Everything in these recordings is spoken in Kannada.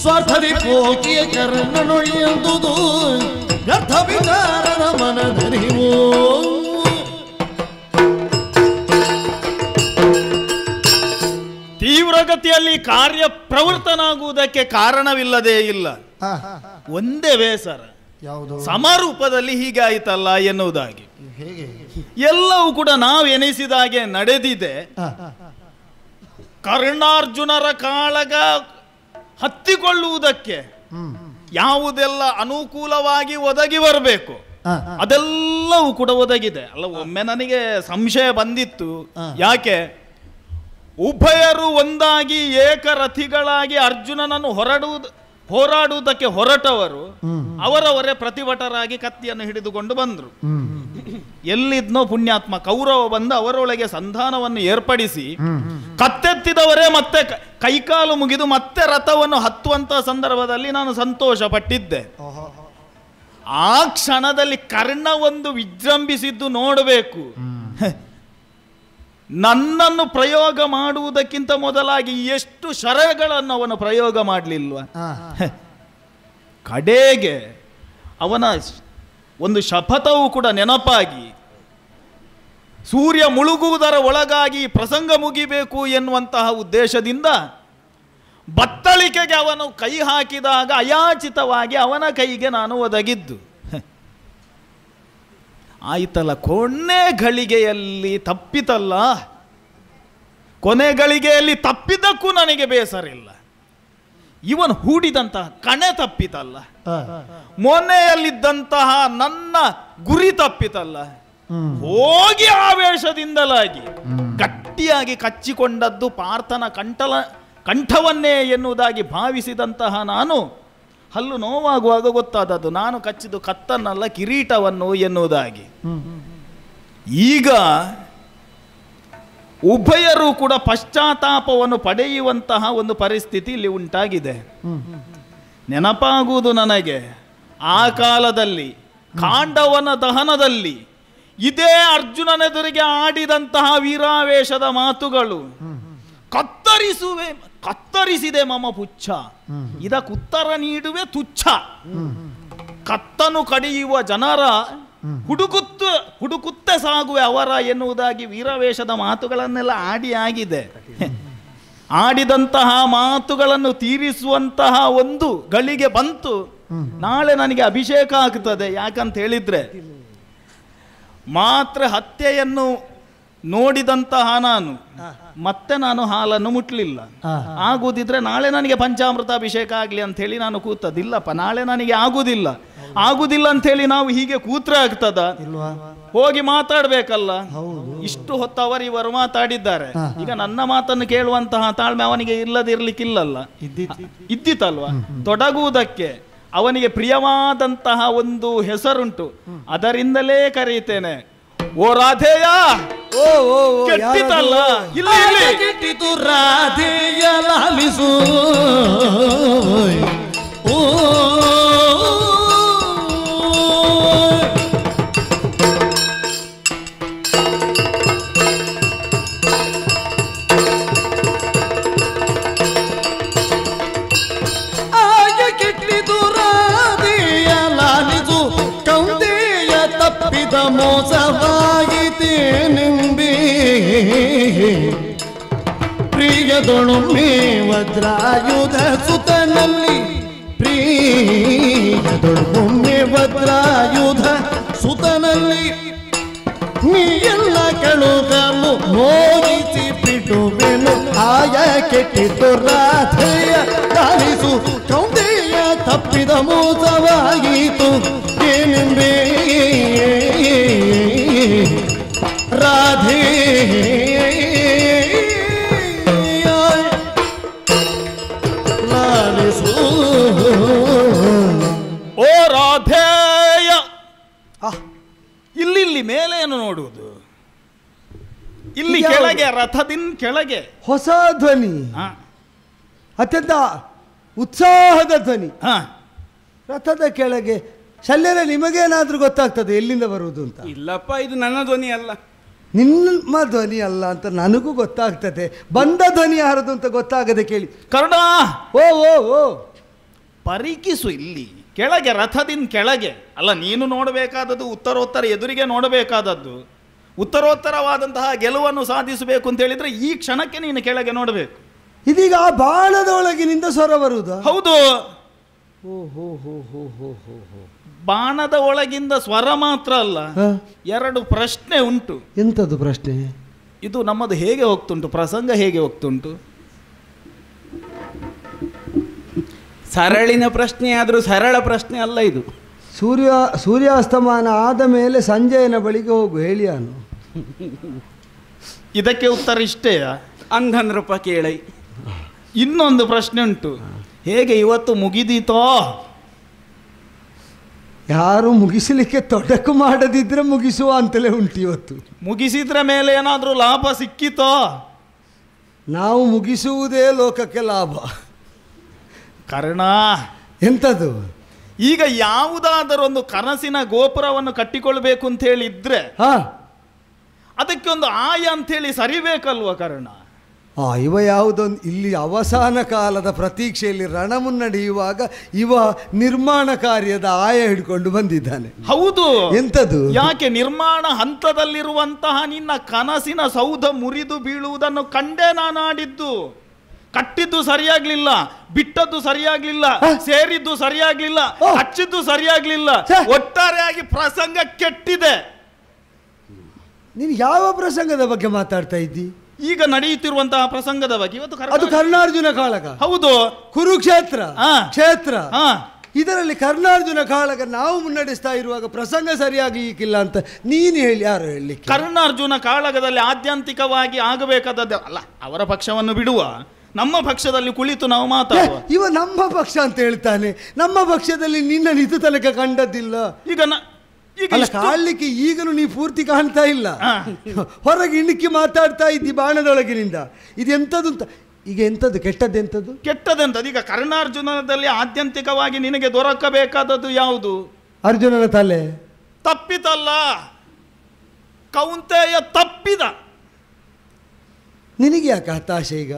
ಸ್ವಾರ್ಥದಿ ಪೋಕಿಯ ಕರ್ಣನೊಳಿಯಂದುದು ವ್ಯರ್ಥ ವಿಚಾರನ ಮನದರಿವು. ತೀವ್ರಗತಿಯಲ್ಲಿ ಕಾರ್ಯ ಪ್ರವೃತ್ತನಾಗುವುದಕ್ಕೆ ಕಾರಣವಿಲ್ಲದೇ ಇಲ್ಲ. ಒಂದೇ ಬೇಸರ, ಸಮಾರೂಪದಲ್ಲಿ ಹೀಗೆ ಆಯ್ತಲ್ಲ ಎನ್ನುವುದಾಗಿ. ಎಲ್ಲವೂ ಕೂಡ ನಾವು ಎನಿಸಿದಾಗೆ ನಡೆದಿದೆ. ಕರ್ಣಾರ್ಜುನರ ಕಾಳಗ ಹತ್ತಿಕೊಳ್ಳುವುದಕ್ಕೆ ಯಾವುದೆಲ್ಲ ಅನುಕೂಲವಾಗಿ ಒದಗಿ ಬರಬೇಕು ಅದೆಲ್ಲವೂ ಕೂಡ ಒದಗಿದೆ. ಅಲ್ಲ, ಒಮ್ಮೆ ನನಗೆ ಸಂಶಯ ಬಂದಿತ್ತು. ಯಾಕೆ ಉಭಯರು ಒಂದಾಗಿ ಏಕರಥಿಗಳಾಗಿ ಅರ್ಜುನನನ್ನು ಹೋರಾಡುವುದಕ್ಕೆ ಹೊರಟವರು ಅವರವರೇ ಪ್ರತಿಭಟರಾಗಿ ಕತ್ತಿಯನ್ನು ಹಿಡಿದುಕೊಂಡು ಬಂದರು. ಎಲ್ಲಿದ್ನೋ ಪುಣ್ಯಾತ್ಮ ಕೌರವ ಬಂದು ಅವರೊಳಗೆ ಸಂಧಾನವನ್ನು ಏರ್ಪಡಿಸಿ ಕತ್ತೆತ್ತಿದವರೇ ಮತ್ತೆ ಕೈಕಾಲು ಮುಗಿದು ಮತ್ತೆ ರಥವನ್ನು ಹತ್ತುವಂತ ಸಂದರ್ಭದಲ್ಲಿ ನಾನು ಸಂತೋಷ ಪಟ್ಟಿದ್ದೆ. ಆ ಕ್ಷಣದಲ್ಲಿ ಕರ್ಣ ಒಂದು ವಿಜೃಂಭಿಸಿದ್ದು ನೋಡಬೇಕು. ನನ್ನನ್ನು ಪ್ರಯೋಗ ಮಾಡುವುದಕ್ಕಿಂತ ಮೊದಲಾಗಿ ಎಷ್ಟು ಶರಗಳನ್ನು ಅವನು ಪ್ರಯೋಗ ಮಾಡಲಿಲ್ವ. ಕಡೆಗೆ ಅವನ ಒಂದು ಶಪಥವೂ ಕೂಡ ನೆನಪಾಗಿ ಸೂರ್ಯ ಮುಳುಗುವುದರ ಒಳಗಾಗಿ ಪ್ರಸಂಗ ಮುಗಿಬೇಕು ಎನ್ನುವಂತಹ ಉದ್ದೇಶದಿಂದ ಬತ್ತಳಿಕೆಗೆ ಅವನು ಕೈ ಹಾಕಿದಾಗ ಅಯಾಚಿತವಾಗಿ ಅವನ ಕೈಗೆ ನಾನು ಒದಗಿದ್ದು. ಆಯ್ತಲ್ಲ, ಕೊನೆ ಗಳಿಗೆಯಲ್ಲಿ ತಪ್ಪಿತಲ್ಲ. ಕೊನೆ ಗಳಿಗೆಯಲ್ಲಿ ತಪ್ಪಿದ್ದಕ್ಕೂ ನನಗೆ ಬೇಸರಿಲ್ಲ. ಇವನು ಹೂಡಿದಂತಹ ಕಣೆ ತಪ್ಪಿತಲ್ಲ, ಮೊನೆಯಲ್ಲಿದ್ದಂತಹ ನನ್ನ ಗುರಿ ತಪ್ಪಿತಲ್ಲ. ಹೋಗಿ ಆವೇಶದಿಂದಲಾಗಿ ಗಟ್ಟಿಯಾಗಿ ಕಚ್ಚಿಕೊಂಡದ್ದು ಪಾರ್ಥನ ಕಂಠವನ್ನೇ ಎನ್ನುವುದಾಗಿ ಭಾವಿಸಿದಂತಹ ನಾನು ಹಲ್ಲು ನೋವಾಗುವಾಗ ಗೊತ್ತಾದದ್ದು ನಾನು ಕಚ್ಚಿದ್ದು ಕತ್ತನ್ನಲ್ಲ ಕಿರೀಟವನ್ನು ಎನ್ನುವುದಾಗಿ. ಈಗ ಉಭಯರು ಕೂಡ ಪಶ್ಚಾತ್ತಾಪವನ್ನು ಪಡೆಯುವಂತಹ ಒಂದು ಪರಿಸ್ಥಿತಿ ಇಲ್ಲಿ ಉಂಟಾಗಿದೆ. ನೆನಪಾಗುವುದು ನನಗೆ ಆ ಕಾಲದಲ್ಲಿ ಖಾಂಡವನ ದಹನದಲ್ಲಿ ಇದೇ ಅರ್ಜುನನೆದುರಿಗೆ ಆಡಿದಂತಹ ವೀರಾವೇಶದ ಮಾತುಗಳು. ಕತ್ತರಿಸಿದೆ ಮಮ ಪುಚ್ಛ, ಇದಕ್ಕುತ್ತರ ನೀಡುವೆ ತುಚ್ಛ. ಕತ್ತನು ಕಡಿಯುವ ಜನರ ಹುಡುಕುತ್ತೆ ಸಾಗುವೆ ಅವರ ಎನ್ನುವುದಾಗಿ ವೀರಾವೇಶದ ಮಾತುಗಳನ್ನೆಲ್ಲ ಆಗಿದೆ. ಆಡಿದಂತಹ ಮಾತುಗಳನ್ನು ತೀರಿಸುವಂತಹ ಒಂದು ಗಳಿಗೆ ಬಂತು. ನಾಳೆ ನನಗೆ ಅಭಿಷೇಕ ಆಗ್ತದೆ. ಯಾಕಂತ ಹೇಳಿದ್ರೆ ಮಾತ್ರ ಹತ್ಯೆಯನ್ನು ನೋಡಿದಂತಹ ಮತ್ತೆ ನಾನು ಹಾಲನ್ನು ಮುಟ್ಲಿಲ್ಲ. ಆಗುದಿದ್ರೆ ನಾಳೆ ನನಗೆ ಪಂಚಾಮೃತ ಅಭಿಷೇಕ ಆಗ್ಲಿ ಅಂತ ಹೇಳಿ ನಾನು ಕೂತದಿಲ್ಲಪ್ಪ. ನಾಳೆ ನನಗೆ ಆಗುದಿಲ್ಲ ಅಂತ ಹೇಳಿ ನಾವು ಹೀಗೆ ಕೂತ್ರೆ ಆಗ್ತದ? ಹೋಗಿ ಮಾತಾಡ್ಬೇಕಲ್ಲ. ಇಷ್ಟು ಹೊತ್ತು ಇವರು ಮಾತಾಡಿದ್ದಾರೆ. ಈಗ ನನ್ನ ಮಾತನ್ನು ಕೇಳುವಂತಹ ತಾಳ್ಮೆ ಅವನಿಗೆ ಇಲ್ಲದಿರ್ಲಿಕ್ಕಿಲ್ಲಲ್ಲ, ಇದ್ದಿತಲ್ವಾ? ತೊಡಗುವುದಕ್ಕೆ ಅವನಿಗೆ ಪ್ರಿಯವಾದಂತಹ ಒಂದು ಹೆಸರುಂಟು, ಅದರಿಂದಲೇ ಕರೀತೇನೆ. ಓ ರಾಧೇಯ, ಕೆಟ್ಟಿತಲ್ಲ, ಇಲ್ಲಿ ಕೆಟ್ಟಿತು ರಾಧೇಯ ಲಾಲಿಸು. ಓ ಮೋಸವಾಯಿತೇನೆಂಬೇ ಪ್ರಿಯದೊಳೊಮ್ಮೆ ವಜ್ರಾಯುಧ ಸುತನಲ್ಲಿ, ಪ್ರಿಯದೊಳೊಮ್ಮೆ ವಜ್ರಾಯುಧ ಸುತನಲ್ಲಿ ನೀ ಎಲ್ಲ ಕಳುಗಲು ನೋಯಿಸಿ ಬಿಡುವೆನು. ಆಯ ಕೆಟ್ಟಿತು ರಾಧೆಯ ಲಾಲಿಸು, ಕೌಂದೆಯ ತಪ್ಪಿದ ಮೋಸವಾಯಿತು ಏನೆಂಬೇ ರಾಧೆ. ಲಾಲಿಸು ಓ ರಾಧೇಯ. ಇಲ್ಲಿ ಮೇಲೆ ಏನು ನೋಡುವುದು? ಇಲ್ಲಿ ಕೆಳಗೆ, ರಥದಿಂದ ಕೆಳಗೆ ಹೊಸ ಧ್ವನಿ, ಅತ್ಯಂತ ಉತ್ಸಾಹದ ಧ್ವನಿ. ರಥದ ಕೆಳಗೆ ಶಲ್ಯರೇ, ನಿಮಗೇನಾದ್ರೂ ಗೊತ್ತಾಗ್ತದೆ ಎಲ್ಲಿಂದ ಬರುವುದು ಅಂತ? ಇಲ್ಲಪ್ಪ, ಇದು ನನ್ನ ಧ್ವನಿ ಅಲ್ಲ. ನಿಮ್ಮ ಧ್ವನಿ ಅಲ್ಲ ಅಂತ ನನಗೂ ಗೊತ್ತಾಗ್ತದೆ. ಬಂದ ಧ್ವನಿ ಯಾರದು ಅಂತ ಗೊತ್ತಾಗದೆ ಕೇಳಿ. ಕರುಣ, ಓ ಓ ಓ ಪರಿಕಿಸು ಇಲ್ಲಿ ಕೆಳಗೆ, ರಥದಿಂದ ಕೆಳಗೆ ಅಲ್ಲ. ನೀನು ನೋಡಬೇಕಾದದ್ದು ಉತ್ತರೋತ್ತರ ಎದುರಿಗೆ ನೋಡಬೇಕಾದದ್ದು. ಉತ್ತರೋತ್ತರವಾದಂತಹ ಗೆಲುವನ್ನು ಸಾಧಿಸಬೇಕು ಅಂತ ಹೇಳಿದ್ರೆ ಈ ಕ್ಷಣಕ್ಕೆ ನೀನು ಕೆಳಗೆ ನೋಡಬೇಕು. ಇದೀಗ ಆ ಬಾಣದ ಒಳಗಿನಿಂದ ಸ್ವರ ಬರುವುದಾ? ಹೌದು. ಓ ಹೋ ಹೋ ಹೋ ಹೋ ಹೋ ಹೋ. ಬಾಣದ ಒಳಗಿಂದ ಸ್ವರ ಮಾತ್ರ ಅಲ್ಲ, ಎರಡು ಪ್ರಶ್ನೆ ಉಂಟು. ಎಂಥದ್ದು ಪ್ರಶ್ನೆ? ಇದು ನಮ್ಮದು ಹೇಗೆ ಹೋಗ್ತುಂಟು, ಪ್ರಸಂಗ ಹೇಗೆ ಹೋಗ್ತುಂಟು? ಸರಳಿನ ಪ್ರಶ್ನೆ ಆದರೂ ಸರಳ ಪ್ರಶ್ನೆ ಅಲ್ಲ ಇದು. ಸೂರ್ಯಾಸ್ತಮಾನ ಆದ ಮೇಲೆ ಸಂಜಯನ ಬಳಿಗೆ ಹೋಗು ಹೇಳಿ ಅನು. ಇದಕ್ಕೆ ಉತ್ತರ ಇಷ್ಟೇಯ? ಅಂಧನ್ರಪ್ಪ ಕೇಳೈ. ಇನ್ನೊಂದು ಪ್ರಶ್ನೆ ಉಂಟು. ಹೇಗೆ ಇವತ್ತು ಮುಗಿದೀತೋ? ಯಾರು ಮುಗಿಸಲಿಕ್ಕೆ ತೊಡಕು ಮಾಡದಿದ್ರೆ ಮುಗಿಸುವ ಅಂತಲೇ ಉಂಟು ಇವತ್ತು. ಮುಗಿಸಿದ್ರ ಮೇಲೆ ಏನಾದರೂ ಲಾಭ ಸಿಕ್ಕಿತೋ? ನಾವು ಮುಗಿಸುವುದೇ ಲೋಕಕ್ಕೆ ಲಾಭ. ಕಾರಣ ಎಂಥದ್ದು? ಈಗ ಯಾವುದಾದರೊಂದು ಕನಸಿನ ಗೋಪುರವನ್ನು ಕಟ್ಟಿಕೊಳ್ಬೇಕು ಅಂತ ಹೇಳಿದ್ರೆ ಅದಕ್ಕೆ ಒಂದು ಆಯ ಅಂತೇಳಿ ಸರಿಬೇಕಲ್ವ ಕಾರಣ? ಇವ ಯಾವುದೊಂದು ಇಲ್ಲಿ ಅವಸಾನ ಕಾಲದ ಪ್ರತೀಕ್ಷೆಯಲ್ಲಿ ರಣ ಮುನ್ನಡೆಯುವಾಗ ಇವ ನಿರ್ಮಾಣ ಕಾರ್ಯದ ಆಯ ಹಿಡ್ಕೊಂಡು ಬಂದಿದ್ದಾನೆ. ಹೌದು. ಎಂಥದ್ದು? ಯಾಕೆ ನಿರ್ಮಾಣ ಹಂತದಲ್ಲಿರುವಂತಹ ನಿನ್ನ ಕನಸಿನ ಸೌಧ ಮುರಿದು ಬೀಳುವುದನ್ನು ಕಂಡೇ ನಾನು ಆಡಿದ್ದು. ಕಟ್ಟಿದ್ದು ಸರಿಯಾಗ್ಲಿಲ್ಲ, ಬಿಟ್ಟದ್ದು ಸರಿಯಾಗ್ಲಿಲ್ಲ, ಸೇರಿದ್ದು ಸರಿಯಾಗ್ಲಿಲ್ಲ, ಹಚ್ಚಿದ್ದು ಸರಿಯಾಗ್ಲಿಲ್ಲ, ಒಟ್ಟಾರೆಯಾಗಿ ಪ್ರಸಂಗ ಕೆಟ್ಟಿದೆ. ನೀನು ಯಾವ ಪ್ರಸಂಗದ ಬಗ್ಗೆ ಮಾತಾಡ್ತಾ ಇದ್ದಿ? ಈಗ ನಡೆಯುತ್ತಿರುವಂತಹ ಪ್ರಸಂಗದ ಬಗ್ಗೆ. ಇವತ್ತು ಅದು ಕರ್ಣಾರ್ಜುನ ಕಾಳಗ. ಹೌದು. ಕುರುಕ್ಷೇತ್ರ ಕ್ಷೇತ್ರ. ಇದರಲ್ಲಿ ಕರ್ಣಾರ್ಜುನ ಕಾಳಗ ನಾವು ಮುನ್ನಡೆಸ್ತಾ ಇರುವಾಗ ಪ್ರಸಂಗ ಸರಿಯಾಗಲಿಕ್ಕಿಲ್ಲ ಅಂತ ನೀನು ಹೇಳಿ ಯಾರು ಹೇಳಿ? ಕರ್ಣಾರ್ಜುನ ಕಾಳಗದಲ್ಲಿ ಆದ್ಯಂತಿಕವಾಗಿ ಆಗಬೇಕಾದದ್ದು ಅಲ್ಲ. ಅವರ ಪಕ್ಷವನ್ನು ಬಿಡುವ, ನಮ್ಮ ಪಕ್ಷದಲ್ಲಿ ಕುಳಿತು ನಾವು ಮಾತಾಡುವ. ಇವ ನಮ್ಮ ಪಕ್ಷ ಅಂತ ಹೇಳ್ತಾನೆ. ನಮ್ಮ ಪಕ್ಷದಲ್ಲಿ ನಿನ್ನ ನಿತು ತನಕ ಕಂಡದ್ದಿಲ್ಲ. ಈಗ ಕಾಣಲಿಕ್ಕೆ ಈಗಲೂ ನೀ ಪೂರ್ತಿ ಕಾಣ್ತಾ ಇಲ್ಲ. ಹೊರಗೆ ಇಣುಕಿ ಮಾತಾಡ್ತಾ ಇದ್ದಿ ಬಾಣದೊಳಗಿನಿಂದ. ಇದು ಎಂಥದ್ದು ಅಂತ. ಈಗ ಎಂಥದ್ದು ಕೆಟ್ಟದ್ದೆಂಥದ್ದು? ಕೆಟ್ಟದೆಂಥದ್ದು? ಈಗ ಕರ್ಣಾರ್ಜುನದಲ್ಲಿ ಆದ್ಯಂತಿಕವಾಗಿ ನಿನಗೆ ದೊರಕಬೇಕಾದದ್ದು ಯಾವುದು? ಅರ್ಜುನನ ತಲೆ ತಪ್ಪಿತಲ್ಲ, ಕೌಂತೆಯ ತಪ್ಪಿದ. ನಿನಗೆ ಯಾಕೆ ಹತಾಶೆ ಈಗ?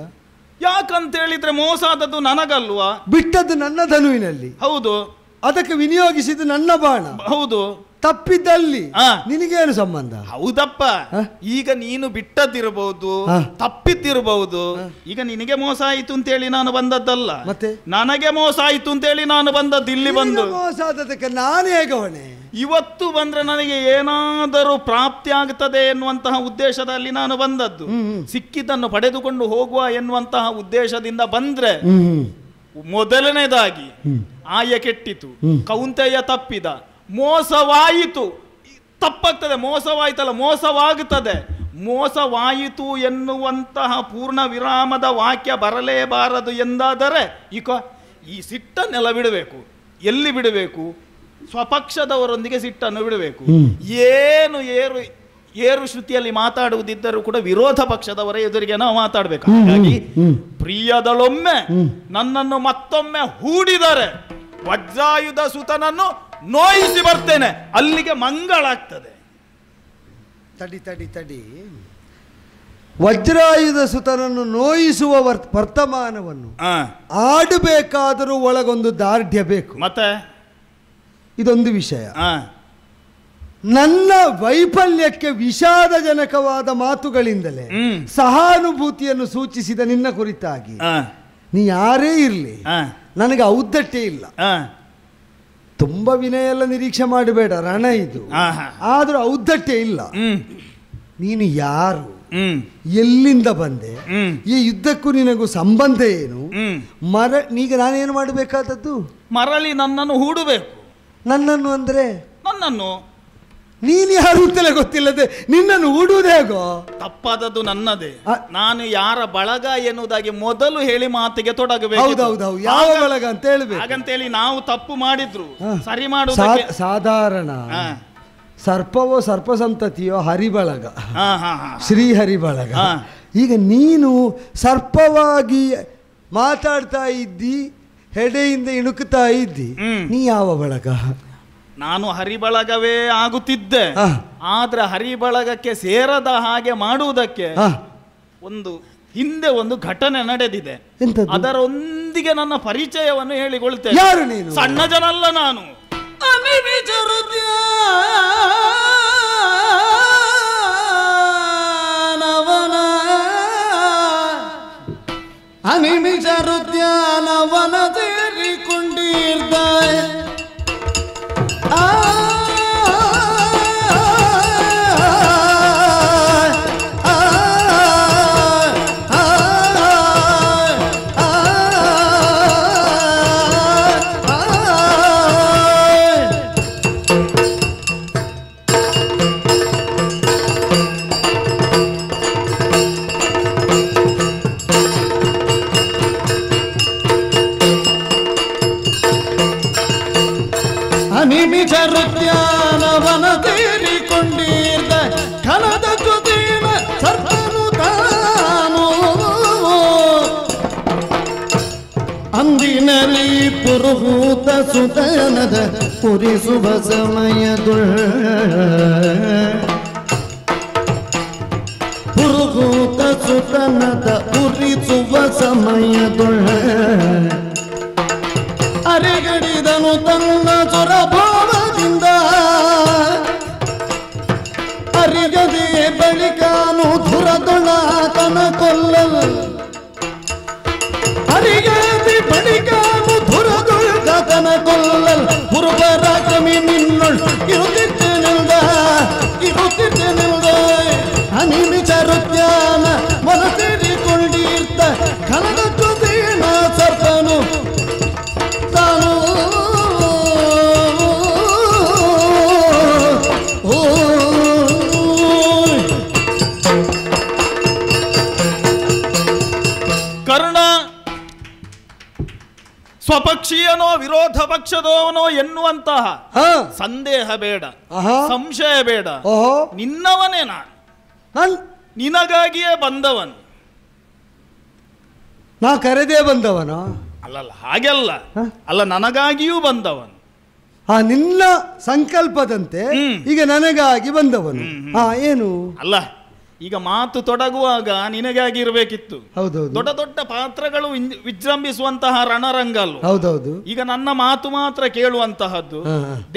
ಯಾಕಂತೇಳಿದ್ರೆ ಮೋಸ ಆದದ್ದು ನನಗಲ್ವಾ? ಬಿಟ್ಟದ್ದು ನನ್ನ ಧನುವಿನಲ್ಲಿ. ಹೌದು. ಅದಕ್ಕೆ ವಿನಿಯೋಗಿಸಿದ್ದು ನನ್ನ ಬಾಣ. ಹೌದು. ತಪ್ಪಿದ್ದಲ್ಲಿ ನಿನಗೇನು ಸಂಬಂಧ? ಹೌದಪ್ಪ. ಈಗ ನೀನು ಬಿಟ್ಟದ್ದಿರಬಹುದು, ತಪ್ಪಿದ್ದಿರಬಹುದು. ಈಗ ನಿನಗೆ ಮೋಸ ಆಯಿತು ಅಂತೇಳಿ ನಾನು ಬಂದದ್ದಲ್ಲ, ಮತ್ತೆ ನನಗೆ ಮೋಸ ಆಯಿತು ಅಂತೇಳಿ ನಾನು ಬಂದದ್ದು. ಇಲ್ಲಿ ಬಂದು ಮೋಸ ಆದದಕ್ಕೆ ನಾನು ಹೇಗೆ ಹೊಣೆ? ಇವತ್ತು ಬಂದ್ರೆ ನನಗೆ ಏನಾದರೂ ಪ್ರಾಪ್ತಿ ಆಗ್ತದೆ ಎನ್ನುವಂತಹ ಉದ್ದೇಶದಲ್ಲಿ ನಾನು ಬಂದದ್ದು. ಸಿಕ್ಕಿದ್ದನ್ನು ಪಡೆದುಕೊಂಡು ಹೋಗುವ ಎನ್ನುವಂತಹ ಉದ್ದೇಶದಿಂದ ಬಂದ್ರೆ ಮೊದಲನೇದಾಗಿ ಆಯ ಕೆಟ್ಟಿತು, ಕೌಂತೆಯ ತಪ್ಪಿದ, ಮೋಸವಾಯಿತು. ತಪ್ಪಾಗ್ತದೆ, ಮೋಸವಾಯಿತಲ್ಲ, ಮೋಸವಾಗುತ್ತದೆ. ಮೋಸವಾಯಿತು ಎನ್ನುವಂತಹ ಪೂರ್ಣ ವಿರಾಮದ ವಾಕ್ಯ ಬರಲೇಬಾರದು ಎಂದಾದರೆ ಈ ಸಿಟ್ಟನ್ನೆಲ್ಲ ಬಿಡಬೇಕು. ಎಲ್ಲಿ ಬಿಡಬೇಕು? ಸ್ವಪಕ್ಷದವರೊಂದಿಗೆ ಸಿಟ್ಟನ್ನು ಬಿಡಬೇಕು. ಏನು ಏರು ಶ್ರುತಿಯಲ್ಲಿ ಮಾತಾಡುವುದಿದ್ದರೂ ಕೂಡ ವಿರೋಧ ಪಕ್ಷದವರ ಎದುರಿಗೆ ನಾವು ಮಾತಾಡಬೇಕು. ಹಾಗಾಗಿ ಪ್ರಿಯದಳೊಮ್ಮೆ ನನ್ನನ್ನು ಮತ್ತೊಮ್ಮೆ ಹೂಡಿದರೆ ವಜ್ರಾಯುಧ ಸುತನನ್ನು ನೋಯಿಸಿ ಬರ್ತೇನೆ, ಅಲ್ಲಿಗೆ ಮಂಗಳಾಗ್ತದೆ. ತಡಿ ತಡಿ ತಡಿ. ವಜ್ರಾಯುಧ ಸುತನನ್ನು ನೋಯಿಸುವ ವರ್ತಮಾನವನ್ನು ಆಡಬೇಕಾದರೂ ಒಳಗೊಂದು ದಾರ್ಢ್ಯ ಬೇಕು. ಮತ್ತೆ ಇದೊಂದು ವಿಷಯ. ನನ್ನ ವೈಫಲ್ಯಕ್ಕೆ ವಿಷಾದಜನಕವಾದ ಮಾತುಗಳಿಂದಲೇ ಸಹಾನುಭೂತಿಯನ್ನು ಸೂಚಿಸಿದ ನಿನ್ನ ಕುರಿತಾಗಿ ನೀ ಯಾರೇ ಇರಲಿ ನನಗೆ ಔದ್ದಟ್ಯ ಇಲ್ಲ. ತುಂಬ ವಿನಯ ಎಲ್ಲ ನಿರೀಕ್ಷೆ ಮಾಡಬೇಡ, ರಣ ಇದು. ಆದರೂ ಔದ್ದಟ್ಯ ಇಲ್ಲ. ನೀನು ಯಾರು, ಎಲ್ಲಿಂದ ಬಂದೆ, ಈ ಯುದ್ಧಕ್ಕೂ ನಿನಗೂ ಸಂಬಂಧ ಏನು? ಈಗ ನಾನೇನು ಮಾಡಬೇಕಾದದ್ದು? ಮರಳಿ ನನ್ನನ್ನು ಹೂಡಬೇಕು. ನನ್ನನ್ನು ಅಂದ್ರೆ ನನ್ನನ್ನು ನೀನು ಯಾರು ಅಂತಲೇ ಗೊತ್ತಿಲ್ಲದೆ ನಿನ್ನನ್ನು ಹೂಡುವುದು ಹೇಗೋ? ತಪ್ಪಾದದ್ದು ನನ್ನದೇ. ನಾನು ಯಾರ ಬಳಗ ಎನ್ನುವುದಾಗಿ ಮೊದಲು ಹೇಳಿ ಮಾತಿಗೆ ತೊಡಗಬೇಕು. ಹೌದೌದು, ಯಾವ ಬಳಗ ಅಂತ ಹೇಳ್ಬೇಕು. ಹಾಗಂತೇಳಿ ನಾವು ತಪ್ಪು ಮಾಡಿದ್ರು ಸರಿ ಮಾಡುವ ಸಾಧಾರಣ. ಸರ್ಪವೋ ಸರ್ಪ ಸಂತತಿಯೋ ಹರಿಬಳಗ, ಶ್ರೀಹರಿ ಬಳಗ. ಈಗ ನೀನು ಸರ್ಪವಾಗಿ ಮಾತಾಡ್ತಾ ಇದ್ದಿ, ಹೆಡೆಯಿಂದ ಇಣುಕ್ತಾ ಇದ್ದಿ. ನೀ ಯಾವ ಬಳಗ? ನಾನು ಹರಿಬಳಗವೇ ಆಗುತ್ತಿದ್ದೆ. ಆದ್ರೆ ಹರಿಬಳಗಕ್ಕೆ ಸೇರದ ಹಾಗೆ ಮಾಡುವುದಕ್ಕೆ ಒಂದು ಹಿಂದೆ ಒಂದು ಘಟನೆ ನಡೆದಿದೆ. ಅದರೊಂದಿಗೆ ನನ್ನ ಪರಿಚಯವನ್ನು ಹೇಳಿಕೊಳ್ತೇನೆ. ಯಾರು ನೀನು? ಸಣ್ಣ ಜನ ಅಲ್ಲ ನಾನು. ಅನಿಮಿಷರುದ್ಯಾನವನ ಸೇರಿಕೊಂಡಿರ್ದ ನಿಮಿಷರುದ್ಯಾನವನ ಸೇರಿಕೊಂಡಿರ್ದ ಕನದ ಜೊತೆನ ಸರ್ಪನು ತಾನು ಅಂದಿನಲ್ಲಿ ಪುರುಹೂತ ಸುತನದ ಪುರಿಸುವ ಪುರುಹೂತ ಸುತನದ ಪುರಿಸುವ ಸಮಯದೊಳ ಅರೆಗಡಿದನು ತನ್ನ ಸುರಭಾವದಿಂದ ಅರಿಗದೆ ಬಳಿಕಾನು ಧುರದೊಳಾತನ ಕೊಲ್ಲಲ್ ಅರಿಗದೆ ಬಳಿಕಾನು ಧುರದೊಳಾತನ ಕೊಲ್ಲಲ್ ಪುರುಪರಾಕ್ರಮಿ ನಿನ್ನೊಳ್ ಇರುತ್ತಿದ್ದೆನಿಲ್ದ ಅನಿಮಿಷರುದ್ಯಾನ ಮನಸೇರಿಕೊಂಡಿರ್ತ ಕನದ ಜೊತೆನ ಸರ್ಪನು ತಾನು ಕರ್ಣ ಸ್ವಪಕ್ಷೀಯನೋ ವಿರೋಧ ಪಕ್ಷದವನೋ ಎನ್ನುವಂತಹ ಸಂದೇಹ ಬೇಡ, ಸಂಶಯ ಬೇಡ. ನಿನ್ನವನೇ ನಾನು, ನಿನಗಾಗಿಯೇ ಬಂದವನು. ನಾ ಕರೆದೇ ಬಂದವನು ಅಲ್ಲಲ್ಲ, ಹಾಗೆಲ್ಲ ಅಲ್ಲ, ನನಗಾಗಿಯೂ ಬಂದವನು. ನಿನ್ನ ಸಂಕಲ್ಪದಂತೆ ಈಗ ನನಗಾಗಿ ಬಂದವನು. ಏನು ಅಲ್ಲ, ಈಗ ಮಾತು ತೊಡಗುವಾಗ ನಿನಗಾಗಿ ಇರಬೇಕಿತ್ತು. ಹೌದೌದು, ದೊಡ್ಡ ದೊಡ್ಡ ಪಾತ್ರಗಳು ವಿಜೃಂಭಿಸುವಂತಹ ರಣರಂಗ ಅಲ್ಲ. ಹೌದೌದು, ಈಗ ನನ್ನ ಮಾತು ಮಾತ್ರ ಕೇಳುವಂತಹದ್ದು.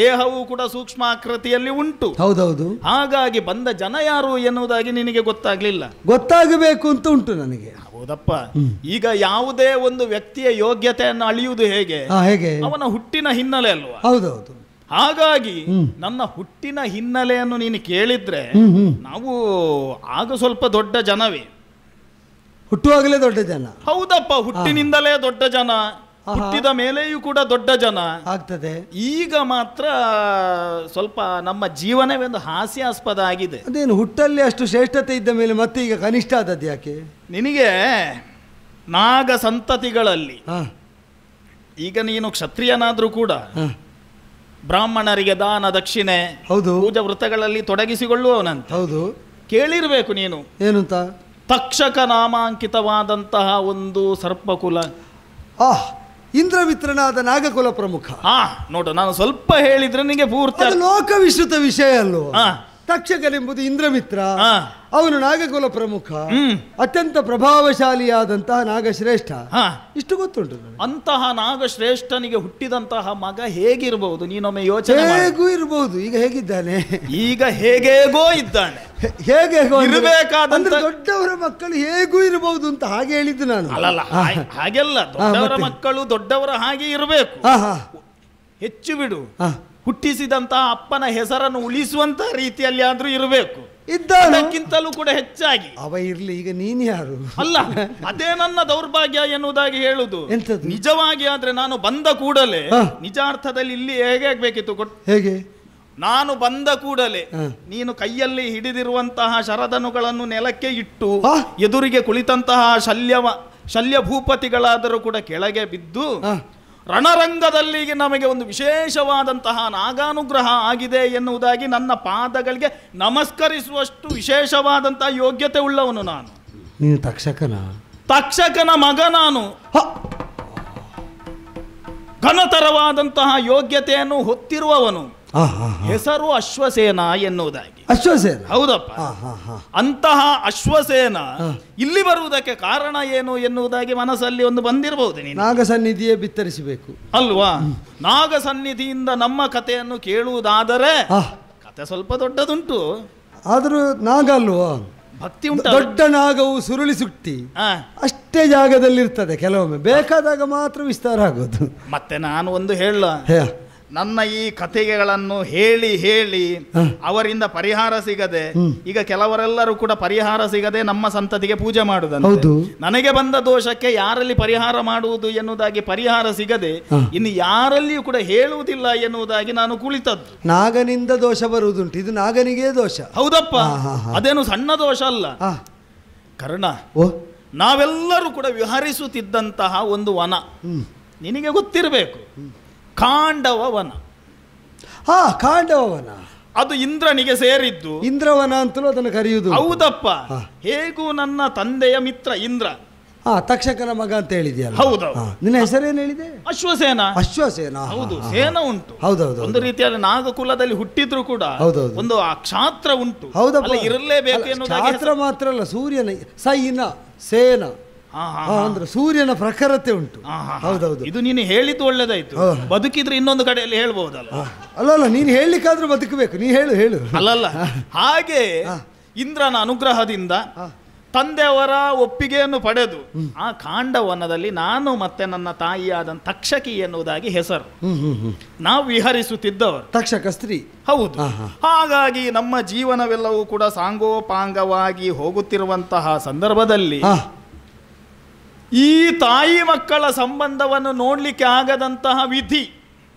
ದೇಹವು ಕೂಡ ಸೂಕ್ಷ್ಮ ಆಕೃತಿಯಲ್ಲಿ ಉಂಟು. ಹೌದೌದು, ಹಾಗಾಗಿ ಬಂದ ಜನ ಯಾರು ಎನ್ನುವುದಾಗಿ ನಿನಗೆ ಗೊತ್ತಾಗ್ಲಿಲ್ಲ. ಗೊತ್ತಾಗಬೇಕು ಅಂತ ಉಂಟು ನನಗೆ. ಹೌದಪ್ಪ. ಈಗ ಯಾವುದೇ ಒಂದು ವ್ಯಕ್ತಿಯ ಯೋಗ್ಯತೆಯನ್ನು ಅಳಿಯುವುದು ಹೇಗೆ? ಅವನ ಹುಟ್ಟಿನ ಹಿನ್ನೆಲೆ ಅಲ್ವಾ? ಹೌದೌದು. ಹಾಗಾಗಿ ನನ್ನ ಹುಟ್ಟಿನ ಹಿನ್ನೆಲೆಯನ್ನು ನೀನು ಕೇಳಿದ್ರೆ ನಾವು ಆಗ ಸ್ವಲ್ಪ ದೊಡ್ಡ ಜನವೇ. ಹುಟ್ಟುವಾಗಲೇ ದೊಡ್ಡ ಜನ. ಹೌದಪ್ಪ, ಹುಟ್ಟಿನಿಂದಲೇ ದೊಡ್ಡ ಜನ, ಹುಟ್ಟಿದ ಮೇಲೆಯೂ ಕೂಡ ದೊಡ್ಡ ಜನ ಆಗ್ತದೆ. ಈಗ ಮಾತ್ರ ಸ್ವಲ್ಪ ನಮ್ಮ ಜೀವನವೇ ಒಂದು ಹಾಸ್ಯಾಸ್ಪದ ಆಗಿದೆ. ಅದೇನು ಹುಟ್ಟಲ್ಲಿ ಅಷ್ಟು ಶ್ರೇಷ್ಠತೆ ಇದ್ದ ಮೇಲೆ ಮತ್ತೆ ಈಗ ಕನಿಷ್ಠ ಆದದ್ದು ಯಾಕೆ? ನಿನಗೆ ನಾಗ ಸಂತತಿಗಳಲ್ಲಿ ಈಗ ನೀನು ಕ್ಷತ್ರಿಯನಾದ್ರೂ ಕೂಡ ಬ್ರಾಹ್ಮಣರಿಗೆ ದಾನ ದಕ್ಷಿಣೆ ಪೂಜಾ ವೃತ್ತಗಳಲ್ಲಿ ತೊಡಗಿಸಿಕೊಳ್ಳುವವನಂತ. ಹೌದು, ಕೇಳಿರ್ಬೇಕು ನೀನು. ಏನಂತ? ತಕ್ಷಕ ನಾಮಾಂಕಿತವಾದಂತಹ ಒಂದು ಸರ್ಪಕುಲ, ಇಂದ್ರಮಿತ್ರನಾದ ನಾಗಕುಲ ಪ್ರಮುಖ. ನೋಡು, ನಾನು ಸ್ವಲ್ಪ ಹೇಳಿದ್ರೆ ನಿಮಗೆ ಪೂರ್ತಿ ಲೋಕವಿಶ್ರುತ ವಿಷಯ ಅಲ್ಲೋ. ತಕ್ಷಕನೆಂಬುದು ಇಂದ್ರಮಿತ್ರ, ಅವನು ನಾಗಕುಲ ಪ್ರಮುಖ, ಅತ್ಯಂತ ಪ್ರಭಾವಶಾಲಿಯಾದಂತಹ ನಾಗಶ್ರೇಷ್ಠ. ಇಷ್ಟು ಗೊತ್ತುಂಟು. ಅಂತಹ ನಾಗಶ್ರೇಷ್ಠನಿಗೆ ಹುಟ್ಟಿದಂತಹ ಮಗ ಹೇಗಿರಬಹುದು? ನೀನೊಮ್ಮೆ ಯೋಚನೆ. ಹೇಗೂ ಇರಬಹುದು. ಈಗ ಹೇಗಿದ್ದಾನೆ? ಈಗ ಹೇಗೇಗೋ ಇದ್ದಾನೆ. ಹೇಗೇಗೋ ಇರಬೇಕಾದಂತ ದೊಡ್ಡವರ ಮಕ್ಕಳು ಹೇಗೂ ಇರಬಹುದು ಅಂತ ಹಾಗೆ ಹೇಳಿದ್ದು ನಾನು. ಅಲ್ಲಲ್ಲ, ಹಾಗೆಲ್ಲ ದೊಡ್ಡವರ ಮಕ್ಕಳು ದೊಡ್ಡವರ ಹಾಗೆ ಇರಬೇಕು. ಹೆಚ್ಚು ಬಿಡು, ಹುಟ್ಟಿಸಿದಂತಹ ಅಪ್ಪನ ಹೆಸರನ್ನು ಉಳಿಸುವಂತ ರೀತಿಯಲ್ಲಿ ಆದ್ರೂ ಇರಬೇಕು. ಇದಕ್ಕಿಂತಲೂ ಕೂಡ ಹೆಚ್ಚಾಗಿ ಅವ ಇರ್ಲಿ. ಈಗ ನೀನು ಯಾರು? ಅಲ್ಲ, ಅದೇ ನನ್ನ ದೌರ್ಭಾಗ್ಯ ಎನ್ನುವುದಾಗಿ ಹೇಳುದು. ನಿಜವಾಗಿ ಆದ್ರೆ ನಾನು ಬಂದ ಕೂಡಲೇ ನಿಜಾರ್ಥದಲ್ಲಿ ಇಲ್ಲಿ ಹೇಗೆ ಆಗ್ಬೇಕಿತ್ತು? ಹೇಗೆ? ನಾನು ಬಂದ ಕೂಡಲೇ ನೀನು ಹಿಡಿದಿರುವಂತಹ ಶರದನುಗಳನ್ನು ನೆಲಕ್ಕೆ ಇಟ್ಟು ಎದುರಿಗೆ ಕುಳಿತಂತಹ ಶಲ್ಯ ಭೂಪತಿಗಳಾದರೂ ಕೂಡ ಕೆಳಗೆ ಬಿದ್ದು ರಣರಂಗದಲ್ಲಿ ನಮಗೆ ಒಂದು ವಿಶೇಷವಾದಂತಹ ನಾಗಾನುಗ್ರಹ ಆಗಿದೆ ಎನ್ನುವುದಾಗಿ ನನ್ನ ಪಾದಗಳಿಗೆ ನಮಸ್ಕರಿಸುವಷ್ಟು ವಿಶೇಷವಾದಂತಹ ಯೋಗ್ಯತೆ ಉಳ್ಳವನು ನಾನು. ನೀನು ತಕ್ಷಕನ ಮಗ ನಾನು. ಘನತರವಾದಂತಹ ಯೋಗ್ಯತೆಯನ್ನು ಹೊತ್ತಿರುವವನು. ಹೆಸರು ಅಶ್ವಸೇನ ಎನ್ನುವುದಾಗಿ. ಅಶ್ವಸೇನ? ಹೌದಪ್ಪ. ಅಂತಹ ಅಶ್ವಸೇನ ಇಲ್ಲಿ ಬರುವುದಕ್ಕೆ ಕಾರಣ ಏನು ಎನ್ನುವುದಾಗಿ ಮನಸ್ಸಲ್ಲಿ ಒಂದು ಬಂದಿರಬಹುದು. ನಾಗ ಸನ್ನಿಧಿಯೇ ಬಿತ್ತರಿಸಬೇಕು ಅಲ್ವಾ? ನಾಗ ಸನ್ನಿಧಿಯಿಂದ ನಮ್ಮ ಕಥೆಯನ್ನು ಕೇಳುವುದಾದರೆ ಕತೆ ಸ್ವಲ್ಪ ದೊಡ್ಡದುಂಟು. ಆದರೂ ನಾಗ ಅಲ್ವಾ, ಭಕ್ತಿ ಉಂಟು. ದೊಡ್ಡ ನಾಗವು ಸುರುಳಿ ಸುಟ್ಟಿ ಅಷ್ಟೇ ಜಾಗದಲ್ಲಿರ್ತದೆ, ಕೆಲವೊಮ್ಮೆ ಬೇಕಾದಾಗ ಮಾತ್ರ ವಿಸ್ತಾರ ಆಗೋದು. ಮತ್ತೆ ನಾನು ಒಂದು ಹೇಳ, ನನ್ನ ಈ ಕಥೆಗಳನ್ನು ಹೇಳಿ ಹೇಳಿ ಅವರಿಂದ ಪರಿಹಾರ ಸಿಗದೆ, ಈಗ ಕೆಲವರೆಲ್ಲರೂ ಕೂಡ ಪರಿಹಾರ ಸಿಗದೆ ನಮ್ಮ ಸಂತತಿಗೆ ಪೂಜೆ ಮಾಡುವುದು. ನನಗೆ ಬಂದ ದೋಷಕ್ಕೆ ಯಾರಲ್ಲಿ ಪರಿಹಾರ ಮಾಡುವುದು ಎನ್ನುವುದಾಗಿ ಪರಿಹಾರ ಸಿಗದೆ ಇನ್ನು ಯಾರಲ್ಲಿಯೂ ಕೂಡ ಹೇಳುವುದಿಲ್ಲ ಎನ್ನುವುದಾಗಿ ನಾನು ಕುಳಿತದ್ದು. ನಾಗನಿಂದ ದೋಷ ಬರುವುದುಂಟು, ಇದು ನಾಗನಿಗೆ ದೋಷ. ಹೌದಪ್ಪ, ಅದೇನು ಸಣ್ಣ ದೋಷ ಅಲ್ಲ. ಕರ್ಣ, ನಾವೆಲ್ಲರೂ ಕೂಡ ವಿಹರಿಸುತ್ತಿದ್ದಂತಹ ಒಂದು ವನ ನಿನಗೆ ಗೊತ್ತಿರಬೇಕು, ಖಾಂಡವ ವನ. ಖಾಂಡವ ವನ ಅದು ಇಂದ್ರನಿಗೆ ಸೇರಿದ್ದು. ಇಂದ್ರವನ ಅಂತಲೂ ಅದನ್ನು ಕರೆಯುವುದು. ಹೌದಪ್ಪ. ಹೇಗೂ ನನ್ನ ತಂದೆಯ ಮಿತ್ರ ಇಂದ್ರ, ತಕ್ಷಕನ ಮಗ ಅಂತ ಹೇಳಿದ್ಯಲ್ಲ. ಹೌದೌದು. ನಿನ್ನ ಹೆಸರೇನು ಹೇಳಿದೆ? ಅಶ್ವಸೇನ. ಅಶ್ವಸೇನ, ಹೌದು. ಸೇನ ಉಂಟು. ಹೌದೌದು. ಒಂದು ರೀತಿಯಲ್ಲಿ ನಾಗಕುಲದಲ್ಲಿ ಹುಟ್ಟಿದ್ರು ಕೂಡ ಒಂದು ಆ ಕ್ಷಾತ್ರ ಉಂಟು. ಹೌದಪ್ಪ, ಇರಲೇಬೇಕು ಎನ್ನುವುದಾಗಿ. ಕ್ಷಾತ್ರ ಮಾತ್ರ ಅಲ್ಲ, ಸೂರ್ಯನ ಸೈನ ಸೇನ ಅಂದ್ರೆ ಸೂರ್ಯನ ಪ್ರಖರತೆ ಉಂಟು. ಹೌದೌದು. ಇದು ನೀನು ಹೇಳಿದ್ದು ಒಳ್ಳೇದಾಯ್ತು. ಬದುಕಿದ್ರೆ ಇನ್ನೊಂದು ಕಡೆಯಲ್ಲಿ ಹೇಳ್ಬಹುದಲ್ಲ. ಅಲ್ಲಲ್ಲ, ನೀನು ಹೇಳಲಿಕ್ಕಾದ್ರೂ ಬದುಕಬೇಕು. ನೀ ಹೇಳು ಹೇಳು. ಅಲ್ಲಲ್ಲ, ಹಾಗೆ ಇಂದ್ರನ ಅನುಗ್ರಹದಿಂದ ತಂದೆಯವರ ಒಪ್ಪಿಗೆಯನ್ನು ಪಡೆದು ಆ ಖಾಂಡವನದಲ್ಲಿ ನಾನು ಮತ್ತೆ ನನ್ನ ತಾಯಿಯಾದ ತಕ್ಷಕಿ ಎನ್ನುವುದಾಗಿ ಹೆಸರು ನಾವು ವಿಹರಿಸುತ್ತಿದ್ದವರು. ತಕ್ಷಕ ಸ್ತ್ರೀ. ಹೌದು. ಹಾಗಾಗಿ ನಮ್ಮ ಜೀವನವೆಲ್ಲವೂ ಕೂಡ ಸಾಂಗೋಪಾಂಗವಾಗಿ ಹೋಗುತ್ತಿರುವಂತಹ ಸಂದರ್ಭದಲ್ಲಿ ಈ ತಾಯಿ ಮಕ್ಕಳ ಸಂಬಂಧವನ್ನು ನೋಡ್ಲಿಕ್ಕೆ ಆಗದಂತಹ ವಿಧಿ.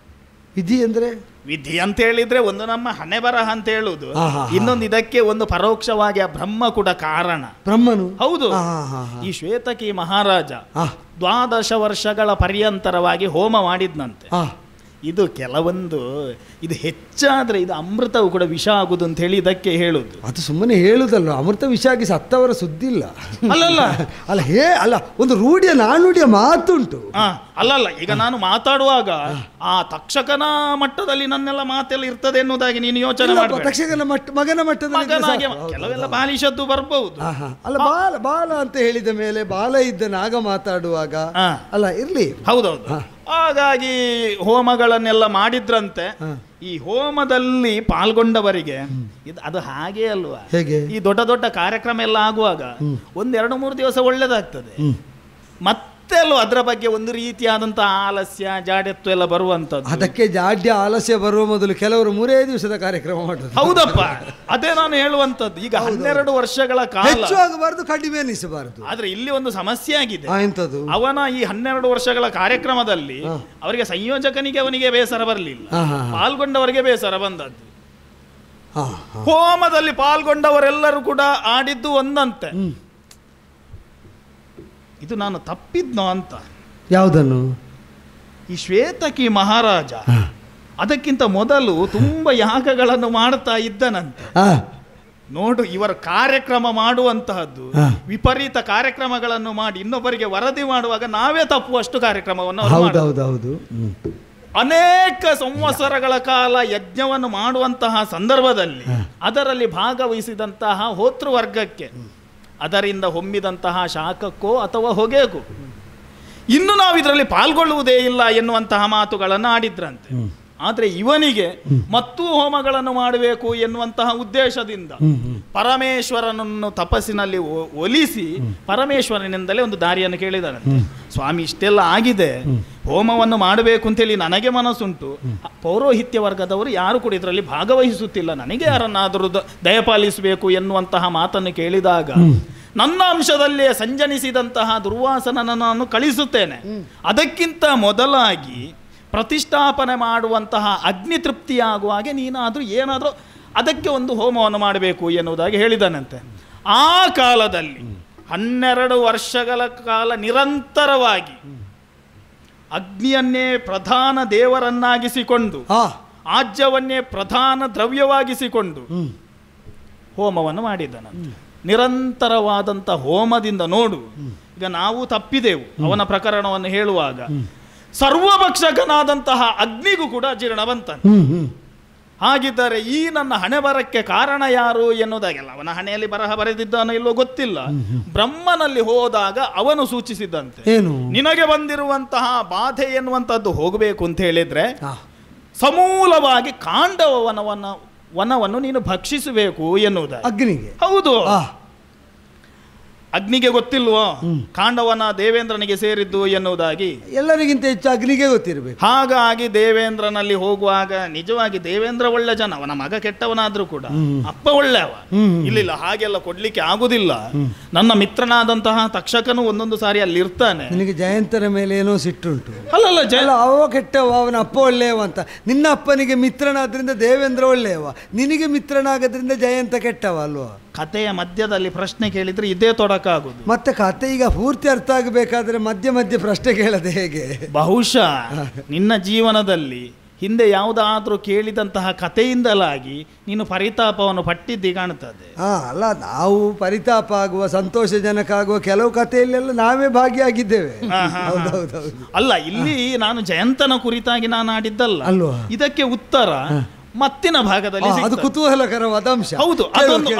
ವಿಧಿ ಅಂದ್ರೆ ವಿಧಿ ಅಂತ ಹೇಳಿದ್ರೆ ಒಂದು ನಮ್ಮ ಹಣೆ ಬರಹ ಅಂತ ಹೇಳುವುದು, ಇನ್ನೊಂದು ಇದಕ್ಕೆ ಒಂದು ಪರೋಕ್ಷವಾಗಿ ಆ ಬ್ರಹ್ಮ ಕೂಡ ಕಾರಣ. ಬ್ರಹ್ಮನು. ಹೌದು. ಈ ಶ್ವೇತಕಿ ಮಹಾರಾಜ 12 ವರ್ಷಗಳ ಪರ್ಯಂತರವಾಗಿ ಹೋಮ ಮಾಡಿದ್ನಂತೆ. ಇದು ಕೆಲವೊಂದು ಇದು ಹೆಚ್ಚಾದ್ರೆ ಇದು ಅಮೃತವು ಕೂಡ ವಿಷ ಆಗುದು ಅಂತ ಹೇಳಿ ಇದಕ್ಕೆ ಹೇಳುದು. ಅದು ಸುಮ್ಮನೆ ಹೇಳುದಲ್ಲ, ಅಮೃತ ವಿಷ ಆಗಿ ಸತ್ತವರ ಸುದ್ದಿ ಇಲ್ಲ. ಅಲ್ಲಲ್ಲ ಅಲ್ಲ ಅಲ್ಲ, ಒಂದು ರೂಢಿಯ ನಾನುಡಿಯ ಮಾತುಂಟು. ಅಲ್ಲಲ್ಲ, ಈಗ ನಾನು ಮಾತಾಡುವಾಗ ಆ ತಕ್ಷಕನ ಮಟ್ಟದಲ್ಲಿ ನನ್ನೆಲ್ಲ ಮಾತೆಲ್ಲ ಇರ್ತದೆ ಎನ್ನುವುದಾಗಿ ನೀನು ಯೋಚನೆ ಮಾಡಬೇಡ. ತಕ್ಷಕನ ಮಗನ ಮಟ್ಟದಲ್ಲಿ ಕೆಲವೆಲ್ಲ ಬಾಲಿಶದ್ದು ಬರ್ಬಹುದು. ಅಲ್ಲ, ಬಾಲ ಅಂತ ಹೇಳಿದ ಮೇಲೆ ಬಾಲ ಇದ್ದ ನಾಗ ಮಾತಾಡುವಾಗ ಅಲ್ಲ ಇರ್ಲಿ. ಹೌದೌದು. ಹಾಗಾಗಿ ಹೋಮಗಳನ್ನೆಲ್ಲ ಮಾಡಿದ್ರಂತೆ. ಈ ಹೋಮದಲ್ಲಿ ಪಾಲ್ಗೊಂಡವರಿಗೆ ಅದು ಹಾಗೆ ಅಲ್ವಾ, ಈ ದೊಡ್ಡ ದೊಡ್ಡ ಕಾರ್ಯಕ್ರಮ ಎಲ್ಲ ಆಗುವಾಗ 1-2-3 ದಿವಸ ಒಳ್ಳೇದಾಗ್ತದೆ. ಮತ್ತೆ ಅಲ್ವ ಅದರ ಬಗ್ಗೆ ಒಂದು ರೀತಿಯಾದಂತಹ ಆಲಸ್ಯ ಜಾಡ್ಯತ್ವ ಎಲ್ಲ ಬರುವಂತದ್ದು. ಅದಕ್ಕೆ ಜಾಡ್ಯ ಆಲಸ್ಯ ಬರುವ ಮೊದಲು ಕೆಲವರು 3 ದಿವಸದ ಕಾರ್ಯಕ್ರಮ ಮಾಡುದು. ಹೌದಪ್ಪ, ಅದೇ ನಾನು ಹೇಳುವಂತದ್ದು. ಈಗ 12 ವರ್ಷಗಳ ಕಾಲ ಹೆಚ್ಚು ಆಗಬಾರದು, ಕಡಿಮೆ ಅನಿಸಬಾರದು. ಆದ್ರೆ ಇಲ್ಲಿ ಒಂದು ಸಮಸ್ಯೆ ಆಗಿದೆ. ಅವನ ಈ 12 ವರ್ಷಗಳ ಕಾರ್ಯಕ್ರಮದಲ್ಲಿ ಅವರಿಗೆ ಸಂಯೋಜಕನಿಗೆ ಅವನಿಗೆ ಬೇಸರ ಬರಲಿಲ್ಲ, ಪಾಲ್ಗೊಂಡವರಿಗೆ ಬೇಸರ ಬಂದದ್ದು. ಹೋಮದಲ್ಲಿ ಪಾಲ್ಗೊಂಡವರೆಲ್ಲರೂ ಕೂಡ ಆಡಿದ್ದು ಒಂದಂತೆ. ಇದು ನಾನು ತಪ್ಪಿದ್ನೋ ಅಂತ. ಯಾವುದನ್ನು? ಈ ಶ್ವೇತಕಿ ಮಹಾರಾಜ ಅದಕ್ಕಿಂತ ಮೊದಲು ತುಂಬಾ ಯಾಗಗಳನ್ನು ಮಾಡ್ತಾ ಇದ್ದನಂತೆ. ನೋಡು, ಇವರ ಕಾರ್ಯಕ್ರಮ ಮಾಡುವಂತಹದ್ದು ವಿಪರೀತ ಕಾರ್ಯಕ್ರಮಗಳನ್ನು ಮಾಡಿ ಇನ್ನೊಬ್ಬರಿಗೆ ವರದಿ ಮಾಡುವಾಗ ನಾವೇ ತಪ್ಪುವಷ್ಟು ಕಾರ್ಯಕ್ರಮವನ್ನು ಅನೇಕ ಸಂವತ್ಸರಗಳ ಕಾಲ ಯಜ್ಞವನ್ನು ಮಾಡುವಂತಹ ಸಂದರ್ಭದಲ್ಲಿ ಅದರಲ್ಲಿ ಭಾಗವಹಿಸಿದಂತಹ ಹೋತೃವರ್ಗಕ್ಕೆ ಅದರಿಂದ ಹೊಮ್ಮಿದಂತಹ ಶಾಖಕ್ಕೋ ಅಥವಾ ಹೊಗೆಗೂ ಇನ್ನು ನಾವು ಇದರಲ್ಲಿ ಪಾಲ್ಗೊಳ್ಳುವುದೇ ಇಲ್ಲ ಎನ್ನುವಂತಹ ಮಾತುಗಳನ್ನು ಆಡಿದ್ರಂತೆ. ಆದರೆ ಇವನಿಗೆ ಮತ್ತೂ ಹೋಮಗಳನ್ನು ಮಾಡಬೇಕು ಎನ್ನುವಂತಹ ಉದ್ದೇಶದಿಂದ ಪರಮೇಶ್ವರನನ್ನು ತಪಸ್ಸಿನಲ್ಲಿ ಒಲಿಸಿ ಪರಮೇಶ್ವರನಿಂದಲೇ ಒಂದು ದಾರಿಯನ್ನು ಕೇಳಿದಾರಂತೆ. ಸ್ವಾಮಿ, ಇಷ್ಟೆಲ್ಲ ಆಗಿದೆ, ಹೋಮವನ್ನು ಮಾಡಬೇಕು ಅಂತೇಳಿ ನನಗೆ ಮನಸ್ಸುಂಟು, ಪೌರೋಹಿತ್ಯ ವರ್ಗದವರು ಯಾರು ಕೂಡ ಇದರಲ್ಲಿ ಭಾಗವಹಿಸುತ್ತಿಲ್ಲ, ನನಗೆ ಯಾರನ್ನಾದರೂ ದಯಪಾಲಿಸಬೇಕು ಎನ್ನುವಂತಹ ಮಾತನ್ನು ಕೇಳಿದಾಗ ನನ್ನ ಅಂಶದಲ್ಲೇ ಸಂಜನಿಸಿದಂತಹ ದುರ್ವಾಸನನ್ನು ನಾನು ಕಳಿಸುತ್ತೇನೆ. ಅದಕ್ಕಿಂತ ಮೊದಲಾಗಿ ಪ್ರತಿಷ್ಠಾಪನೆ ಮಾಡುವಂತಹ ಅಗ್ನಿ ತೃಪ್ತಿಯಾಗುವ ಹಾಗೆ ನೀನಾದರೂ ಏನಾದರೂ ಅದಕ್ಕೆ ಒಂದು ಹೋಮವನ್ನು ಮಾಡಬೇಕು ಎನ್ನುವುದಾಗಿ ಹೇಳಿದನಂತೆ. ಆ ಕಾಲದಲ್ಲಿ 12 ವರ್ಷಗಳ ಕಾಲ ನಿರಂತರವಾಗಿ ಅಗ್ನಿಯನ್ನೇ ಪ್ರಧಾನ ದೇವರನ್ನಾಗಿಸಿಕೊಂಡು ಆಜ್ಯವನ್ನೇ ಪ್ರಧಾನ ದ್ರವ್ಯವಾಗಿಸಿಕೊಂಡು ಹೋಮವನ್ನು ಮಾಡಿದನಂತೆ. ನಿರಂತರವಾದಂಥ ಹೋಮದಿಂದ ನೋಡು, ಈಗ ನಾವು ತಪ್ಪಿದೆವು ಅವನ ಪ್ರಕರಣವನ್ನು ಹೇಳುವಾಗ. ಸರ್ವಭಕ್ಷಕನಾದಂತಹ ಅಗ್ನಿಗೂ ಕೂಡ ಜೀರ್ಣ ಬಂತಾನೆ. ಹಾಗಿದ್ದರೆ ಈ ನನ್ನ ಹಣೆ ಬರಕ್ಕೆ ಕಾರಣ ಯಾರು ಎನ್ನುವುದಾಗೆಲ್ಲ ಅವನ ಹಣೆಯಲ್ಲಿ ಬರಹ ಬರೆದಿದ್ದಾನೋ ಇಲ್ಲೋ ಗೊತ್ತಿಲ್ಲ. ಬ್ರಹ್ಮನಲ್ಲಿ ಹೋದಾಗ ಅವನು ಸೂಚಿಸಿದಂತೆ ಏನು ನಿನಗೆ ಬಂದಿರುವಂತಹ ಬಾಧೆ ಎನ್ನುವಂಥದ್ದು ಹೋಗಬೇಕು ಅಂತ ಹೇಳಿದ್ರೆ ಸಮೂಲವಾಗಿ ವನವನ್ನು ನೀನು ಭಕ್ಷಿಸಬೇಕು ಎನ್ನುವುದ. ಅಗ್ನಿಗೆ ಹೌದು, ಅಗ್ನಿಗೆ ಗೊತ್ತಿಲ್ವೋ ಕಾಂಡವನ ದೇವೇಂದ್ರನಿಗೆ ಸೇರಿದ್ದು ಎನ್ನುವುದಾಗಿ? ಎಲ್ಲರಿಗಿಂತ ಹೆಚ್ಚು ಅಗ್ನಿಗೆ ಗೊತ್ತಿರಬೇಕು. ಹಾಗಾಗಿ ದೇವೇಂದ್ರನಲ್ಲಿ ಹೋಗುವಾಗ ನಿಜವಾಗಿ ದೇವೇಂದ್ರ ಒಳ್ಳೆ ಜನ, ಅವನ ಮಗ ಕೆಟ್ಟವನಾದ್ರೂ ಕೂಡ ಅಪ್ಪ ಒಳ್ಳೆಯವ, ಇಲ್ಲ ಹಾಗೆಲ್ಲ ಕೊಡ್ಲಿಕ್ಕೆ ಆಗುದಿಲ್ಲ. ನನ್ನ ಮಿತ್ರನಾದಂತಹ ತಕ್ಷಕನು ಒಂದೊಂದು ಸಾರಿ ಅಲ್ಲಿ ಇರ್ತಾನೆ. ನಿನಗೆ ಜಯಂತನ ಮೇಲೆ ಏನೋ ಸಿಟ್ಟುಂಟು. ಅಲ್ಲ ಅವ ಕೆಟ್ಟವ, ಅವನ ಅಪ್ಪ ಒಳ್ಳೆಯವ ಅಂತ. ನಿನ್ನ ಅಪ್ಪನಿಗೆ ಮಿತ್ರನಾದ್ರಿಂದ ದೇವೇಂದ್ರ ಒಳ್ಳೆಯವ, ನಿನಗೆ ಮಿತ್ರನಾಗದ್ರಿಂದ ಜಯಂತ ಕೆಟ್ಟವ ಅಲ್ವಾ? ಕಥೆಯ ಮಧ್ಯದಲ್ಲಿ ಪ್ರಶ್ನೆ ಕೇಳಿದ್ರೆ ಇದೇ ತೊಡಕಾಗುದು. ಮತ್ತೆ ಕತೆ ಈಗ ಪೂರ್ತಿ ಅರ್ಥ ಆಗಬೇಕಾದ್ರೆ ಮಧ್ಯೆ ಮಧ್ಯೆ ಪ್ರಶ್ನೆ ಕೇಳದೆ ಹೇಗೆ? ಬಹುಶಃ ನಿನ್ನ ಜೀವನದಲ್ಲಿ ಹಿಂದೆ ಯಾವುದಾದ್ರೂ ಕೇಳಿದಂತಹ ಕಥೆಯಿಂದಲಾಗಿ ನೀನು ಪರಿತಾಪವನ್ನು ಪಟ್ಟಿದ್ದಿ ಕಾಣುತ್ತದೆ. ಅಲ್ಲ, ನಾವು ಪರಿತಾಪ ಆಗುವ ಸಂತೋಷಜನಕ ಆಗುವ ಕೆಲವು ಕಥೆಯಲ್ಲೆಲ್ಲ ನಾವೇ ಭಾಗಿಯಾಗಿದ್ದೇವೆ. ಅಲ್ಲ, ಇಲ್ಲಿ ನಾನು ಜಯಂತನ ಕುರಿತಾಗಿ ನಾನು ಆಡಿದ್ದಲ್ಲ ಅಲ್ವಾ? ಇದಕ್ಕೆ ಉತ್ತರ ಮತ್ತಿನ ಭಾಗದಲ್ಲಿ ಅದು ಕುತೂಹಲಕರವಾದ ಅಂಶ. ಹೌದು,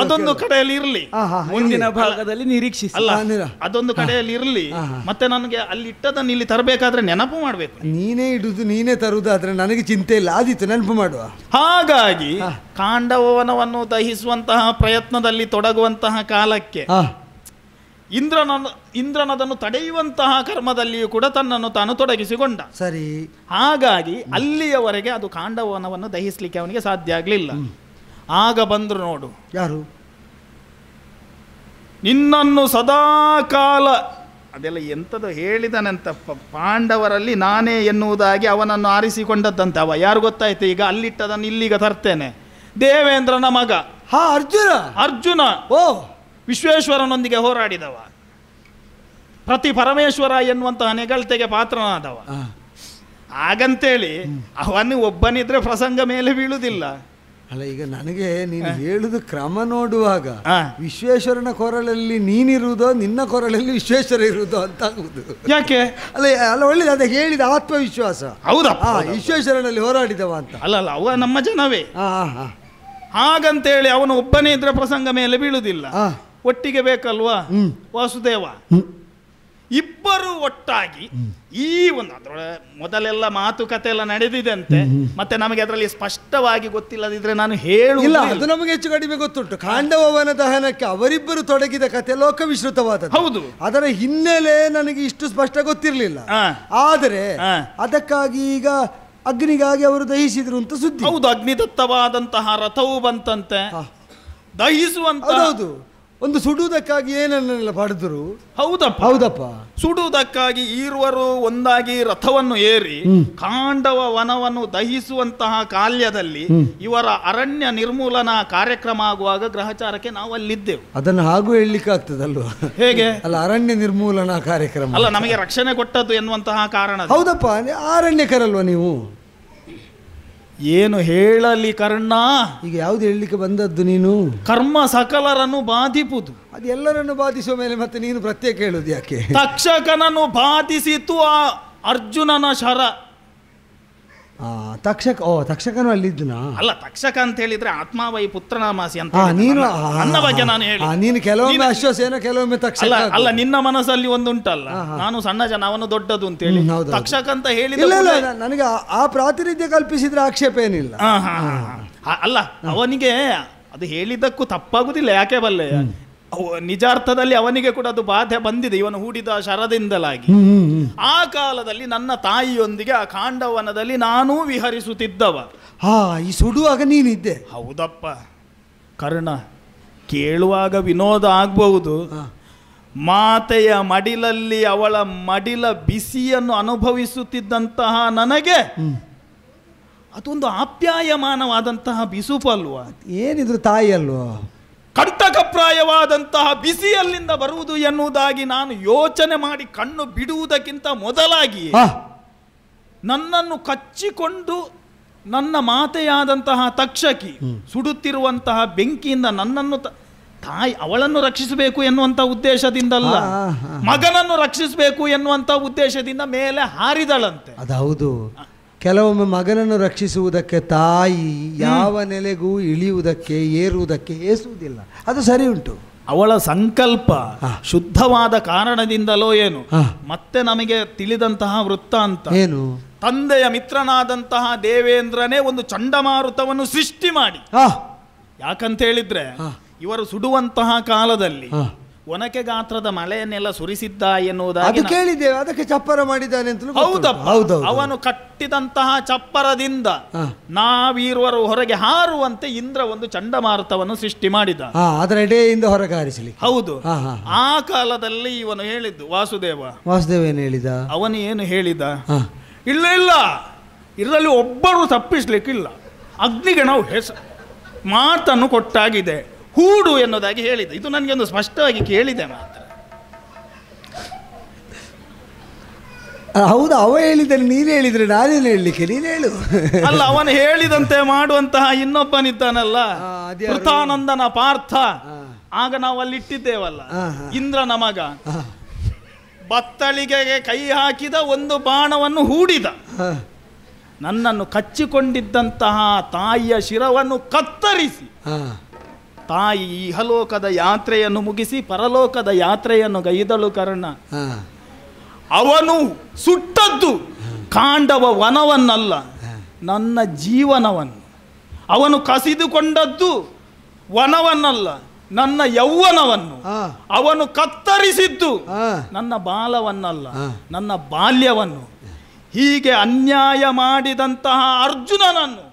ಅದೊಂದು ಕಡೆಯಲ್ಲಿ ಇರಲಿ, ಮುಂದಿನ ಭಾಗದಲ್ಲಿ ನಿರೀಕ್ಷಿಸಿ. ಅಲ್ಲ, ಅದೊಂದು ಕಡೆಯಲ್ಲಿ ಇರಲಿ. ಮತ್ತೆ ನನಗೆ ಅಲ್ಲಿ ಇಟ್ಟದನ್ನು ಇಲ್ಲಿ ತರಬೇಕಾದ್ರೆ ನೆನಪು ಮಾಡಬೇಕು. ನೀನೇ ಇಡುದು ನೀನೇ ತರುವುದಾದ್ರೆ ನನಗೆ ಚಿಂತೆ ಇಲ್ಲ, ಆದಿತ್ತು ನೆನಪು ಮಾಡುವ. ಹಾಗಾಗಿ ಕಾಂಡವನವನ್ನು ದಹಿಸುವಂತಹ ಪ್ರಯತ್ನದಲ್ಲಿ ತೊಡಗುವಂತಹ ಕಾಲಕ್ಕೆ ಇಂದ್ರನದನ್ನು ತಡೆಯುವಂತಹ ಕರ್ಮದಲ್ಲಿಯೂ ಕೂಡ ತನ್ನನ್ನು ತಾನು ತೊಡಗಿಸಿಕೊಂಡ. ಸರಿ. ಹಾಗಾಗಿ ಅಲ್ಲಿಯವರೆಗೆ ಅದು ಕಾಂಡವನವನ್ನು ದಹಿಸಲಿಕ್ಕೆ ಅವನಿಗೆ ಸಾಧ್ಯ ಆಗಲಿಲ್ಲ. ಆಗ ಬಂದ್ರು ನೋಡು ಯಾರು, ನಿನ್ನನ್ನು ಸದಾಕಾಲ ಅದೆಲ್ಲ ಎಂಥದ್ದು ಹೇಳಿದನಂತ, ಪಾಂಡವರಲ್ಲಿ ನಾನೇ ಎನ್ನುವುದಾಗಿ ಅವನನ್ನು ಆರಿಸಿಕೊಂಡದ್ದಂತೆ. ಅವ ಯಾರು ಗೊತ್ತಾಯ್ತು? ಈಗ ಅಲ್ಲಿಟ್ಟದನ್ನು ಇಲ್ಲಿಗ ತರ್ತೇನೆ. ದೇವೇಂದ್ರನ ಮಗ ಅರ್ಜುನ ವಿಶ್ವೇಶ್ವರನೊಂದಿಗೆ ಹೋರಾಡಿದವ, ಪ್ರತಿ ಪರಮೇಶ್ವರ ಎನ್ನುವಂತಹ ನೆಗಳತೆಗೆ ಪಾತ್ರನಾದವ. ಹಾಗಂತೇಳಿ ಅವನು ಒಬ್ಬನಿದ್ರೆ ಪ್ರಸಂಗ ಮೇಲೆ ಬೀಳುವುದಿಲ್ಲ. ಅಲ್ಲ, ಈಗ ನನಗೆ ನೀನು ಹೇಳುದು ಕ್ರಮ ನೋಡುವಾಗ ವಿಶ್ವೇಶ್ವರನ ಕೊರಳಲ್ಲಿ ನೀನಿರುವುದೋ ನಿನ್ನ ಕೊರಳಲ್ಲಿ ವಿಶ್ವೇಶ್ವರ ಇರುವುದೋ ಅಂತ ಆಗುವುದು. ಯಾಕೆ? ಅಲ್ಲ ಒಳ್ಳೇದು, ಅದೇ ಹೇಳಿದ ಆತ್ಮವಿಶ್ವಾಸ. ಹೌದಾ? ವಿಶ್ವೇಶ್ವರನಲ್ಲಿ ಹೋರಾಡಿದವ ಅಂತ. ಅಲ್ಲ, ಅವ ನಮ್ಮ ಜನವೇ. ಹಾಗಂತೇಳಿ ಅವನು ಒಬ್ಬನೇ ಇದ್ರೆ ಪ್ರಸಂಗ ಮೇಲೆ ಬೀಳುವುದಿಲ್ಲ, ಒಟ್ಟಿಗೆ ಬೇಕಲ್ವಾ? ವಾಸುದೇವ ಇಬ್ಬರು ಒಟ್ಟಾಗಿ ಈ ಒಂದು ಅದರೊಳಗೆ ಮೊದಲೆಲ್ಲ ಮಾತುಕತೆ ಎಲ್ಲ ನಡೆದಿದೆ ಮತ್ತೆ ನಮಗೆ ಅದರಲ್ಲಿ ಸ್ಪಷ್ಟವಾಗಿ ಗೊತ್ತಿಲ್ಲದಿದ್ರೆ ನಾನು ಹೇಳುವುದಿಲ್ಲ. ಅದು ನಮಗೆ ಹೆಚ್ಚು ಕಡಿಮೆ ಗೊತ್ತುಂಟು. ಕಾಂಡವನ ದಹನಕ್ಕೆ ಅವರಿಬ್ಬರು ತೊಡಗಿದ ಕತೆ ಲೋಕವಿಶ್ರುತವಾದದ್ದು. ಹೌದು, ಅದರ ಹಿನ್ನೆಲೆ ನನಗೆ ಇಷ್ಟು ಸ್ಪಷ್ಟ ಗೊತ್ತಿರಲಿಲ್ಲ. ಆದರೆ ಅದಕ್ಕಾಗಿ ಈಗ ಅಗ್ನಿಗಾಗಿ ಅವರು ದಹಿಸಿದ್ರು ಅಂತ ಸುದ್ದಿ. ಹೌದು, ಅಗ್ನಿದತ್ತವಾದಂತಹ ರಥವು ಬಂತಂತೆ ದಹಿಸುವಂತ. ಹೌದು, ಒಂದು ಸುಡುವುದಕ್ಕಾಗಿ ಏನನ್ನೆಲ್ಲ ಪಡೆದರು. ಹೌದಪ್ಪ, ಸುಡುವುದಕ್ಕಾಗಿ ಈರುವರು ಒಂದಾಗಿ ರಥವನ್ನು ಏರಿ ಕಾಂಡವ ವನವನ್ನು ದಹಿಸುವಂತಹ ಕಾಲ್ಯದಲ್ಲಿ ಇವರ ಅರಣ್ಯ ನಿರ್ಮೂಲನಾ ಕಾರ್ಯಕ್ರಮ ಆಗುವಾಗ ಗ್ರಹಚಾರಕ್ಕೆ ನಾವು ಅಲ್ಲಿದ್ದೆವು. ಅದನ್ನು ಹಾಗೂ ಹೇಳಲಿಕ್ಕೆ ಆಗ್ತದಲ್ವ? ಹೇಗೆ? ಅಲ್ಲ, ಅರಣ್ಯ ನಿರ್ಮೂಲನಾ ಕಾರ್ಯಕ್ರಮ ಅಲ್ಲ, ನಮಗೆ ರಕ್ಷಣೆ ಕೊಟ್ಟದ್ದು ಎನ್ನುವಂತಹ ಕಾರಣ. ಹೌದಪ್ಪ, ಅರಣ್ಯಕರಲ್ವ ನೀವು? ಏನು ಹೇಳಲಿ ಕರ್ಣ? ಈಗ ಯಾವ್ದು ಹೇಳಲಿಕ್ಕೆ ಬಂದದ್ದು ನೀನು? ಕರ್ಮ ಸಕಲರನ್ನು ಬಾಧಿಪುದು. ಅದು ಎಲ್ಲರನ್ನು ಬಾಧಿಸುವ ಮೇಲೆ ಮತ್ತೆ ನೀನು ಪ್ರತ್ಯೇಕ ಹೇಳುದು ಯಾಕೆ? ತಕ್ಷಕನನ್ನು ಬಾಧಿಸಿತು ಆ ಅರ್ಜುನನ ಶರ. ತಕ್ಷಕನು ಅಲ್ಲಿದ್ದನಾ? ಅಲ್ಲ, ತಕ್ಷಕ ಅಂತ ಹೇಳಿದ್ರೆ ಆತ್ಮಾವೈ ಪುತ್ರನಾಮಾಸಿ ಅಂತ ನನ್ನ ಬಗ್ಗೆ ನಾನು ಹೇಳಿ. ನೀನು ಕೆಲವೊಮ್ಮೆ ಅಶ್ವಸೇನ, ಕೆಲವೊಮ್ಮೆ ತಕ್ಷಕ. ಅಲ್ಲ, ನಿನ್ನ ಮನಸ್ಸಲ್ಲಿ ಒಂದುಂಟಲ್ಲ, ನಾನು ಸಣ್ಣ ಜನ ಅವನು ದೊಡ್ಡದು ಅಂತ ಹೇಳಿ ತಕ್ಷಕ ಅಂತ ಹೇಳಿದ. ನನಗೆ ಆ ಪ್ರಾತಿನಿಧ್ಯ ಕಲ್ಪಿಸಿದ್ರೆ ಆಕ್ಷೇಪ ಏನಿಲ್ಲ. ಅಲ್ಲ, ಅವನಿಗೆ ಅದು ಹೇಳಿದ್ದಕ್ಕೂ ತಪ್ಪಾಗುದಿಲ್ಲ. ಯಾಕೆ ಬಲ್ಲೆ, ನಿಜಾರ್ಥದಲ್ಲಿ ಅವನಿಗೆ ಕೂಡ ಅದು ಬಾಧೆ ಬಂದಿದೆ, ಇವನು ಹೂಡಿದ ಶರದಿಂದಲಾಗಿ. ಆ ಕಾಲದಲ್ಲಿ ನನ್ನ ತಾಯಿಯೊಂದಿಗೆ ಆ ಕಾಂಡವನದಲ್ಲಿ ನಾನೂ ವಿಹರಿಸುತ್ತಿದ್ದವ. ಈ ಸುಡುವಾಗ ನೀನಿದ್ದೆ? ಹೌದಪ್ಪ ಕರ್ಣ, ಕೇಳುವಾಗ ವಿನೋದ ಆಗ್ಬಹುದು. ಮಾತೆಯ ಮಡಿಲಲ್ಲಿ ಅವಳ ಮಡಿಲ ಬಿಸಿಯನ್ನು ಅನುಭವಿಸುತ್ತಿದ್ದಂತಹ ನನಗೆ ಅದೊಂದು ಆಪ್ಯಾಯಮಾನವಾದಂತಹ ಬಿಸುಪಲ್ವ. ಏನಿದ್ರು ತಾಯಿ ಅಲ್ವಾ? ಕಂಟಕಪ್ರಾಯವಾದಂತಹ ಬಿಸಿಯಲ್ಲಿಂದ ಬರುವುದು ಎನ್ನುವುದಾಗಿ ನಾನು ಯೋಚನೆ ಮಾಡಿ ಕಣ್ಣು ಬಿಡುವುದಕ್ಕಿಂತ ಮೊದಲಾಗಿ ನನ್ನನ್ನು ಕಚ್ಚಿಕೊಂಡು ನನ್ನ ಮಾತೆಯಾದಂತಹ ತಕ್ಷಕಿ ಸುಡುತ್ತಿರುವಂತಹ ಬೆಂಕಿಯಿಂದ ನನ್ನನ್ನು ತಾಯಿ ಅವಳನ್ನು ರಕ್ಷಿಸಬೇಕು ಎನ್ನುವಂಥ ಉದ್ದೇಶದಿಂದಲ್ಲ, ಮಗನನ್ನು ರಕ್ಷಿಸಬೇಕು ಎನ್ನುವಂಥ ಉದ್ದೇಶದಿಂದ ಮೇಲೆ ಹಾರಿದಳಂತೆ. ಅದೌದು, ಕೆಲವೊಮ್ಮೆ ಮಗನನ್ನು ರಕ್ಷಿಸುವುದಕ್ಕೆ ತಾಯಿ ಯಾವ ನೆಲೆಗೂ ಇಳಿಯುವುದಕ್ಕೆ ಏರುವುದಕ್ಕೆ ಏಸುವುದಿಲ್ಲ, ಅದು ಸರಿ ಉಂಟು. ಅವಳ ಸಂಕಲ್ಪ ಶುದ್ಧವಾದ ಕಾರಣದಿಂದಲೋ ಏನು. ಮತ್ತೆ ನಮಗೆ ತಿಳಿದಂತಹ ವೃತ್ತಾಂತ ಏನು, ತಂದೆಯ ಮಿತ್ರನಾದಂತಹ ದೇವೇಂದ್ರನೇ ಒಂದು ಚಂಡಮಾರುತವನ್ನು ಸೃಷ್ಟಿ ಮಾಡಿ, ಯಾಕಂತ ಹೇಳಿದ್ರೆ ಇವರು ಸುಡುವಂತಹ ಕಾಲದಲ್ಲಿ ಒನಕೆ ಗಾತ್ರದ ಮಳೆಯನ್ನೆಲ್ಲ ಸುರಿಸಿದ್ದ ಎನ್ನುವುದಾಗಿ ಕೇಳಿದ್ದೇವೆ. ಅದಕ್ಕೆ ಚಪ್ಪರ ಮಾಡಿದ್ದಾನೆ ಅಂತ. ಹೌದಪ್ಪ, ಅವನು ಕಟ್ಟಿದಂತಹ ಚಪ್ಪರದಿಂದ ನಾವೀರ್ವರು ಹೊರಗೆ ಹಾರುವಂತೆ ಇಂದ್ರ ಒಂದು ಚಂಡಮಾರುತವನ್ನು ಸೃಷ್ಟಿ ಮಾಡಿದ, ಅದರ ಎಡೆಯಿಂದ ಹೊರಗೆ ಹಾರಿಸಲಿ. ಹೌದು. ಆ ಕಾಲದಲ್ಲಿ ಇವನು ಹೇಳಿದ್ದು ವಾಸುದೇವ ಏನು ಹೇಳಿದ? ಅವನು ಏನು ಹೇಳಿದ? ಇಲ್ಲ ಇದರಲ್ಲಿ ಒಬ್ಬರು ತಪ್ಪಿಸ್ಲಿಕ್ಕಿಲ್ಲ, ಅಗ್ನಿಗೆ ನಾವು ಮಾತನ್ನು ಕೊಟ್ಟಾಗಿದೆ, ಹೂಡು ಎನ್ನುವುದಾಗಿ ಹೇಳಿದೆ. ಇದು ನನಗೆ ಒಂದು ಸ್ಪಷ್ಟವಾಗಿ ಕೇಳಿದೆ ಮಾತ್ರ. ಹೌದು, ಅವ ಹೇಳಿದರೆ ನೀನು ಹೇಳಿದ್ರೆ ನಾನೇನು ಹೇಳಲಿಕ್ಕೆ, ನೀನು ಹೇಳು. ಅಲ್ಲ, ಅವನು ಹೇಳಿದಂತೆ ಮಾಡುವಂತಹ ಇನ್ನೊಬ್ಬನಿದ್ದಾನಲ್ಲ, ಕೃತಾನಂದನ ಪಾರ್ಥ. ಆಗ ನಾವು ಅಲ್ಲಿ ಇಟ್ಟಿದ್ದೇವಲ್ಲ, ಇಂದ್ರನ ಮಗ, ಬತ್ತಳಿಗೆಗೆ ಕೈ ಹಾಕಿದ ಒಂದು ಬಾಣವನ್ನು ಹೂಡಿದ, ನನ್ನನ್ನು ಕಚ್ಚಿಕೊಂಡಿದ್ದಂತಹ ತಾಯಿಯ ಶಿರವನ್ನು ಕತ್ತರಿಸಿ ತಾಯಿ ಇಹಲೋಕದ ಯಾತ್ರೆಯನ್ನು ಮುಗಿಸಿ ಪರಲೋಕದ ಯಾತ್ರೆಯನ್ನು ಗೈದಳು ಕರ್ಣ. ಅವನು ಸುಟ್ಟದ್ದು ಕಾಂಡವ ವನವನ್ನಲ್ಲ, ನನ್ನ ಜೀವನವನ್ನು. ಅವನು ಕಸಿದುಕೊಂಡದ್ದು ವನವನ್ನಲ್ಲ, ನನ್ನ ಯೌವನವನ್ನು. ಅವನು ಕತ್ತರಿಸಿದ್ದು ನನ್ನ ಬಾಲವನ್ನಲ್ಲ, ನನ್ನ ಬಾಲ್ಯವನ್ನು. ಹೀಗೆ ಅನ್ಯಾಯ ಮಾಡಿದಂತಹ ಅರ್ಜುನನನ್ನು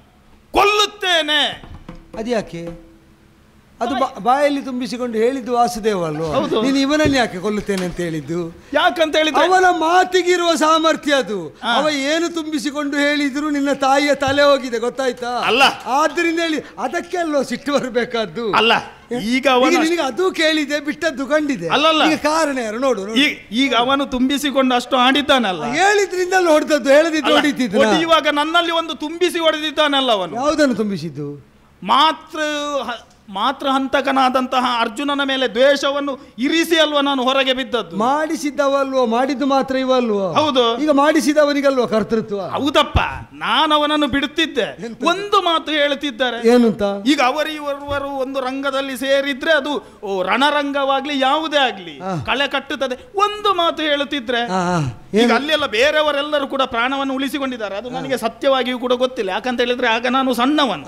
ಕೊಲ್ಲುತ್ತೇನೆ. ಅದ್ಯಾಕೆ? ಅದು ಬಾಯಲ್ಲಿ ತುಂಬಿಸಿಕೊಂಡು ಹೇಳಿದ್ದು ವಾಸುದೇವ ಅಲ್ವಾ? ನೀನು ಇವನನ್ನು ಯಾಕೆ ಕೊಲ್ಲುತ್ತೇನೆ ಅಂತ ಹೇಳಿದ್ದು? ಯಾಕಂತ ಹೇಳಿದ್ರೆ ಅವನ ಮಾತಿಗಿರುವ ಸಾಮರ್ಥ್ಯ ಅದು. ಅವ ಏನು ತುಂಬಿಸಿಕೊಂಡು ಹೇಳಿದ್ರು ನಿನ್ನ ತಾಯಿಯ ತಲೆ ಹೋಗಿದೆ, ಗೊತ್ತಾಯ್ತಾ? ಅಲ್ಲ, ಆದ್ರಿಂದ ಹೇಳಿ ಅದಕ್ಕೆ ಅಲ್ವಾ ಸಿಟ್ಟು ಬರಬೇಕಾದ್ದು? ಅಲ್ಲ, ಈಗ ನಿನಗೆ ಅದು ಕೇಳಿದೆ, ಬಿಟ್ಟದ್ದು ಕಂಡಿದೆ. ಅಲ್ಲಲ್ಲ, ಈಗ ಕಾರಣ ಯಾರು ನೋಡು. ಈಗ ಅವನು ತುಂಬಿಸಿಕೊಂಡು ಅಷ್ಟು ಆಡಿದ್ದಾನಲ್ಲ, ಹೇಳಿದ್ರಿಂದ ಹೊಡೆದದ್ದು, ಹೇಳದಿದ್ದು ಹೊಡಿತಿದ್ದು. ಇವಾಗ ನನ್ನಲ್ಲಿ ಒಂದು ತುಂಬಿಸಿ ಹೊಡೆದಿದ್ದಾನಲ್ಲ ಅವನು. ಯಾವುದನ್ನು ತುಂಬಿಸಿದ್ದು? ಮಾತ್ರ ಹಂತಕನಾದಂತಹ ಅರ್ಜುನನ ಮೇಲೆ ದ್ವೇಷವನ್ನು ಇರಿಸಿ ಅಲ್ವಾ ನಾನು ಹೊರಗೆ ಬಿದ್ದದ್ದು. ಮಾಡಿಸಿದ್ದವಲ್ವೋ, ಮಾಡಿದ್ದು ಮಾತ್ರ ಇವಲ್ವೋ? ಹೌದು. ಈಗ ಮಾಡಿಸಿದವನಿಗಲ್ವ ಕರ್ತೃತ್ವ? ಹೌದಪ್ಪ, ನಾನು ಅವನನ್ನು ಬಿಡುತ್ತಿದ್ದೆ. ಒಂದು ಮಾತು ಹೇಳುತ್ತಿದ್ದಾರೆ, ಏನಂತ? ಈಗ ಅವರಿವರು ಒಂದು ರಂಗದಲ್ಲಿ ಸೇರಿದ್ರೆ ಅದು ರಣರಂಗವಾಗ್ಲಿ ಯಾವುದೇ ಆಗ್ಲಿ ಕಳೆ ಕಟ್ಟುತ್ತದೆ. ಒಂದು ಮಾತು ಹೇಳುತ್ತಿದ್ರೆ ಈಗ ಅಲ್ಲೆಲ್ಲ ಬೇರೆಯವರೆಲ್ಲರೂ ಕೂಡ ಪ್ರಾಣವನ್ನು ಉಳಿಸಿಕೊಂಡಿದ್ದಾರೆ. ಅದು ನನಗೆ ಸತ್ಯವಾಗಿಯೂ ಕೂಡ ಗೊತ್ತಿಲ್ಲ, ಯಾಕಂತ ಹೇಳಿದ್ರೆ ಆಗ ನಾನು ಸಣ್ಣವನು.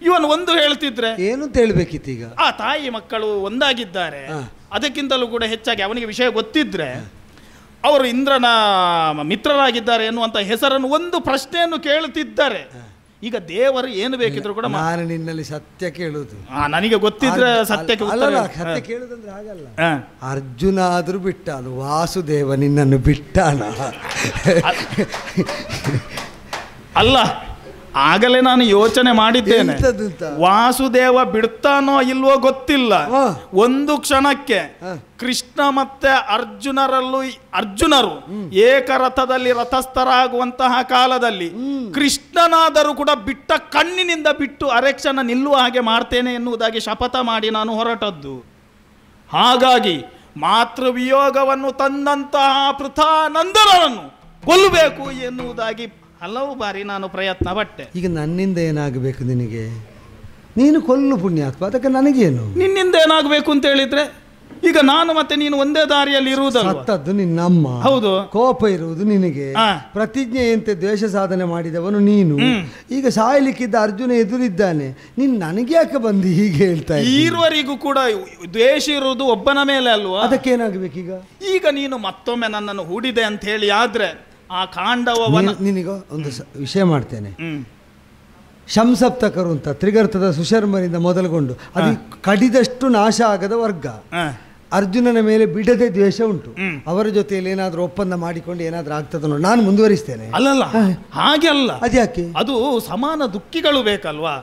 ಇವನು ಒಂದು ಹೇಳ್ತಿದ್ರೆ ಏನು ಅಂತ ಹೇಳ್ಬೇಕಿತ್ತು. ಈಗ ಆ ತಾಯಿ ಮಕ್ಕಳು ಒಂದಾಗಿದ್ದಾರೆ, ಅದಕ್ಕಿಂತಲೂ ಕೂಡ ಹೆಚ್ಚಾಗಿ ಅವನಿಗೆ ವಿಷಯ ಗೊತ್ತಿದ್ರೆ ಅವರು ಇಂದ್ರನ ಮಿತ್ರರಾಗಿದ್ದಾರೆ ಎನ್ನುವಂತ ಹೆಸರನ್ನು ಒಂದು ಪ್ರಶ್ನೆಯನ್ನು ಕೇಳುತ್ತಿದ್ದಾರೆ. ಈಗ ದೇವರು ಏನು ಬೇಕಿದ್ರು ಕೂಡ ನಾನು ನಿನ್ನಲ್ಲಿ ಸತ್ಯ ಕೇಳುದು, ನನಗೆ ಗೊತ್ತಿದ್ರೆ ಸತ್ಯಕ್ಕೆ ಸತ್ಯ ಕೇಳುದಂದ್ರೆ ಹಾಗಲ್ಲ. ಅರ್ಜುನ ಆದ್ರೂ ಬಿಟ್ಟಾನು, ವಾಸುದೇವ ನಿನ್ನನ್ನು ಬಿಟ್ಟಾನ ಅಲ್ಲ. ಆಗಲೇ ನಾನು ಯೋಚನೆ ಮಾಡಿದ್ದೇನೆ, ವಾಸುದೇವ ಬಿಡ್ತಾನೋ ಇಲ್ವೋ ಗೊತ್ತಿಲ್ಲ. ಒಂದು ಕ್ಷಣಕ್ಕೆ ಕೃಷ್ಣ ಮತ್ತೆ ಅರ್ಜುನರು ಏಕರಥದಲ್ಲಿ ರಥಸ್ಥರಾಗುವಂತಹ ಕಾಲದಲ್ಲಿ ಕೃಷ್ಣನಾದರೂ ಕೂಡ ಬಿಟ್ಟ ಕಣ್ಣಿನಿಂದ ಬಿಟ್ಟು ಅರೆಕ್ಷಣ ನಿಲ್ಲುವ ಹಾಗೆ ಮಾಡ್ತೇನೆ ಎನ್ನುವುದಾಗಿ ಶಪಥ ಮಾಡಿ ನಾನು ಹೊರಟದ್ದು. ಹಾಗಾಗಿ ಮಾತೃವಿಯೋಗವನ್ನು ತಂದಂತಹ ಪೃಥಾನಂದನನ್ನು ಕೊಲ್ಲಬೇಕು ಎನ್ನುವುದಾಗಿ ಹಲವು ಬಾರಿ ನಾನು ಪ್ರಯತ್ನ ಪಟ್ಟೆ. ಈಗ ನನ್ನಿಂದ ಏನಾಗಬೇಕು ನಿನಗೆ? ನೀನು ಕೊಲ್ಲು ಪುಣ್ಯಾತ್ಮ, ಅದಕ್ಕೆ ನನಗೇನು? ನಿನ್ನಿಂದ ಏನಾಗಬೇಕು ಅಂತ ಹೇಳಿದ್ರೆ ಈಗ ನಾನು ಮತ್ತೆ ನೀನು ಒಂದೇ ದಾರಿಯಲ್ಲಿ ಇರುವುದಲ್ಲ. ಸತ್ತದ್ದು ನಿನ್ನಮ್ಮ, ಹೌದು. ಕೋಪ ಇರುವುದು ನಿನಗೆ, ಪ್ರತಿಜ್ಞೆಯಂತೆ ದ್ವೇಷ ಸಾಧನೆ ಮಾಡಿದವನು ನೀನು. ಈಗ ಸಾಯಲಿಕ್ಕಿದ್ದ ಅರ್ಜುನ ಎದುರಿದ್ದಾನೆ, ನೀನು ನನಗೆ ಯಾಕೆ ಬಂದು ಹೀಗೆ ಹೇಳ್ತಾ ಇದ್ದೀಯ? ಈವರೆಗೂ ಕೂಡ ದ್ವೇಷ ಇರುವುದು ಒಬ್ಬನ ಮೇಲೆ ಅಲ್ವಾ? ಅದಕ್ಕೇನಾಗಬೇಕೀಗ? ಈಗ ನೀನು ಮತ್ತೊಮ್ಮೆ ನನ್ನನ್ನು ಹೂಡಿದೆ ಅಂತ ಹೇಳಿ ಆದ್ರೆ ಆ ಕಾಂಡವ ನಿನಗ ಒಂದು ವಿಷಯ ಮಾಡ್ತೇನೆ. ಶಂಸಪ್ತಕರು ಅಂತ ತ್ರಿಗರ್ಥದ ಸುಶರ್ಮನಿಂದ ಮೊದಲುಗೊಂಡು ಅದು ಕಡಿದಷ್ಟು ನಾಶ ಆಗದ ವರ್ಗ. ಅರ್ಜುನನ ಮೇಲೆ ಬಿಡದೆ ದ್ವೇಷ ಉಂಟು. ಅವರ ಜೊತೆಯಲ್ಲಿ ಏನಾದ್ರೂ ಒಪ್ಪಂದ ಮಾಡಿಕೊಂಡು ಏನಾದ್ರೂ ಆಗ್ತದ ನೋಡಿ, ನಾನು ಮುಂದುವರಿಸ್ತೇನೆ. ಅಲ್ಲಲ್ಲ, ಹಾಗೆ ಅಲ್ಲ. ಅದ್ಯಾಕೆ? ಅದು ಸಮಾನ ದುಃಖಿಗಳು ಬೇಕಲ್ವಾ?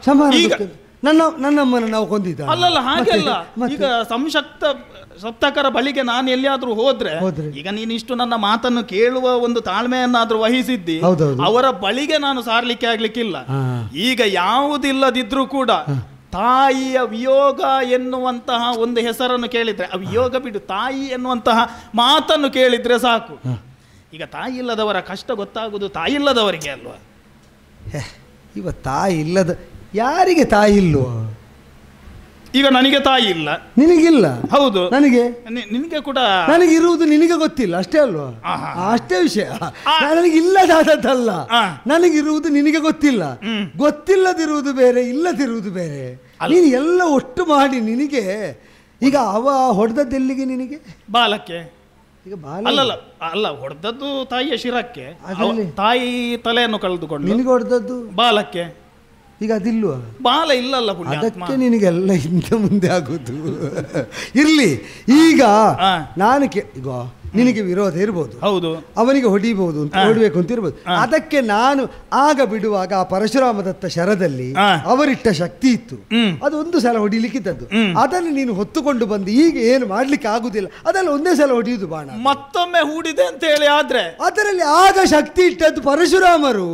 ನನ್ನಮ್ಮನ ನಾವು ಕೊಂದಿದ್ದ. ಅಲ್ಲಲ್ಲ, ಹಾಗೆ ಅಲ್ಲ. ಈಗ ಸಪ್ತಕರ ಬಳಿಗೆ ನಾನು ಎಲ್ಲಿಯಾದ್ರೂ ಹೋದ್ರೆ ಈಗ ನೀನು ಇಷ್ಟು ನನ್ನ ಮಾತನ್ನು ಕೇಳುವ ಒಂದು ತಾಳ್ಮೆಯನ್ನಾದ್ರೂ ವಹಿಸಿದ್ದಿ, ಅವರ ಬಳಿಗೆ ನಾನು ಸಾರ್ಲಿಕ್ಕೆ ಆಗ್ಲಿಕ್ಕಿಲ್ಲ. ಈಗ ಯಾವುದಿಲ್ಲದಿದ್ರೂ ಕೂಡ ತಾಯಿಯ ವಿಯೋಗ ಎನ್ನುವಂತಹ ಒಂದು ಹೆಸರನ್ನು ಕೇಳಿದ್ರೆ, ಆ ವಿಯೋಗ ಬಿಡು, ತಾಯಿ ಎನ್ನುವಂತಹ ಮಾತನ್ನು ಕೇಳಿದ್ರೆ ಸಾಕು. ಈಗ ತಾಯಿ ಇಲ್ಲದವರ ಕಷ್ಟ ಗೊತ್ತಾಗುವುದು ತಾಯಿ ಇಲ್ಲದವರಿಗೆ ಅಲ್ವಾ? ಇವ ತಾಯಿ ಇಲ್ಲದ ಯಾರಿಗೆ ತಾಯಿ ಇಲ್ವೋ? ಈಗ ನನಗೆ ತಾಯಿ ಇಲ್ಲ, ನಿನಗಿಲ್ಲ. ಹೌದು, ನನಗೆ ನಿನಗೆ ಕೂಡ ನನಗಿರುವುದು ನಿನಗೆ ಗೊತ್ತಿಲ್ಲ ಅಷ್ಟೇ ಅಲ್ವಾ? ಅಷ್ಟೇ ವಿಷಯ. ನನಗೆ ಇಲ್ಲದಾದದ್ದಲ್ಲ, ನನಗಿರುವುದು ನಿನಗೆ ಗೊತ್ತಿಲ್ಲ. ಗೊತ್ತಿಲ್ಲದಿರುವುದು ಬೇರೆ, ಇಲ್ಲದಿರುವುದು ಬೇರೆ. ನೀನು ಎಲ್ಲ ಒಟ್ಟು ಮಾಡಿ ನಿನಗೆ ಈಗ ಅವ ಹೊಡೆದದ್ದೆಲ್ಲಿಗೆ ನಿನಗೆ? ಬಾಲಕ್ಕೆ. ಈಗ ಬಾಲ ಅಲ್ಲ ಹೊಡೆದದ್ದು ತಾಯಿಯ ಶಿರಕ್ಕೆ, ತಾಯಿ ತಲೆಯನ್ನು ಕಳೆದುಕೊಂಡು ನಿನಗೆ ಹೊಡೆದದ್ದು ಬಾಲಕ್ಕೆ. ಈಗ ಅದಿಲ್ವಾ? ಬಾಲ ಇಲ್ಲಲ್ಲ, ಅದಕ್ಕೆ ನಿನಗೆಲ್ಲ ಹಿಂದೆ ಮುಂದೆ ಆಗುದು. ಇರ್ಲಿ. ಈಗ ನಾನು ಈಗ ನಿನಗೆ ವಿರೋಧ ಇರ್ಬೋದು, ಹೌದು, ಅವನಿಗೆ ಹೊಡಿಬಹುದು ಅಂತ ಹೊಡಬೇಕು ಅಂತ ಇರ್ಬೋದು. ಅದಕ್ಕೆ ನಾನು ಆಗ ಬಿಡುವಾಗ ಆ ಪರಶುರಾಮದತ್ತ ಶರದಲ್ಲಿ ಅವರಿಟ್ಟ ಶಕ್ತಿ ಇತ್ತು, ಅದು ಒಂದು ಸಲ ಹೊಡಿಲಿಕ್ಕಿದ್ದದ್ದು. ಅದನ್ನು ನೀನು ಹೊತ್ತುಕೊಂಡು ಬಂದು ಈಗ ಏನು ಮಾಡ್ಲಿಕ್ಕೆ ಆಗುದಿಲ್ಲ, ಅದೆಲ್ಲ ಒಂದೇ ಸಲ ಹೊಡೆಯುವುದು ಬಾಣ. ಮತ್ತೊಮ್ಮೆ ಹೂಡಿದೆ ಅಂತ ಹೇಳಿ ಆದ್ರೆ ಅದರಲ್ಲಿ ಆಗ ಶಕ್ತಿ ಇಟ್ಟದ್ದು ಪರಶುರಾಮರು,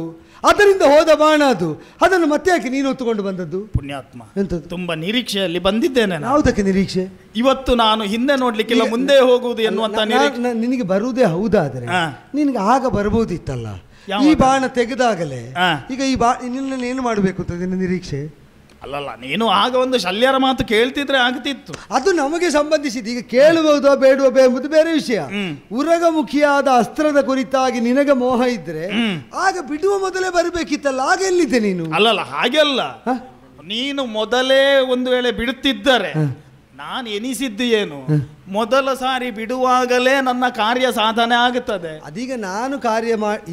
ಅದರಿಂದ ಹೋದ ಬಾಣ ಅದು. ಅದನ್ನು ಮತ್ತೆ ಯಾಕೆ ನೀನು ಹೊತ್ತುಕೊಂಡು ಬಂದದ್ದು? ಪುಣ್ಯಾತ್ಮ, ತುಂಬಾ ನಿರೀಕ್ಷೆಯಲ್ಲಿ ಬಂದಿದ್ದೇನೆ. ಯಾವುದಕ್ಕೆ ನಿರೀಕ್ಷೆ? ಇವತ್ತು ನಾನು ಹಿಂದೆ ನೋಡ್ಲಿಕ್ಕಿಲ್ಲ, ಮುಂದೆ ಹೋಗುವುದು ಎನ್ನುವಂತ ನಿನಗೆ ಬರುವುದೇ ಹೌದಾದ್ರೆ ನಿನಗೆ ಆಗ ಬರಬಹುದಿತ್ತಲ್ಲ. ಈ ಬಾಣ ತೆಗೆದಾಗಲೇ ಈಗ ಈ ನಿನ್ನ ಏನು ಮಾಡಬೇಕು ಅಂತ ನಿನ್ನ ನಿರೀಕ್ಷೆ? ಅಲ್ಲಲ್ಲ, ನೀನು ಆಗ ಒಂದು ಶಲ್ಯರ ಮಾತು ಕೇಳ್ತಿದ್ರೆ ಆಗ್ತಿತ್ತು. ಅದು ನಮಗೆ ಸಂಬಂಧಿಸಿದ. ಈಗ ಕೇಳುವುದೋ ಬೇಡುವ ಎಂಬುದು ಬೇರೆ ವಿಷಯ. ಉರಗಮುಖಿಯಾದ ಅಸ್ತ್ರದ ಕುರಿತಾಗಿ ನಿನಗೆ ಮೋಹ ಇದ್ರೆ ಆಗ ಬಿಡುವ ಮೊದಲೇ ಬರಬೇಕಿತ್ತಲ್ಲ, ಆಗ ಎಲ್ಲಿದ್ದೆ ನೀನು? ಅಲ್ಲಲ್ಲ, ಹಾಗೆಲ್ಲ. ನೀನು ಮೊದಲೇ ಒಂದು ವೇಳೆ ಬಿಡುತ್ತಿದ್ದರೆ ನಾನು ಎನಿಸಿದ್ದು ಏನು, ಮೊದಲ ಸಾರಿ ಬಿಡುವಾಗಲೇ ನನ್ನ ಕಾರ್ಯ ಸಾಧನೆ ಆಗುತ್ತದೆ. ಅದೀಗ ನಾನು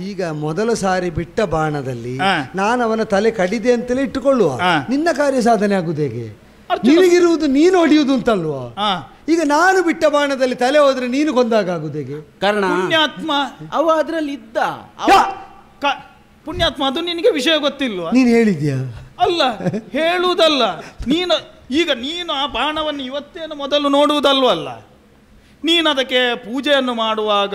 ಈಗ ಮೊದಲ ಸಾರಿ ಬಿಟ್ಟ ಬಾಣದಲ್ಲಿ ನಾನು ಅವನ ತಲೆ ಕಡಿದೆ ಅಂತಲೇ ಇಟ್ಟುಕೊಳ್ಳುವ, ನಿನ್ನ ಕಾರ್ಯ ಸಾಧನೆ ಆಗುದು ಹೇಗೆ? ನಿನಗಿರುವುದು ನೀನು ಹೊಡೆಯುವುದು ಅಂತಲ್ವಾ? ಈಗ ನಾನು ಬಿಟ್ಟ ಬಾಣದಲ್ಲಿ ತಲೆ ಹೋದ್ರೆ ನೀನು ಕೊಂದಾಗ ಆಗುದು ಹೇಗೆ? ಕಾರಣ ಪುಣ್ಯಾತ್ಮ ಅವ ಅದರಲ್ಲಿ ಇದ್ದ. ಪುಣ್ಯಾತ್ಮ, ಅದು ನಿನಗೆ ವಿಷಯ ಗೊತ್ತಿಲ್ವಾ? ನೀನು ಹೇಳಿದ್ಯಾ? ಅಲ್ಲ, ಹೇಳುವುದಲ್ಲ. ನೀನು ಆ ಬಾಣವನ್ನು ಇವತ್ತೇನು ಮೊದಲು ನೋಡುವುದಲ್ವಲ್ಲ. ನೀನು ಅದಕ್ಕೆ ಪೂಜೆಯನ್ನು ಮಾಡುವಾಗ,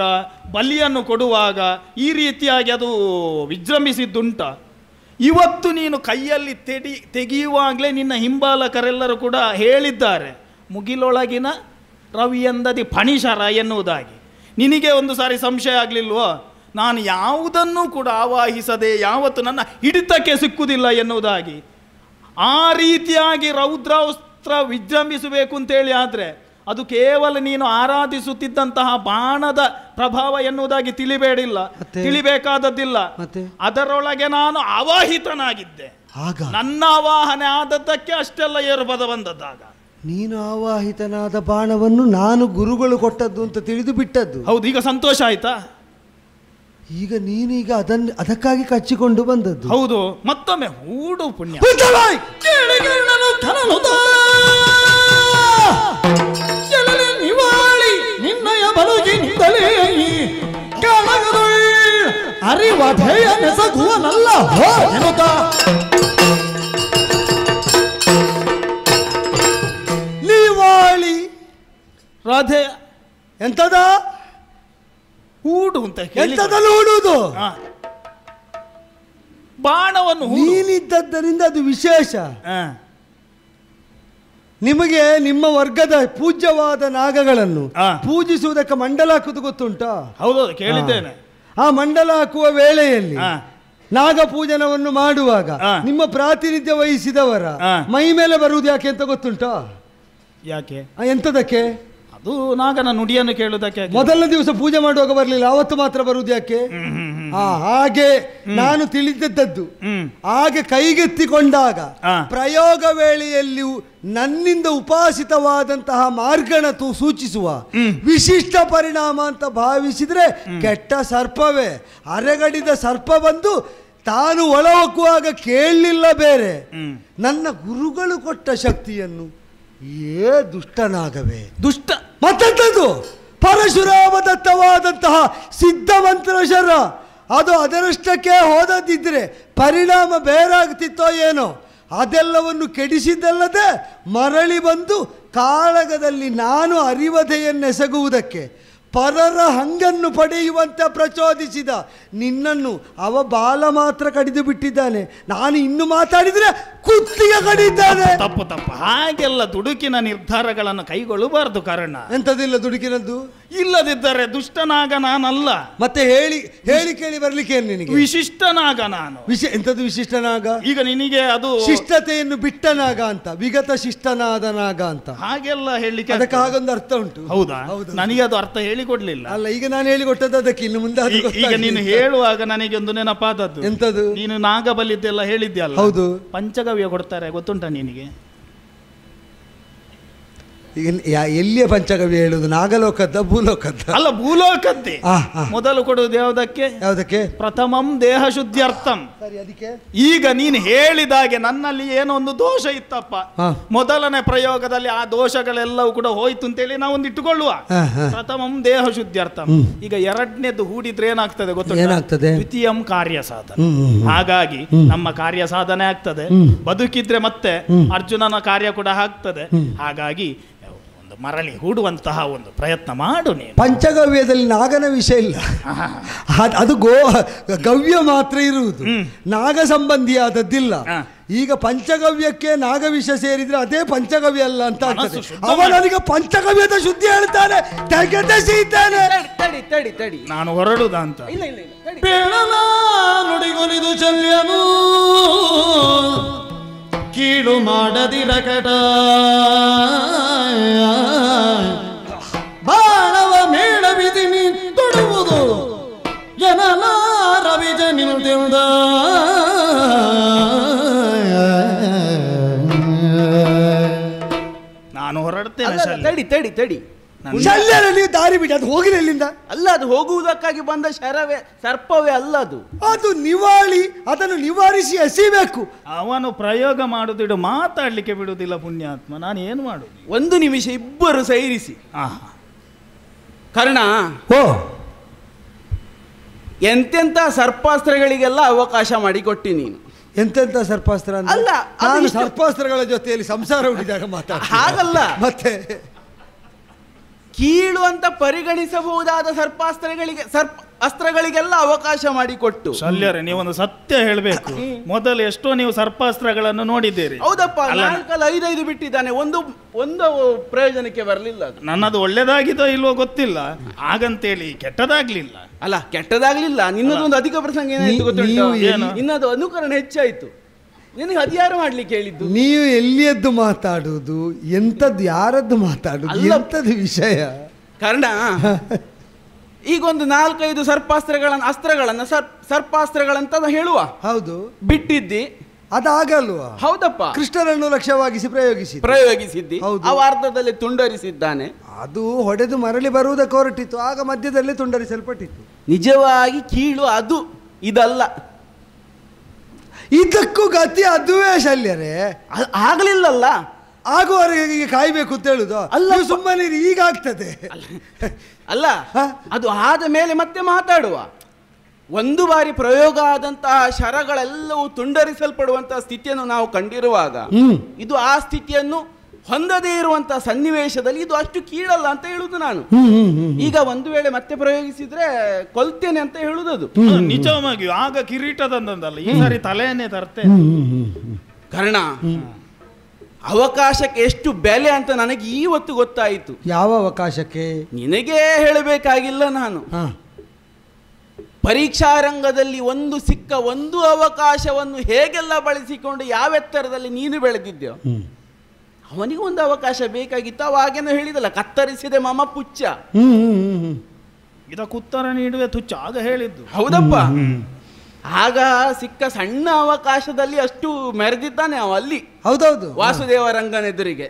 ಬಲಿಯನ್ನು ಕೊಡುವಾಗ ಈ ರೀತಿಯಾಗಿ ಅದು ವಿಜೃಂಭಿಸಿದ್ದುಂಟ. ಇವತ್ತು ನೀನು ಕೈಯಲ್ಲಿ ತೆಗೆಯುವಾಗಲೇ ನಿನ್ನ ಹಿಂಬಾಲಕರೆಲ್ಲರೂ ಕೂಡ ಹೇಳಿದ್ದಾರೆ, ಮುಗಿಲೊಳಗಿನ ರವಿಯಂದದಿ ಫಣಿಶರ ಎನ್ನುವುದಾಗಿ. ನಿನಗೆ ಒಂದು ಸಾರಿ ಸಂಶಯ ಆಗಲಿಲ್ವೋ, ನಾನು ಯಾವುದನ್ನೂ ಕೂಡ ಆವಾಹಿಸದೆ ಯಾವತ್ತು ನನ್ನ ಹಿಡಿತಕ್ಕೆ ಸಿಕ್ಕುವುದಿಲ್ಲ ಎನ್ನುವುದಾಗಿ? ಆ ರೀತಿಯಾಗಿ ರೌದ್ರಾಸ್ತ್ರ ವಿಜೃಂಭಿಸಬೇಕು ಅಂತೇಳಿ ಆದರೆ ಅದು ಕೇವಲ ನೀನು ಆರಾಧಿಸುತ್ತಿದ್ದಂತಹ ಬಾಣದ ಪ್ರಭಾವ ಎನ್ನುವುದಾಗಿ ತಿಳಿಬೇಕಾದದ್ದಿಲ್ಲ. ಅದರೊಳಗೆ ನಾನು ಆವಾಹಿತನಾಗಿದ್ದೆ. ನನ್ನ ಆವಾಹನೆ ಆದದ್ದಕ್ಕೆ ಅಷ್ಟೆಲ್ಲ ಏರುಪದ ಬಂದದ್ದಾಗ ನೀನು ಆವಾಹಿತನಾದ ಬಾಣವನ್ನು ನಾನು ಗುರುಗಳು ಕೊಟ್ಟದ್ದು ಅಂತ ತಿಳಿದು ಬಿಟ್ಟದ್ದು. ಹೌದು, ಈಗ ಸಂತೋಷ ಆಯ್ತಾ? ಈಗ ನೀನೀಗ ಅದಕ್ಕಾಗಿ ಕಚ್ಚಿಕೊಂಡು ಬಂದದ್ದು. ಹೌದು, ಮತ್ತೊಮ್ಮೆ ಹೂಡು ಪುಣ್ಯ. ನಿನ್ನಯ ಬಲುಗಿಂದಲೇ ಅರಿವ ಭಯ ನೆಸಗುವನಲ್ಲ ನೀವಾಳಿ ರಾಧೆ ಎಂತದ ಹೂಡು ಅಂತ ಎಂತದಲ್ಲಿ ಹೂಡುವುದು? ಬಾಣವನ್ನು ನೀನಿದ್ದದ್ದರಿಂದ ಅದು ವಿಶೇಷ. ನಿಮಗೆ ನಿಮ್ಮ ವರ್ಗದ ಪೂಜ್ಯವಾದ ನಾಗಗಳನ್ನು ಪೂಜಿಸುವುದಕ್ಕೆ ಮಂಡಲ ಹಾಕುವುದು ಗೊತ್ತುಂಟಾ? ಹೌದು, ಕೇಳಿದ್ದೇನೆ. ಆ ಮಂಡಲ ಹಾಕುವ ವೇಳೆಯಲ್ಲಿ ನಾಗ ಪೂಜನವನ್ನು ಮಾಡುವಾಗ ನಿಮ್ಮ ಪ್ರಾತಿನಿಧ್ಯ ವಹಿಸಿದವರ ಮೈ ಮೇಲೆ ಬರುವುದು ಯಾಕೆ ಅಂತ ಗೊತ್ತುಂಟಾ? ಯಾಕೆ? ಎಂತದಕ್ಕೆ? ಅದು ನಾಗನ ನುಡಿಯನ್ನು ಕೇಳುವುದಕ್ಕೆ. ಮೊದಲನೇ ದಿವಸ ಪೂಜೆ ಮಾಡುವಾಗ ಬರಲಿಲ್ಲ, ಅವತ್ತು ಮಾತ್ರ ಬರುವುದು ಯಾಕೆ? ಹಾಗೆ ನಾನು ತಿಳಿದದ್ದು. ಹಾಗೆ ಕೈಗೆತ್ತಿಕೊಂಡಾಗ ಪ್ರಯೋಗ ವೇಳೆಯಲ್ಲಿಯೂ ನನ್ನಿಂದ ಉಪಾಸಿತವಾದಂತಹ ಮಾರ್ಗಣ ಸೂಚಿಸುವ ವಿಶಿಷ್ಟ ಪರಿಣಾಮ ಅಂತ ಭಾವಿಸಿದ್ರೆ ಕೆಟ್ಟ ಸರ್ಪವೇ. ಅರೆಗಡಿದ ಸರ್ಪ ಬಂದು ತಾನು ಒಳ ಹೊಕ್ಕುವಾಗ ಕೇಳಲಿಲ್ಲ ಬೇರೆ, ನನ್ನ ಗುರುಗಳು ಕೊಟ್ಟ ಶಕ್ತಿಯನ್ನು ದುಷ್ಟನಾಗವೇ ದುಷ್ಟ. ಮತ್ತೆಂಥದ್ದು? ಪರಶುರಾಮ ದತ್ತವಾದಂತಹ ಸಿದ್ಧಮಂತ್ರ ಶರ, ಅದು ಅದರಷ್ಟಕ್ಕೆ ಹೋದದಿದ್ರೆ ಪರಿಣಾಮ ಬೇರಾಗ್ತಿತ್ತೋ ಏನೋ. ಅದೆಲ್ಲವನ್ನು ಕೆಡಿಸಿದ್ದಲ್ಲದೆ ಮರಳಿ ಬಂದು ಕಾಳಗದಲ್ಲಿ ನಾನು ಅರಿವಧೆಯನ್ನೆಸಗುವುದಕ್ಕೆ ಪರರ ಹಂಗನ್ನು ಪಡೆಯುವಂತೆ ಪ್ರಚೋದಿಸಿದ ನಿನ್ನನ್ನು ಅವ ಬಾಲ ಮಾತ್ರ ಕಡಿದು ಬಿಟ್ಟಿದ್ದಾನೆ. ನಾನು ಇನ್ನು ಮಾತಾಡಿದರೆ ಕುತ್ತಿಗೆ ಕಡಿದ್ದಾನೆ. ತಪ್ಪು. ಹಾಗೆಲ್ಲ ದುಡುಕಿನ ನಿರ್ಧಾರಗಳನ್ನು ಕೈಗೊಳ್ಳಬಾರದು. ಕಾರಣ ಎಂಥದಿಲ್ಲ ದುಡುಕಿನದ್ದು. ಇಲ್ಲದಿದ್ದರೆ ದುಷ್ಟನಾಗ ನಾನಲ್ಲ. ಮತ್ತೆ ಹೇಳಿ ಕೇಳಿ ಬರ್ಲಿಕ್ಕೆ ಏನು ನಿನಗೆ? ವಿಶಿಷ್ಟನಾಗ ನಾನು. ಎಂತದ್ದು ವಿಶಿಷ್ಟನಾಗ? ಈಗ ನಿನಗೆ ಅದು ಶಿಷ್ಟತೆಯನ್ನು ಬಿಟ್ಟನಾಗ ಅಂತ, ವಿಗತ ಶಿಷ್ಟನಾದನಾಗ ಅಂತ ಹಾಗೆಲ್ಲ ಹೇಳಲಿಕ್ಕೆ ಅದಕ್ಕೆ ಹಾಗೊಂದು ಅರ್ಥ ಉಂಟು. ಹೌದಾ? ನನಗೆ ಅದು ಅರ್ಥ ಹೇಳಿಕೊಡ್ಲಿಲ್ಲ. ಅಲ್ಲ, ಈಗ ನಾನು ಹೇಳಿಕೊಟ್ಟದ್ದು ಅದಕ್ಕೆ. ಇನ್ನು ಮುಂದೆ ಈಗ ನೀನು ಹೇಳುವಾಗ ನನಗೆ ಒಂದು ನೆನಪಾದದ್ದು. ಎಂತದು? ನೀನು ನಾಗಬಲಿದ್ದೆಲ್ಲ ಹೇಳಿದ್ಯಲ್ಲ. ಹೌದು. ಪಂಚಗವ್ಯ ಕೊಡ್ತಾರೆ ಗೊತ್ತುಂಟ ನಿನಗೆ? ಈಗ ಎಲ್ಲಿಯ ಪಂಚಗವ್ಯ ಹೇಳುದು? ನಾಗಲೋಕದ ಭೂಲೋಕದ? ಅಲ್ಲ, ಭೂಲೋಕದ್ದೇ. ಮೊದಲು ಕೊಡುವುದು ಯಾವುದಕ್ಕೆ? ಪ್ರಥಮಂ ದೇಹ ಶುದ್ಧ್ಯರ್ಥಂ. ಅದಕ್ಕೆ ಈಗ ನೀನು ಹೇಳಿದಾಗೆ ನನ್ನಲ್ಲಿ ಏನೋ ಒಂದು ದೋಷ ಇತ್ತಪ್ಪ. ಮೊದಲನೇ ಪ್ರಯೋಗದಲ್ಲಿ ಆ ದೋಷಗಳೆಲ್ಲವೂ ಕೂಡ ಹೋಯ್ತು ಅಂತೇಳಿ ನಾವು ಒಂದು ಇಟ್ಟುಕೊಳ್ಳುವ. ಪ್ರಥಮಂ ದೇಹ ಶುದ್ಧ್ಯರ್ಥಂ. ಈಗ ಎರಡನೇದು ಹೂಡಿದ್ರೆ ಏನಾಗ್ತದೆ ಗೊತ್ತಾಗ್ತದೆ? ದ್ವಿತೀಯಂ ಕಾರ್ಯ ಸಾಧನ. ಹಾಗಾಗಿ ನಮ್ಮ ಕಾರ್ಯ ಸಾಧನೆ ಆಗ್ತದೆ. ಬದುಕಿದ್ರೆ ಮತ್ತೆ ಅರ್ಜುನನ ಕಾರ್ಯ ಕೂಡ ಆಗ್ತದೆ. ಹಾಗಾಗಿ ಮರಳಿ ಹೂಡುವಂತಹ ಒಂದು ಪ್ರಯತ್ನ ಮಾಡು ನೀನು. ಪಂಚಗವ್ಯದಲ್ಲಿ ನಾಗನ ವಿಷಯ ಇಲ್ಲ, ಅದು ಗವ್ಯ ಮಾತ್ರ ಇರುವುದು, ನಾಗ ಸಂಬಂಧಿಯಾದದ್ದಿಲ್ಲ. ಈಗ ಪಂಚಗವ್ಯಕ್ಕೆ ನಾಗವಿಷ ಸೇರಿದ್ರೆ ಅದೇ ಪಂಚಗವ್ಯ ಅಲ್ಲ ಅಂತ ಆಗ್ತದೆ. ಅವನಿಗೆ ಪಂಚಗವ್ಯದ ಶುದ್ಧಿ ಹೇಳ್ತಾನೆ, ತೆಗೆದಿದ್ದಾನೆ. ತಡಿ, ನಾನು ಹೊರಡುದ ಅಂತ. ನುಡಿಗೊಲಿದು ಚಲ್ಯನು ಕೀಳು ಮಾಡದಿರಕಟ ಬಾಣವ ಮೇಳವಿಧಿ ತೊಡುವುದು ಜನಲಾರವಿಜ ನಿಲ್ದಿಂದ ನಾನು ಹೊರಡ್ತೇನೆ. ತಡಿ ನೀವು ದಾರಿ ಬಿಡಿ, ಅದು ಹೋಗಿಲ್ಲ ಎಲ್ಲಿಂದ? ಅಲ್ಲ, ಅದು ಹೋಗುವುದಕ್ಕಾಗಿ ಬಂದ ಶರವೇ ಸರ್ಪವೇ ಅಲ್ಲ ಅದು ನಿವಾಳಿ. ಅದನ್ನು ನಿವಾರಿಸಿ ಎಸಿಬೇಕು. ಅವನು ಪ್ರಯೋಗ ಮಾಡುದಿಡು, ಮಾತಾಡ್ಲಿಕ್ಕೆ ಬಿಡುವುದಿಲ್ಲ ಪುಣ್ಯಾತ್ಮ. ನಾನು ಏನು ಮಾಡುದು? ಒಂದು ನಿಮಿಷ ಇಬ್ಬರು ಸೈರಿಸಿ. ಕರ್ಣ, ಎಂತೆಂತ ಸರ್ಪಾಸ್ತ್ರಗಳಿಗೆಲ್ಲ ಅವಕಾಶ ಮಾಡಿಕೊಟ್ಟಿ ನೀನು. ಎಂತೆಂತ ಸರ್ಪಾಸ್ತ್ರ? ಅಲ್ಲ, ನಾನು ಸರ್ಪಾಸ್ತ್ರಗಳ ಜೊತೆಯಲ್ಲಿ ಸಂಸಾರ ಹುಟ್ಟಿದಾಗ ಹಾಗಲ್ಲ, ಮತ್ತೆ ಕೀಳು ಅಂತ ಪರಿಗಣಿಸಬಹುದಾದ ಅಸ್ತ್ರಗಳಿಗೆಲ್ಲ ಅವಕಾಶ ಮಾಡಿಕೊಟ್ಟು. ಶಲ್ಯರೇ, ನೀವೊಂದು ಸತ್ಯ ಹೇಳಬೇಕು. ಮೊದಲು ಎಷ್ಟೋ ನೀವು ಸರ್ಪಾಸ್ತ್ರಗಳನ್ನು ನೋಡಿದ್ದೀರಿ. ಹೌದಪ್ಪ, 4-5 ಬಿಟ್ಟಿದ್ದಾನೆ, ಒಂದು ಪ್ರಯೋಜನಕ್ಕೆ ಬರಲಿಲ್ಲ. ನನ್ನದು ಒಳ್ಳೇದಾಗಿದೋ ಇಲ್ವೋ ಗೊತ್ತಿಲ್ಲ, ಹಾಗಂತೇಳಿ ಕೆಟ್ಟದಾಗ್ಲಿಲ್ಲ. ಅಲ್ಲ, ಕೆಟ್ಟದಾಗ್ಲಿಲ್ಲ. ನಿನ್ನದೊಂದು ಅಧಿಕ ಪ್ರಸಂಗ ಏನಾಯ್ತು ಗೊತ್ತುಂಟು? ನಿನ್ನದು ಅನುಕರಣ ಹೆಚ್ಚಾಯ್ತು. ನಿನಗೆ ಅಧಿಕಾರ ಮಾಡ್ಲಿಕ್ಕೆ ಹೇಳಿದ್ದು. ನೀವು ಎಲ್ಲಿಯದ್ದು ಮಾತಾಡುವುದು, ಎಂತದ್ದು ಯಾರದ್ದು ಮಾತಾಡುದು, ಎಂತದ್ದು ವಿಷಯ? ಕಾರಣ ಈಗ ಒಂದು 4-5 ಅಸ್ತ್ರಗಳನ್ನ ಸರ್ಪಾಸ್ತ್ರಗಳಂತ ಹೇಳುವ. ಹೌದು, ಬಿಟ್ಟಿದ್ದಿ. ಅದಾಗಲ್ವಾ? ಹೌದಪ್ಪ, ಕೃಷ್ಣರನ್ನು ಲಕ್ಷ್ಯವಾಗಿಸಿ ಪ್ರಯೋಗಿಸಿದ್ದಿ. ಆ ಅರ್ಧದಲ್ಲಿ ತುಂಡರಿಸಿದ್ದಾನೆ. ಅದು ಹೊಡೆದು ಮರಳಿ ಬರುವುದಕ್ಕೆ ಹೊರಟಿತ್ತು, ಆಗ ಮಧ್ಯದಲ್ಲಿ ತುಂಡರಿಸಲ್ಪಟ್ಟಿತ್ತು. ನಿಜವಾಗಿ ಕೀಳು ಅದು ಇದಲ್ಲ. ಇದಕ್ಕೂ ಗತಿ ಅದುವೇ ಶಲ್ಯರೇ. ಆಗ್ಲಿಲ್ಲಲ್ಲ, ಆಗುವವರೆಗೆ ಕಾಯ್ಬೇಕು ಅಂತ ಹೇಳುದು. ಅಲ್ಲ, ಸುಮ್ಮನೆ ಈಗ ಆಗ್ತದೆ ಅಲ್ಲ. ಅದು ಆದ ಮೇಲೆ ಮತ್ತೆ ಮಾತಾಡುವ. ಒಂದು ಬಾರಿ ಪ್ರಯೋಗ ಆದಂತಹ ಶರಗಳೆಲ್ಲವೂ ತುಂಡರಿಸಲ್ಪಡುವಂತಹ ಸ್ಥಿತಿಯನ್ನು ನಾವು ಕಂಡಿರುವಾಗ ಇದು ಆ ಸ್ಥಿತಿಯನ್ನು ಹೊಂದದೇ ಇರುವಂತಹ ಸನ್ನಿವೇಶದಲ್ಲಿ ಇದು ಅಷ್ಟು ಕೀಳಲ್ಲ ಅಂತ ಹೇಳುದು ನಾನು. ಈಗ ಒಂದು ವೇಳೆ ಮತ್ತೆ ಪ್ರಯೋಗಿಸಿದ್ರೆ ಕೊಲ್ತೇನೆ ಅಂತ ಹೇಳುದು. ನಿಜವಾಗಿ ಆಗ ಕಿರೀಟದಂದಲ್ಲ, ಈ ಸಾರಿ ತಲೆಯನ್ನೇ ತರ್ತೆ. ಕಾರಣ ಅವಕಾಶಕ್ಕೆ ಎಷ್ಟು ಬೆಲೆ ಅಂತ ನನಗೆ ಇವತ್ತು ಗೊತ್ತಾಯಿತು. ಯಾವ ಅವಕಾಶಕ್ಕೆ? ನಿನಗೇ ಹೇಳಬೇಕಾಗಿಲ್ಲ ನಾನು. ಪರೀಕ್ಷಾ ರಂಗದಲ್ಲಿ ಸಿಕ್ಕ ಒಂದು ಅವಕಾಶವನ್ನು ಹೇಗೆಲ್ಲ ಬಳಸಿಕೊಂಡು ಯಾವ ಎತ್ತರದಲ್ಲಿ ನೀನು ಬೆಳೆದಿದ್ದೆಯೋ ಅವನಿಗೆ ಒಂದು ಅವಕಾಶ ಬೇಕಾಗಿತ್ತು. ಅವಾಗೇನೋ ಹೇಳಿದಲ್ಲ, ಕತ್ತರಿಸಿದೆ ಮಮ ಪುಚ್ಚ, ಇದಕ್ಕೆ ಉತ್ತರ ನೀಡುವೆ ತುಚ್ಚ ಆಗ ಹೇಳಿದ್ದು. ಹೌದಪ್ಪ, ಆಗ ಸಿಕ್ಕ ಸಣ್ಣ ಅವಕಾಶದಲ್ಲಿ ಅಷ್ಟು ಮೆರೆದಿದ್ದಾನೆ ಅವ ಅಲ್ಲಿ. ಹೌದೌದು, ವಾಸುದೇವ ರಂಗನೆದುರಿಗೆ.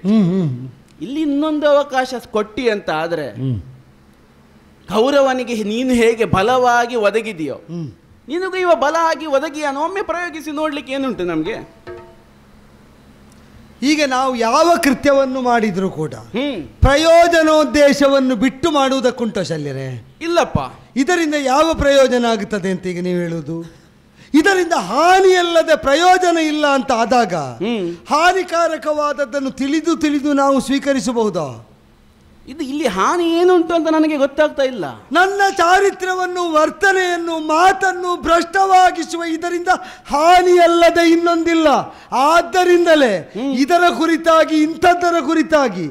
ಇಲ್ಲಿ ಇನ್ನೊಂದು ಅವಕಾಶ ಕೊಟ್ಟಿ ಅಂತ ಆದ್ರೆ ಕೌರವನಿಗೆ ನೀನು ಹೇಗೆ ಬಲವಾಗಿ ಒದಗಿದೆಯೋ ನಿನಗೂ ಇವ ಬಲ ಆಗಿ ಒದಗಿಯಾನು. ಒಮ್ಮೆ ಪ್ರಯೋಗಿಸಿ ನೋಡ್ಲಿಕ್ಕೆ ಏನುಂಟು ನಮ್ಗೆ? ಈಗ ನಾವು ಯಾವ ಕೃತ್ಯವನ್ನು ಮಾಡಿದ್ರು ಕೂಡ ಪ್ರಯೋಜನೋದ್ದೇಶವನ್ನು ಬಿಟ್ಟು ಮಾಡುವುದಕ್ಕುಂಟ ಶಲ್ಯರೇ? ಇಲ್ಲಪ್ಪ. ಇದರಿಂದ ಯಾವ ಪ್ರಯೋಜನ ಆಗುತ್ತದೆ ಅಂತ ಈಗ ನೀವು ಹೇಳುವುದು? ಇದರಿಂದ ಹಾನಿಯಲ್ಲದೆ ಪ್ರಯೋಜನ ಇಲ್ಲ ಅಂತ ಆದಾಗ ಹಾನಿಕಾರಕವಾದದ್ದನ್ನು ತಿಳಿದು ನಾವು ಸ್ವೀಕರಿಸಬಹುದಾ? ಇದು ಇಲ್ಲಿ ಹಾನಿ ಏನುಂಟು ಅಂತ ನನಗೆ ಗೊತ್ತಾಗ್ತಾ ಇಲ್ಲ. ನನ್ನ ಚಾರಿತ್ರ್ಯವನ್ನು, ವರ್ತನೆಯನ್ನು, ಮಾತನ್ನು ಭ್ರಷ್ಟವಾಗಿಸುವ ಇದರಿಂದ ಹಾನಿಯಲ್ಲದೆ ಇನ್ನೊಂದಿಲ್ಲ. ಆದ್ದರಿಂದಲೇ ಇದರ ಕುರಿತಾಗಿ, ಇಂಥದ್ದರ ಕುರಿತಾಗಿ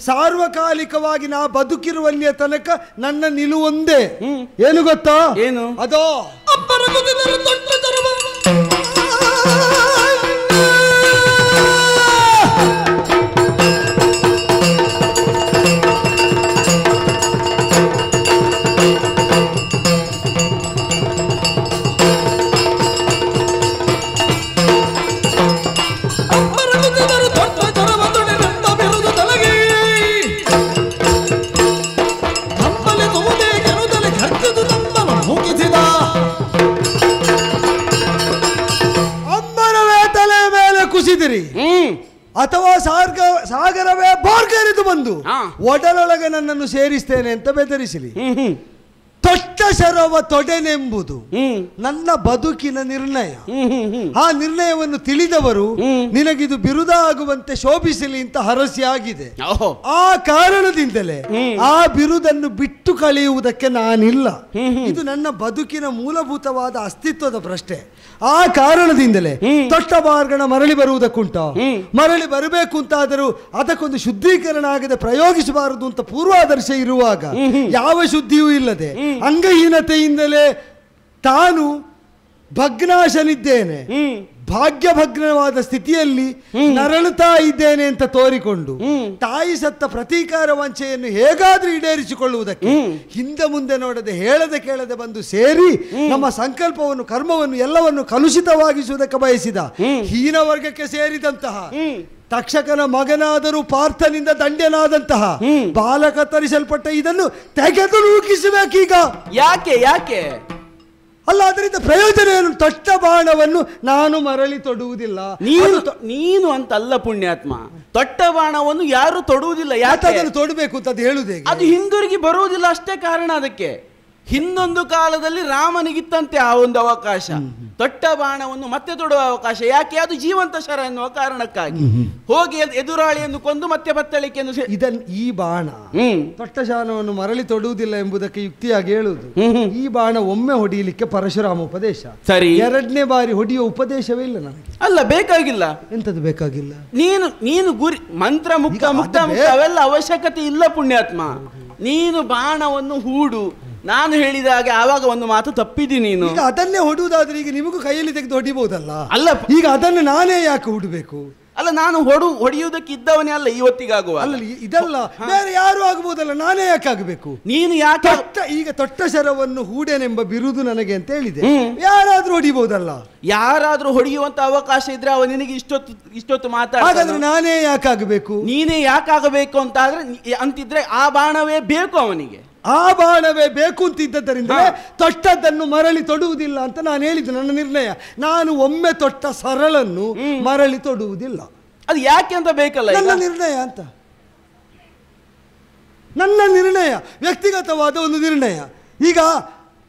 ಸಾರ್ವಕಾಲಿಕವಾಗಿ ನಾ ಬದುಕಿರುವಲ್ಲಿಯ ತನಕ ನನ್ನ ನಿಲುವೊಂದೇ. ಏನು ಗೊತ್ತಾ? ಏನು ಅದೋ ಅಥವಾ ಸಾಗರವೇ ಬೋರ್ಗರಿದು ಬಂದು ಒಡಲೊಳಗೆ ನನ್ನನ್ನು ಸೇರಿಸ್ತೇನೆ ಅಂತ ಬೆದರಿಸಲಿ. ತೊಟ್ಟ ಶರವ ತೊಡೆನೆಂಬುದು ನನ್ನ ಬದುಕಿನ ನಿರ್ಣಯ. ಆ ನಿರ್ಣಯವನ್ನು ತಿಳಿದವರು ನಿನಗಿದು ಬಿರುದ ಆಗುವಂತೆ ಶೋಭಿಸಲಿ ಅಂತ ಹರಸಿ ಆಗಿದೆ. ಆ ಕಾರಣದಿಂದಲೇ ಆ ಬಿರುದನ್ನು ಬಿಟ್ಟು ಕಳೆಯುವುದಕ್ಕೆ ನಾನಿಲ್ಲ. ಇದು ನನ್ನ ಬದುಕಿನ ಮೂಲಭೂತವಾದ ಅಸ್ತಿತ್ವದ ಪ್ರಶ್ನೆ. ಆ ಕಾರಣದಿಂದಲೇ ತೊಟ್ಟ ಬಾರ್ಗಣ ಮರಳಿ ಬರುವುದಕ್ಕುಂಟ, ಮರಳಿ ಬರಬೇಕು ಅಂತಾದರೂ ಅದಕ್ಕೊಂದು ಶುದ್ಧೀಕರಣ ಆಗದೆ ಪ್ರಯೋಗಿಸಬಾರದು ಅಂತ ಪೂರ್ವಾದರ್ಶ ಇರುವಾಗ ಯಾವ ಶುದ್ಧಿಯೂ ಇಲ್ಲದೆ ಅಂಗಹೀನತೆಯಿಂದಲೇ ತಾನು ಭಗ್ನಾಶನಿದ್ದೇನೆ, ಭಾಗ್ಯಭಗ್ನವಾದ ಸ್ಥಿತಿಯಲ್ಲಿ ನರಳುತ್ತಾ ಇದ್ದೇನೆ ಅಂತ ತೋರಿಕೊಂಡು ತಾಯಿ ಸತ್ತ ಪ್ರತೀಕಾರ ವಂಚೆಯನ್ನು ಹೇಗಾದ್ರೂ ಈಡೇರಿಸಿಕೊಳ್ಳುವುದಕ್ಕೆ ಹಿಂದೆ ಮುಂದೆ ನೋಡದೆ ಹೇಳದೆ ಕೇಳದೆ ಬಂದು ಸೇರಿ ನಮ್ಮ ಸಂಕಲ್ಪವನ್ನು, ಕರ್ಮವನ್ನು ಎಲ್ಲವನ್ನು ಕಲುಷಿತವಾಗಿಸುವುದಕ್ಕೆ ಬಯಸಿದ ಹೀನ ವರ್ಗಕ್ಕೆ ಸೇರಿದಂತಹ ತಕ್ಷಕನ ಮಗನಾದರೂ ಪಾರ್ಥನಿಂದ ದಂಡ್ಯನಾದಂತಹ ಬಾಲಕ ತರಿಸಲ್ಪಟ್ಟ ಇದನ್ನು ತೆಗೆದು ನೂಕಿಸಬೇಕೀಗ. ಯಾಕೆ ಯಾಕೆ ಅಲ್ಲ, ಅದರಿಂದ ಪ್ರಯೋಜನ ಏನು? ತೊಟ್ಟ ಬಾಣವನ್ನು ನಾನು ಮರಳಿ ತೊಡುವುದಿಲ್ಲ. ನೀನು ಅಂತಲ್ಲ ಪುಣ್ಯಾತ್ಮ, ತೊಟ್ಟ ಬಾಣವನ್ನು ಯಾರು ತೊಡುವುದಿಲ್ಲ. ಯಾಕೆ ಅದನ್ನು ತೊಡಬೇಕು ಅಂತ ಅದು ಹೇಳುವುದೇ? ಅದು ಹಿಂದಿರುಗಿ ಬರುವುದಿಲ್ಲ, ಅಷ್ಟೇ ಕಾರಣ. ಅದಕ್ಕೆ ಹಿಂದೊಂದು ಕಾಲದಲ್ಲಿ ರಾಮನಿಗಿತ್ತಂತೆ ಆ ಒಂದು ಅವಕಾಶ, ತೊಟ್ಟ ಬಾಣವನ್ನು ಮತ್ತೆ ತೊಡುವ ಅವಕಾಶ. ಯಾಕೆ? ಅದು ಜೀವಂತ ಶರ ಎನ್ನುವ ಕಾರಣಕ್ಕಾಗಿ. ಹೋಗಿ ಎದುರಾಳಿಯನ್ನು ಕೊಂದು ಮತ್ತೆ ಬತ್ತಳಿಕೆಯನ್ನು ಈ ಬಾಣ ತೊಟ್ಟ ಶಾನವನ್ನು ಮರಳಿ ತೊಡುವುದಿಲ್ಲ ಎಂಬುದಕ್ಕೆ ಯುಕ್ತಿಯಾಗಿ ಹೇಳುವುದು. ಈ ಬಾಣ ಒಮ್ಮೆ ಹೊಡೆಯಲಿಕ್ಕೆ ಪರಶುರಾಮ ಉಪದೇಶ, ಸರಿ. ಎರಡನೇ ಬಾರಿ ಹೊಡೆಯುವ ಉಪದೇಶವೇ ಇಲ್ಲ ನನಗೆ. ಅಲ್ಲ, ಬೇಕಾಗಿಲ್ಲ. ಎಂತದ್ದು ಬೇಕಾಗಿಲ್ಲ? ನೀನು ಗುರಿ ಮಂತ್ರ ಮುಕ್ತ ಅವೆಲ್ಲ ಅವಶ್ಯಕತೆ ಇಲ್ಲ ಪುಣ್ಯಾತ್ಮ. ನೀನು ಬಾಣವನ್ನು ಹೂಡು, ನಾನು ಹೇಳಿದ ಹಾಗೆ. ಆವಾಗ ಒಂದು ಮಾತು ತಪ್ಪಿದಿ ನೀನು. ಈಗ ಅದನ್ನೇ ಹೊಡುವುದಾದ್ರೆ ಈಗ ನಿಮಗೂ ಕೈಯಲ್ಲಿ ತೆಗೆದು ಹೊಡಿಬಹುದಲ್ಲ. ಅಲ್ಲ, ಈಗ ಅದನ್ನು ನಾನೇ ಯಾಕೆ ಹುಡಬೇಕು? ಅಲ್ಲ, ನಾನು ಹೊಡೆಯುವುದಕ್ಕೆ ಇದ್ದವನೇ ಅಲ್ಲ ಇವತ್ತಿಗಾಗುವ. ಅಲ್ಲ, ಇದಲ್ಲ, ಬೇರೆ ಯಾರು ಆಗಬಹುದಲ್ಲ, ನಾನೇ ಯಾಕೆ ಆಗಬೇಕು? ನೀನು ಯಾಕೆ? ಈಗ ತೊಟ್ಟ ಶರವನ್ನು ಹೂಡೇನೆಂಬ ಬಿರುದು ನನಗೆ ಅಂತ ಹೇಳಿದೆ, ಯಾರಾದ್ರೂ ಹೊಡಿಬಹುದಲ್ಲ. ಯಾರಾದ್ರೂ ಹೊಡೆಯುವಂತ ಅವಕಾಶ ಇದ್ರೆ ಅವ ನಿನಗೆ ಇಷ್ಟೊತ್ತು ಹಾಗಾದ್ರೆ ನಾನೇ ಯಾಕಾಗಬೇಕು? ನೀನೇ ಯಾಕಾಗಬೇಕು ಅಂತಿದ್ರೆ ಆ ಬಾಣವೇ ಬೇಕು ಅವನಿಗೆ. ಆ ಬಾಣವೇ ಬೇಕು ಅಂತಿದ್ದರಿಂದ ತೊಟ್ಟದ್ದನ್ನು ಮರಳಿ ತೊಡುವುದಿಲ್ಲ ಅಂತ ನಾನು ಹೇಳಿದ್ದೆ. ನನ್ನ ನಿರ್ಣಯ, ನಾನು ಒಮ್ಮೆ ತೊಟ್ಟ ಸರಳನ್ನು ಮರಳಿ ತೊಡುವುದಿಲ್ಲ. ಅದು ಯಾಕೆ ಅಂತ ಬೇಕಲ್ಲ, ನನ್ನ ನಿರ್ಣಯ ಅಂತ. ನನ್ನ ನಿರ್ಣಯ ವ್ಯಕ್ತಿಗತವಾದ ಒಂದು ನಿರ್ಣಯ. ಈಗ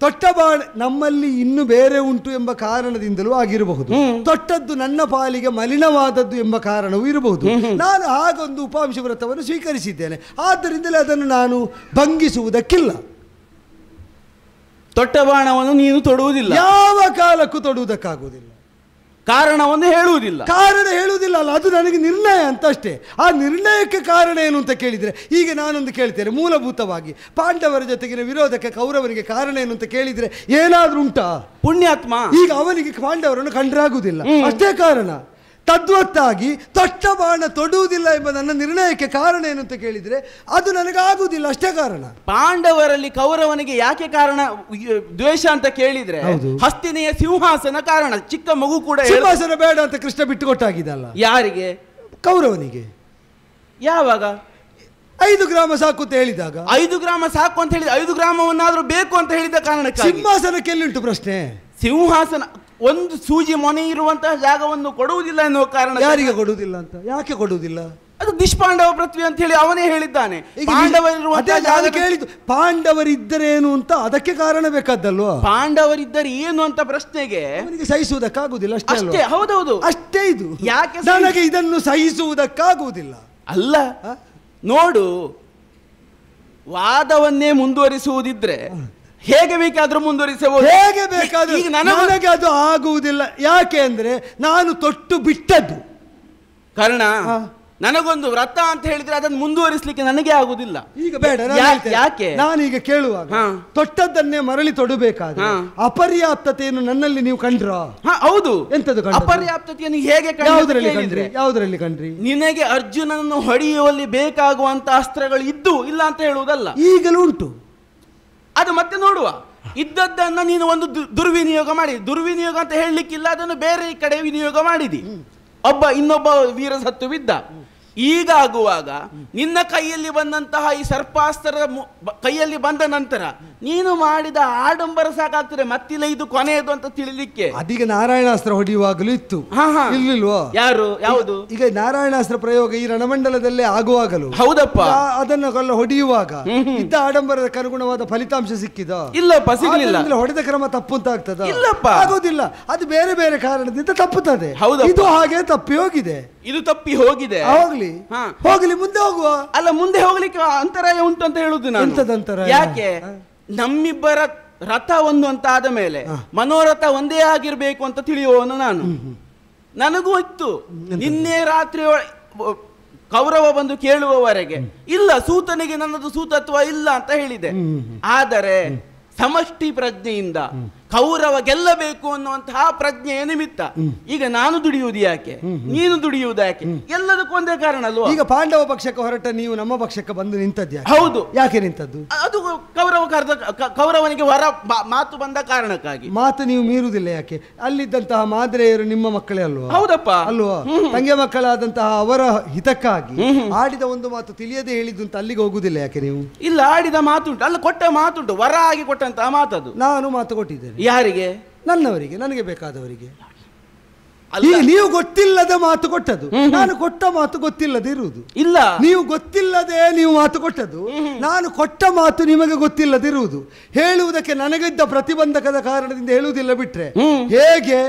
ತೊಟ್ಟ ಬಾಣ ನಮ್ಮಲ್ಲಿ ಇನ್ನು ಬೇರೆ ಉಂಟು ಎಂಬ ಕಾರಣದಿಂದಲೂ ಆಗಿರಬಹುದು, ತೊಟ್ಟದ್ದು ನನ್ನ ಪಾಲಿಗೆ ಮಲಿನವಾದದ್ದು ಎಂಬ ಕಾರಣವೂ ಇರಬಹುದು. ನಾನು ಹಾಗೊಂದು ಉಪಾಂಶ ವ್ರತವನ್ನು ಸ್ವೀಕರಿಸಿದ್ದೇನೆ, ಆದ್ದರಿಂದಲೇ ಅದನ್ನು ನಾನು ಭಂಗಿಸುವುದಕ್ಕಿಲ್ಲ. ತೊಟ್ಟ ಬಾಣವನ್ನು ನೀನು ತೊಡುವುದಿಲ್ಲ, ಯಾವ ಕಾಲಕ್ಕೂ ತೊಡುವುದಕ್ಕಾಗುವುದಿಲ್ಲ. ಕಾರಣವನ್ನು ಹೇಳುವುದಿಲ್ಲ. ಕಾರಣ ಹೇಳುವುದಿಲ್ಲ ಅಲ್ಲ, ಅದು ನನಗೆ ನಿರ್ಣಯ ಅಂತ ಅಷ್ಟೇ. ಆ ನಿರ್ಣಯಕ್ಕೆ ಕಾರಣ ಏನು ಅಂತ ಕೇಳಿದರೆ, ಈಗ ನಾನೊಂದು ಕೇಳ್ತೇನೆ, ಮೂಲಭೂತವಾಗಿ ಪಾಂಡವರ ಜೊತೆಗಿನ ವಿರೋಧಕ್ಕೆ ಕೌರವನಿಗೆ ಕಾರಣ ಏನು ಅಂತ ಕೇಳಿದರೆ ಏನಾದ್ರೂ ಉಂಟಾ? ಪುಣ್ಯಾತ್ಮ, ಈಗ ಅವನಿಗೆ ಪಾಂಡವರನ್ನು ಕಂಡ್ರಾಗುವುದಿಲ್ಲ, ಅಷ್ಟೇ ಕಾರಣ. ತದ್ವತ್ತಾಗಿ ತೊಟ್ಟ ಬಾಣ ತೊಡುವುದಿಲ್ಲ ಎಂಬ ನನ್ನ ನಿರ್ಣಯಕ್ಕೆ ಕಾರಣ ಏನು ಅಂತ ಕೇಳಿದರೆ ಅದು ನನಗಾಗುವುದಿಲ್ಲ, ಅಷ್ಟೇ ಕಾರಣ. ಪಾಂಡವರಲ್ಲಿ ಕೌರವನಿಗೆ ಯಾಕೆ ಕಾರಣ ದ್ವೇಷ ಅಂತ ಕೇಳಿದ್ರೆ ಹಸ್ತಿನೆಯ ಸಿಂಹಾಸನ ಕಾರಣ. ಚಿಕ್ಕ ಮಗು ಕೂಡ ಸಿಂಹಾಸನ ಬೇಡ ಅಂತ ಕೃಷ್ಣ ಬಿಟ್ಟುಕೊಟ್ಟಾಗಿದ್ದಲ್ಲ. ಯಾರಿಗೆ? ಕೌರವನಿಗೆ. ಯಾವಾಗ? 5 ಗ್ರಾಮ ಸಾಕು ಅಂತ ಹೇಳಿದಾಗ. 5 ಗ್ರಾಮ ಸಾಕು ಅಂತ ಹೇಳಿದ, 5 ಗ್ರಾಮವನ್ನಾದ್ರೂ ಬೇಕು ಅಂತ ಹೇಳಿದ ಕಾರಣಕ್ಕೆ. ಸಿಂಹಾಸನಕ್ಕೆ ಎಲ್ಲಿಂಟು ಪ್ರಶ್ನೆ? ಸಿಂಹಾಸನ ಒಂದು ಸೂಜಿ ಮೊನೆ ಇರುವಂತಹ ಜಾಗವನ್ನು ಕೊಡುವುದಿಲ್ಲ ಎನ್ನುವ ಕಾರಣ. ಯಾರಿಗೆ ಕೊಡುವುದಿಲ್ಲ ಅಂತ? ಯಾಕೆ ಕೊಡುವುದಿಲ್ಲ? ಅದು ನಿಷ್ಪಾಂಡವ ಪೃಥ್ವಿ ಅಂತ ಹೇಳಿ ಅವನೇ ಹೇಳಿದ್ದಾನೆ. ಕೇಳಿದ್ದು ಪಾಂಡವರಿದ್ದರೇನು ಅಂತ, ಅದಕ್ಕೆ ಕಾರಣ ಬೇಕಾದ್ದಲ್ವಾ? ಪಾಂಡವರಿದ್ದರೆ ಏನು ಅಂತ ಪ್ರಶ್ನೆಗೆ ಅವನಿಗೆ ಸಹಿಸುವುದಕ್ಕಾಗುವುದಿಲ್ಲ, ಅಷ್ಟೇ. ಹೌದೌದು, ಅಷ್ಟೇ. ಇದು ಯಾಕೆ ನನಗೆ ಇದನ್ನು ಸಹಿಸುವುದಕ್ಕಾಗುವುದಿಲ್ಲ? ಅಲ್ಲ, ನೋಡು, ವಾದವನ್ನೇ ಮುಂದುವರಿಸುವುದಿದ್ರೆ ಹೇಗೆ ಬೇಕಾದ್ರೂ ಮುಂದುವರಿಸಬಹುದು. ಹೇಗೆ ಬೇಕಾದ್ರೂ ಈಗ ನನಗೆ ಅದು ಆಗುವುದಿಲ್ಲ. ಯಾಕೆ ಅಂದ್ರೆ ನಾನು ತೊಟ್ಟು ಬಿಟ್ಟದ್ದು ಕಾರಣ. ನನಗೊಂದು ವ್ರತ ಅಂತ ಹೇಳಿದ್ರೆ ಅದನ್ನು ಮುಂದುವರಿಸಲಿಕ್ಕೆ ನನಗೆ ಆಗುದಿಲ್ಲ. ಈಗ ಬೇಡ, ಯಾಕೆ ನಾನೀಗ ಕೇಳುವಾಗ ತೊಟ್ಟದ್ದನ್ನೇ ಮರಳಿ ತೊಡಬೇಕಾದ್ರೆ ಅಪರ್ಯಾಪ್ತತೆಯನ್ನು ನನ್ನಲ್ಲಿ ನೀವು ಕಂಡ್ರ? ಹೌದು. ಎಂತದು ಅಪರ್ಯಾಪ್ತತೆಯನ್ನು ಹೇಗೆ ಯಾವುದರಲ್ಲಿ ಕಂಡ್ರಿ? ನಿನಗೆ ಅರ್ಜುನನನ್ನು ಹೊಡೆಯುವಲ್ಲಿ ಬೇಕಾಗುವಂತ ಅಸ್ತ್ರಗಳು ಇದ್ದು ಇಲ್ಲ ಅಂತ ಹೇಳುವುದಲ್ಲ, ಈಗಲೂ ಉಂಟು. ಅದು ಮತ್ತೆ ನೋಡುವ. ಇದ್ದದ್ದನ್ನ ನೀನು ಒಂದು ದುರ್ವಿನಿಯೋಗ ಮಾಡಿ, ದುರ್ವಿನಿಯೋಗ ಅಂತ ಹೇಳಲಿಕ್ಕಿಲ್ಲ, ಅದನ್ನು ಬೇರೆ ಕಡೆ ವಿನಿಯೋಗ ಮಾಡಿದಿ. ಇನ್ನೊಬ್ಬ ವೀರ ಸತ್ತು ಬಿದ್ದ. ಈಗಾಗುವಾಗ ನಿನ್ನ ಕೈಯಲ್ಲಿ ಬಂದಂತಹ ಈ ಸರ್ಪಾಸ್ತ್ರ ಕೈಯಲ್ಲಿ ಬಂದ ನಂತರ ನೀನು ಮಾಡಿದ ಆಡಂಬರ ಸಾಕಾಗ್ತದೆ, ಮತ್ತಿಲ್ಲ ಇದು ಕೊನೆಯದು ಅಂತ ತಿಳಿಲಿಕ್ಕೆ. ಅದೀಗ ನಾರಾಯಣಾಸ್ತ್ರ ಹೊಡೆಯುವಾಗಲೂ ಇತ್ತು, ಇರ್ಲಿಲ್ವಾ? ಯಾವುದು? ಈಗ ನಾರಾಯಣಾಸ್ತ್ರ ಪ್ರಯೋಗ ಈ ರಣಮಂಡಲದಲ್ಲೇ ಆಗುವಾಗಲೂ ಹೌದಪ್ಪ, ಅದನ್ನ ಹೊಡೆಯುವಾಗ ಇದ್ದ ಆಡಂಬರಕ್ಕೆ ಅನುಗುಣವಾದ ಫಲಿತಾಂಶ ಸಿಕ್ಕಿದ? ಇಲ್ಲಪ್ಪ, ಸಿಗಲಿಲ್ಲ. ಹೊಡೆದ ಕ್ರಮ ತಪ್ಪು ಅಂತ ಆಗ್ತದ? ಇಲ್ಲಪ್ಪ, ಆಗೋದಿಲ್ಲ. ಅದು ಬೇರೆ ಬೇರೆ ಕಾರಣದಿಂದ ತಪ್ಪುತ್ತದೆ. ಇದು ಹಾಗೆ ತಪ್ಪಿ ಹೋಗಿದೆ, ಇದು ತಪ್ಪಿ ಹೋಗಿದೆ. ಹೋಗ್ಲಿ, ಮುಂದೆ ಹೋಗುವ. ಅಲ್ಲ, ಮುಂದೆ ಹೋಗ್ಲಿಕ್ಕೆ ಅಂತರಾಯ ಉಂಟು ಅಂತ ಹೇಳುದು ನಾನು. ಯಾಕೆ? ನಮ್ಮಿಬ್ಬರ ರಥ ಒಂದು ಅಂತ ಆದ ಮೇಲೆ ಮನೋರಥ ಒಂದೇ ಆಗಿರ್ಬೇಕು ಅಂತ ತಿಳಿಯುವವನು ನಾನು. ನನಗೂ ಇತ್ತು, ನಿನ್ನೆ ರಾತ್ರಿ ಕೌರವ ಬಂದು ಕೇಳುವವರೆಗೆ ಇಲ್ಲ, ಸೂತನಿಗೆ ನನ್ನದು ಸೂತತ್ವ ಇಲ್ಲ ಅಂತ ಹೇಳಿದೆ. ಆದರೆ ಸಮಷ್ಟಿ ಪ್ರಜ್ಞೆಯಿಂದ ಕೌರವ ಗೆಲ್ಲಬೇಕು ಅನ್ನುವಂತಹ ಪ್ರಜ್ಞೆಯ ನಿಮಿತ್ತ ಈಗ ನಾನು ದುಡಿಯುವುದು ಯಾಕೆ, ನೀನು ದುಡಿಯುವುದು ಯಾಕೆ? ಎಲ್ಲದಕ್ಕೂ ಒಂದೇ ಕಾರಣ ಅಲ್ವಾ? ಈಗ ಪಾಂಡವ ಪಕ್ಷಕ್ಕೆ ಹೊರಟ ನೀವು ನಮ್ಮ ಪಕ್ಷಕ್ಕೆ ಬಂದು ನಿಂತದ್ಯಾ? ಹೌದು. ಯಾಕೆ ನಿಂತದ್ದು? ಅದು ಕೌರವನಿಗೆ ವರ ಮಾತು ಬಂದ ಕಾರಣಕ್ಕಾಗಿ. ಮಾತು ನೀವು ಮೀರುವುದಿಲ್ಲ ಯಾಕೆ? ಅಲ್ಲಿದ್ದಂತಹ ಮಾದ್ರೆಯರು ನಿಮ್ಮ ಮಕ್ಕಳೇ ಅಲ್ವಾ? ಹೌದಪ್ಪ, ಅಲ್ವಾ? ತಂಗೆ ಮಕ್ಕಳಾದಂತಹ ಅವರ ಹಿತಕ್ಕಾಗಿ ಆಡಿದ ಒಂದು ಮಾತು ತಿಳಿಯದೆ ಹೇಳಿದ್ದು ಅಂತ ಅಲ್ಲಿಗೆ ಹೋಗುದಿಲ್ಲ ಯಾಕೆ ನೀವು? ಇಲ್ಲ, ಆಡಿದ ಮಾತುಂಟು, ಅಲ್ಲ ಕೊಟ್ಟ ಮಾತುಂಟು, ವರ ಆಗಿ ಕೊಟ್ಟಂತಹ ಮಾತದು. ನಾನು ಮಾತು ಕೊಟ್ಟಿದ್ದೇನೆ. ಯಾರಿಗೆ? ನನ್ನವರಿಗೆ, ನನಗೆ ಬೇಕಾದವರಿಗೆ. ನೀವು ಗೊತ್ತಿಲ್ಲದ ಮಾತು ಕೊಟ್ಟದ್ದು, ನಾನು ಕೊಟ್ಟ ಮಾತು ಗೊತ್ತಿಲ್ಲದೆ ಇರುವುದು. ಇಲ್ಲ, ನೀವು ಗೊತ್ತಿಲ್ಲದೆ ನೀವು ಮಾತು ಕೊಟ್ಟದ್ದು, ನಾನು ಕೊಟ್ಟ ಮಾತು ನಿಮಗೆ ಗೊತ್ತಿಲ್ಲದಿರುವುದು. ಹೇಳುವುದಕ್ಕೆ ನನಗಿದ್ದ ಪ್ರತಿಬಂಧಕದ ಕಾರಣದಿಂದ ಹೇಳುವುದಿಲ್ಲ ಬಿಟ್ರೆ ಹೇಗೆ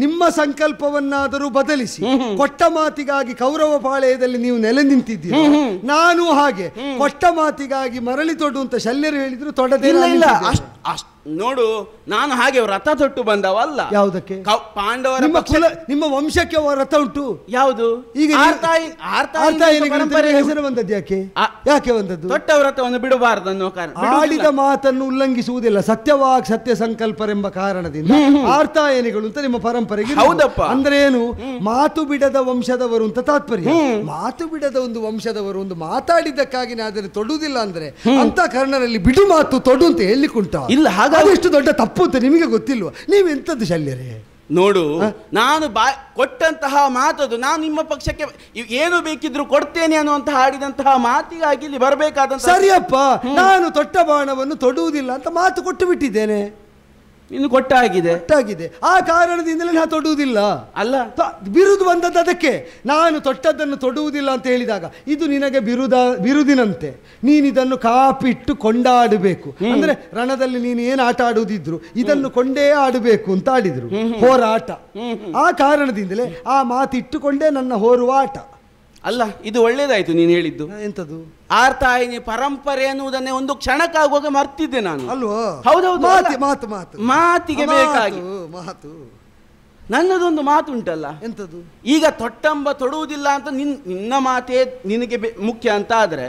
ನಿಮ್ಮ ಸಂಕಲ್ಪವನ್ನಾದರೂ ಬದಲಿಸಿ ಕೊಟ್ಟ ಮಾತಿಗಾಗಿ ಕೌರವ ಪಾಳೆಯದಲ್ಲಿ ನೀವು ನೆಲೆ ನಿಂತಿದ್ದೀರಿ. ನಾನು ಹಾಗೆ ಕೊಟ್ಟ ಮಾತಿಗಾಗಿ ಮರಳಿ ತೊಡು ಅಂತ ಶಲ್ಯರು ಹೇಳಿದ್ರು ತೊಡದೇ ಇಲ್ಲ. ನೋಡು, ನಾನು ಹಾಗೆ ರಥ ತೊಟ್ಟು ಬಂದವಲ್ಲ. ಯಾವುದಕ್ಕೆ? ಪಾಂಡವರ ನಿಮ್ಮ ವಂಶಕ್ಕೆ ರಥ ಉಂಟು. ಯಾವುದು? ಈಗ ಹೆಸರು ಬಂದದ್ದು ಯಾಕೆ? ಯಾಕೆ ಬಂದದ್ದು? ತೊಟ್ಟ ವ್ರತವನ್ನು ಬಿಡಬಾರದು ಅನ್ನೋ ಕಾರಣ. ಆಡಿದ ಮಾತನ್ನು ಉಲ್ಲಂಘಿಸುವುದಿಲ್ಲ, ಸತ್ಯವಾಗ್ ಸತ್ಯ ಸಂಕಲ್ಪರೆಂಬ ಕಾರಣದಿಂದ ಆರ್ತಾಯನಿಗಳು ಅಂತ ನಿಮ್ಮ ಪರಂಪರೆಗೆ. ಹೌದಪ್ಪ. ಅಂದ್ರೆ ಏನು? ಮಾತು ಬಿಡದ ವಂಶದವರು ಅಂತ ತಾತ್ಪರ್ಯ. ಮಾತು ಬಿಡದ ಒಂದು ವಂಶದವರು ಒಂದು ಮಾತಾಡಿದ್ದಕ್ಕಾಗಿ ಅದನ್ನು ತೊಡುವುದಿಲ್ಲ ಅಂದ್ರೆ ಅಂತ ಕರ್ಣರಲ್ಲಿ ಬಿಡು ಮಾತು ತೊಡು ಅಂತ ಹೇಳಿಕುಂಟ. ಇಲ್ಲ, ಅದೆಷ್ಟು ದೊಡ್ಡ ತಪ್ಪು ಅಂತ ನಿಮಗೆ ಗೊತ್ತಿಲ್ವಾ? ನೀವೆಂತದ್ದು ಶಲ್ಯರೇ? ನೋಡು, ನಾನು ಕೊಟ್ಟಂತಹ ಮಾತದು, ನಾನು ನಿಮ್ಮ ಪಕ್ಷಕ್ಕೆ ಏನು ಬೇಕಿದ್ರು ಕೊಡ್ತೇನೆ ಅನ್ನುವಂತಹ ಆಡಿದಂತಹ ಮಾತಿಗಾಗಿ ಇಲ್ಲಿ ಬರಬೇಕಾದಂತ. ಸರಿಯಪ್ಪ, ನಾನು ತೊಟ್ಟ ಬಾಣವನ್ನು ತೊಡುವುದಿಲ್ಲ ಅಂತ ಮಾತು ಕೊಟ್ಟು ಬಿಟ್ಟಿದ್ದೇನೆ. ಇನ್ನು ಕೊಟ್ಟಾಗಿದೆ. ಆ ಕಾರಣದಿಂದಲೇ ನಾನು ತೊಡುವುದಿಲ್ಲ. ಅಲ್ಲ, ಬಿರುದು ಬಂದದ್ದು ಅದಕ್ಕೆ. ನಾನು ತೊಟ್ಟದ್ದನ್ನು ತೊಡುವುದಿಲ್ಲ ಅಂತ ಹೇಳಿದಾಗ ಇದು ನಿನಗೆ ಬಿರುದಿನಂತೆ, ನೀನಿದನ್ನು ಕಾಪಿಟ್ಟು ಕೊಂಡಾಡಬೇಕು. ಅಂದ್ರೆ ರಣದಲ್ಲಿ ನೀನು ಏನು ಆಟ ಆಡುವುದಿದ್ರು ಇದನ್ನು ಕೊಂಡೇ ಆಡಬೇಕು ಅಂತ ಆಡಿದ್ರು, ಹೋರಾಟ. ಆ ಕಾರಣದಿಂದಲೇ ಆ ಮಾತಿಟ್ಟುಕೊಂಡೇ ನನ್ನ ಹೋರುವ ಆಟ. ಅಲ್ಲ, ಇದು ಒಳ್ಳೇದಾಯ್ತು ನೀನು ಹೇಳಿದ್ದು. ಎಂತದ್ದು? ಆರ್ತಾಯಿನಿ ಪರಂಪರೆ ಅನ್ನುವುದನ್ನೇ ಒಂದು ಕ್ಷಣಕ್ಕಾಗುವಾಗ ಮರ್ತಿದ್ದೆ ನಾನು. ಅಲ್ವಾ? ಹೌದೌದು, ಮಾತಿಗೆ ಬೇಕಾಗಿ ಮಾತು. ನನ್ನದೊಂದು ಮಾತು ಉಂಟಲ್ಲ. ಎಂತದ್ದು? ಈಗ ತೊಟ್ಟಂಬ ತೊಡುವುದಿಲ್ಲ ಅಂತ ನಿನ್ನ ಮಾತೇ ನಿನಗೆ ಮುಖ್ಯ ಅಂತ ಆದ್ರೆ,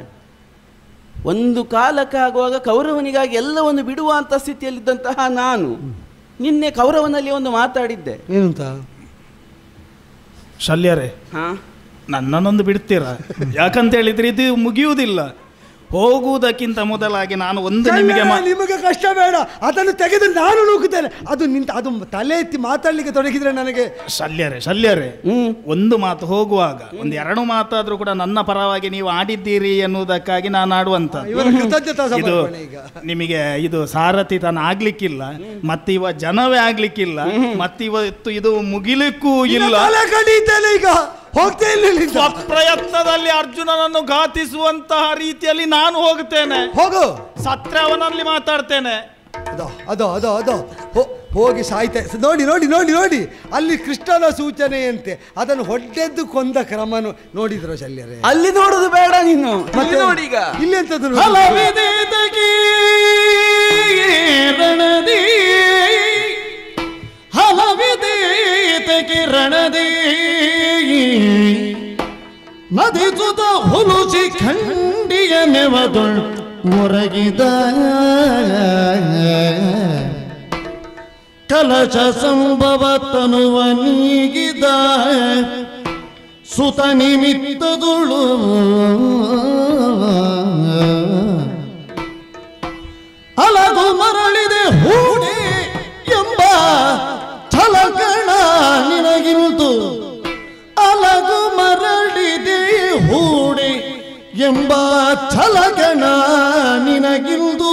ಒಂದು ಕಾಲಕ್ಕಾಗುವಾಗ ಕೌರವನಿಗಾಗಿ ಎಲ್ಲವನ್ನು ಬಿಡುವ ಅಂತ ಸ್ಥಿತಿಯಲ್ಲಿದ್ದಂತಹ ನಾನು ನಿನ್ನೆ ಕೌರವನಲ್ಲಿ ಒಂದು ಮಾತಾಡಿದ್ದೆ. ಏನಂತ? ಶಲ್ಯರೇ, ನನ್ನನ್ನೊಂದು ಬಿಡ್ತೀರಾ? ಯಾಕಂತ ಹೇಳಿದ್ರೆ ಇದು ಮುಗಿಯುವುದಿಲ್ಲ. ಹೋಗುವುದಕ್ಕಿಂತ ಮೊದಲಾಗಿ ನಾನು ಒಂದು ನಿಮಗೆ ಕಷ್ಟ ಬೇಡ, ಅದನ್ನು ತೆಗೆದು ನಾನು ನೂಕುತ್ತೇನೆ. ಅದು ತಲೆ ಎತ್ತಿ ಮಾತಾಡ್ಲಿಕ್ಕೆ ತೊಡಗಿದ್ರೆ ನನಗೆ. ಶಲ್ಯರೇ, ಒಂದು ಮಾತು ಹೋಗುವಾಗ ಒಂದು ಎರಡು ಮಾತಾದ್ರೂ ಕೂಡ ನನ್ನ ಪರವಾಗಿ ನೀವು ಆಡಿದ್ದೀರಿ ಎನ್ನುವುದಕ್ಕಾಗಿ ನಾನು ಆಡುವಂತ. ನಿಮಗೆ ಇದು ಸಾರಥಿ ತಾನು ಆಗ್ಲಿಕ್ಕಿಲ್ಲ, ಮತ್ತೆ ಇವ ಜನವೇ ಆಗ್ಲಿಕ್ಕಿಲ್ಲ, ಮತ್ತಿವತ್ತು ಇದು ಮುಗಿಲಿಕ್ಕೂ ಇಲ್ಲ. ಈಗ ಪ್ರಯತ್ನದಲ್ಲಿ ಅರ್ಜುನನನ್ನು ಘಾತಿಸುವಂತಹ ರೀತಿಯಲ್ಲಿ ನಾನು ಹೋಗುತ್ತೇನೆ. ಹೋಗು, ಸತ್ರೆ ಅವನಲ್ಲಿ ಮಾತಾಡ್ತೇನೆ. ಅದೋ ಹೋಗಿ ಸಾಯ್ತಾ ನೋಡಿ ನೋಡಿ ನೋಡಿ ನೋಡಿ ಅಲ್ಲಿ ಕೃಷ್ಣನ ಸೂಚನೆಯಂತೆ ಅದನ್ನು ಹೊಡೆದ್ದು ಕೊಂದ ಕ್ರಮ ನೋಡಿದ್ರು ಶಲ್ಯರೇ. ಅಲ್ಲಿ ನೋಡುದು ಬೇಡ ನೀನು, ಮತ್ತೆ ನೋಡಿ ಈಗ ಇಲ್ಲಿ ಎಂತದ್ದು ಕಿರಣದಿ ನದಿ ಸುತ ಹುಲುಸಿ ಖಂಡಿಯ ನೆವದೊಳ್ ಮೊರಗಿದ ಕಲಶ ಸಂಭವ ತನುವ ನೀಗಿದ ಸುತ ನಿಮಿತ್ತದುಳು ಅಲಗು ಮರಳಿದೆ ಹೂಡೆ ಎಂಬ ಛಲಗಣ ನಿನಗಿಲ್ದು. ಅಲಗು ಮರಳಿದೆ ಹೂಡೆ ಎಂಬ ಛಲಗಣ ನಿನಗಿಲ್ದು.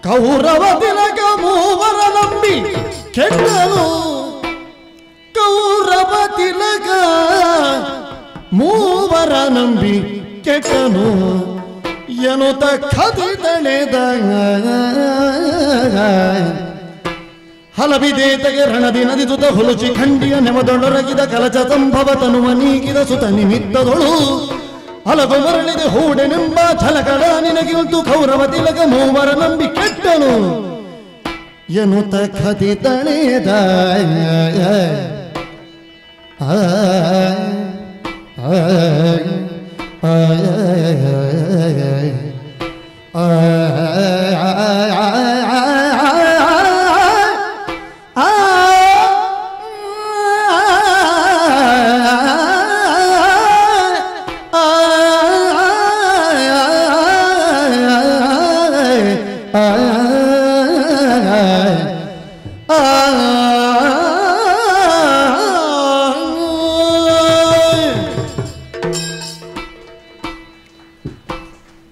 ಕೌರವ ತಿಲಕ ಮೂವರ ನಂಬಿ ಕೆಟ್ಟನು. ಕೌರವ ತಿಲಕ ಮೂವರ ನಂಬಿ ಕೆಟ್ಟನು ಎನ್ನುತ್ತ ಕದಿದಳೆದ ಹಲವಿದೇತಗೆ ರಣದಿ ನದಿ ಸುತ ಹುಲುಚಿ ಖಂಡಿಯ ನೆಮದೊಳರಗಿದ ಕಲಚ ಸಂಭವ ತನುವ ನೀಗಿದ ಸುತ ನಿಮಿತ್ತದೊಳು. ಹಲಗು ಮರಳಿದೆ ಹೂಡೆನೆಂಬ ಛಲಕಡ ನಿನಗಿಂತು ಕೌರವ ತಿಲಕ ಮೂವರ ನಂಬಿ ಕೆಟ್ಟನು ಎನ್ನುತ್ತ ಕದಿದಳೆದ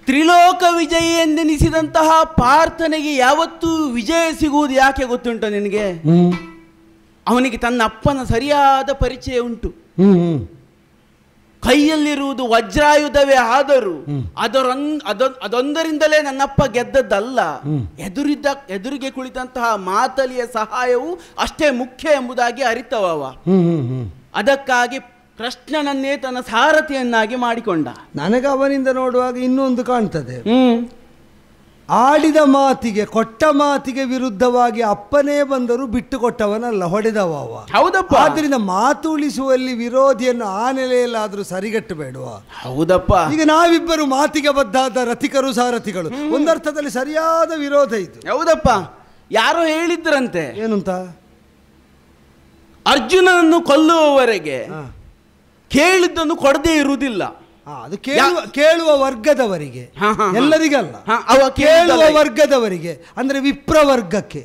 ತ್ರಿಲೋಕ ವಿಜಯಿ ಎಂದೆನಿಸಿದಂತಹ ಪಾರ್ಥನಿಗೆ ಯಾವತ್ತೂ ವಿಜಯ ಸಿಗುವುದು ಯಾಕೆ ಗೊತ್ತುಂಟು ನಿನಗೆ? ಅವನಿಗೆ ತನ್ನ ಅಪ್ಪನ ಸರಿಯಾದ ಪರಿಚಯ ಉಂಟು. ಕೈಯಲ್ಲಿರುವುದು ವಜ್ರಾಯುಧವೇ ಆದರೂ ಅದೊಂದರಿಂದಲೇ ನನ್ನಪ್ಪ ಗೆದ್ದದ್ದಲ್ಲ, ಎದುರಿಗೆ ಕುಳಿತಂತಹ ಮಾತಲಿಯ ಸಹಾಯವು ಅಷ್ಟೇ ಮುಖ್ಯ ಎಂಬುದಾಗಿ ಅರಿತವ. ಅದಕ್ಕಾಗಿ ಕೃಷ್ಣನನ್ನೇ ತನ್ನ ಸಾರಥಿಯನ್ನಾಗಿ ಮಾಡಿಕೊಂಡ. ನನಗೆ ಅವನಿಂದ ನೋಡುವಾಗ ಇನ್ನೊಂದು ಕಾಣ್ತದೆ. ಆಡಿದ ಮಾತಿಗೆ ಕೊಟ್ಟ ಮಾತಿಗೆ ವಿರುದ್ಧವಾಗಿ ಅಪ್ಪನೇ ಬಂದರೂ ಬಿಟ್ಟು ಕೊಟ್ಟವನಲ್ಲ, ಹೊಡೆದವ. ಹೌದಪ್ಪ. ಆದ್ರಿಂದ ಮಾತು ಉಳಿಸುವಲ್ಲಿ ವಿರೋಧಿಯನ್ನು ಆ ನೆಲೆಯಲ್ಲಾದ್ರೂ ಸರಿಗಟ್ಟಬೇಡುವ. ಹೌದಪ್ಪ. ಈಗ ನಾವಿಬ್ಬರು ಮಾತಿಗೆ ಬದ್ಧಾದ ರಥಿಕರು ಸಾರಥಿಗಳು, ಒಂದರ್ಥದಲ್ಲಿ ಸರಿಯಾದ ವಿರೋಧ ಇದು. ಹೌದಪ್ಪ. ಯಾರೋ ಹೇಳಿದ್ರಂತೆ ಏನಂತ, ಅರ್ಜುನನನ್ನು ಕೊಲ್ಲುವವರೆಗೆ ಕೇಳಿದ್ದನ್ನು ಕೊಡದೇ ಇರುವುದಿಲ್ಲ. ಅದು ಕೇಳುವ ವರ್ಗದವರಿಗೆ, ಎಲ್ಲರಿಗಲ್ಲ, ಕೇಳುವ ವರ್ಗದವರಿಗೆ ಅಂದ್ರೆ ವಿಪ್ರವರ್ಗಕ್ಕೆ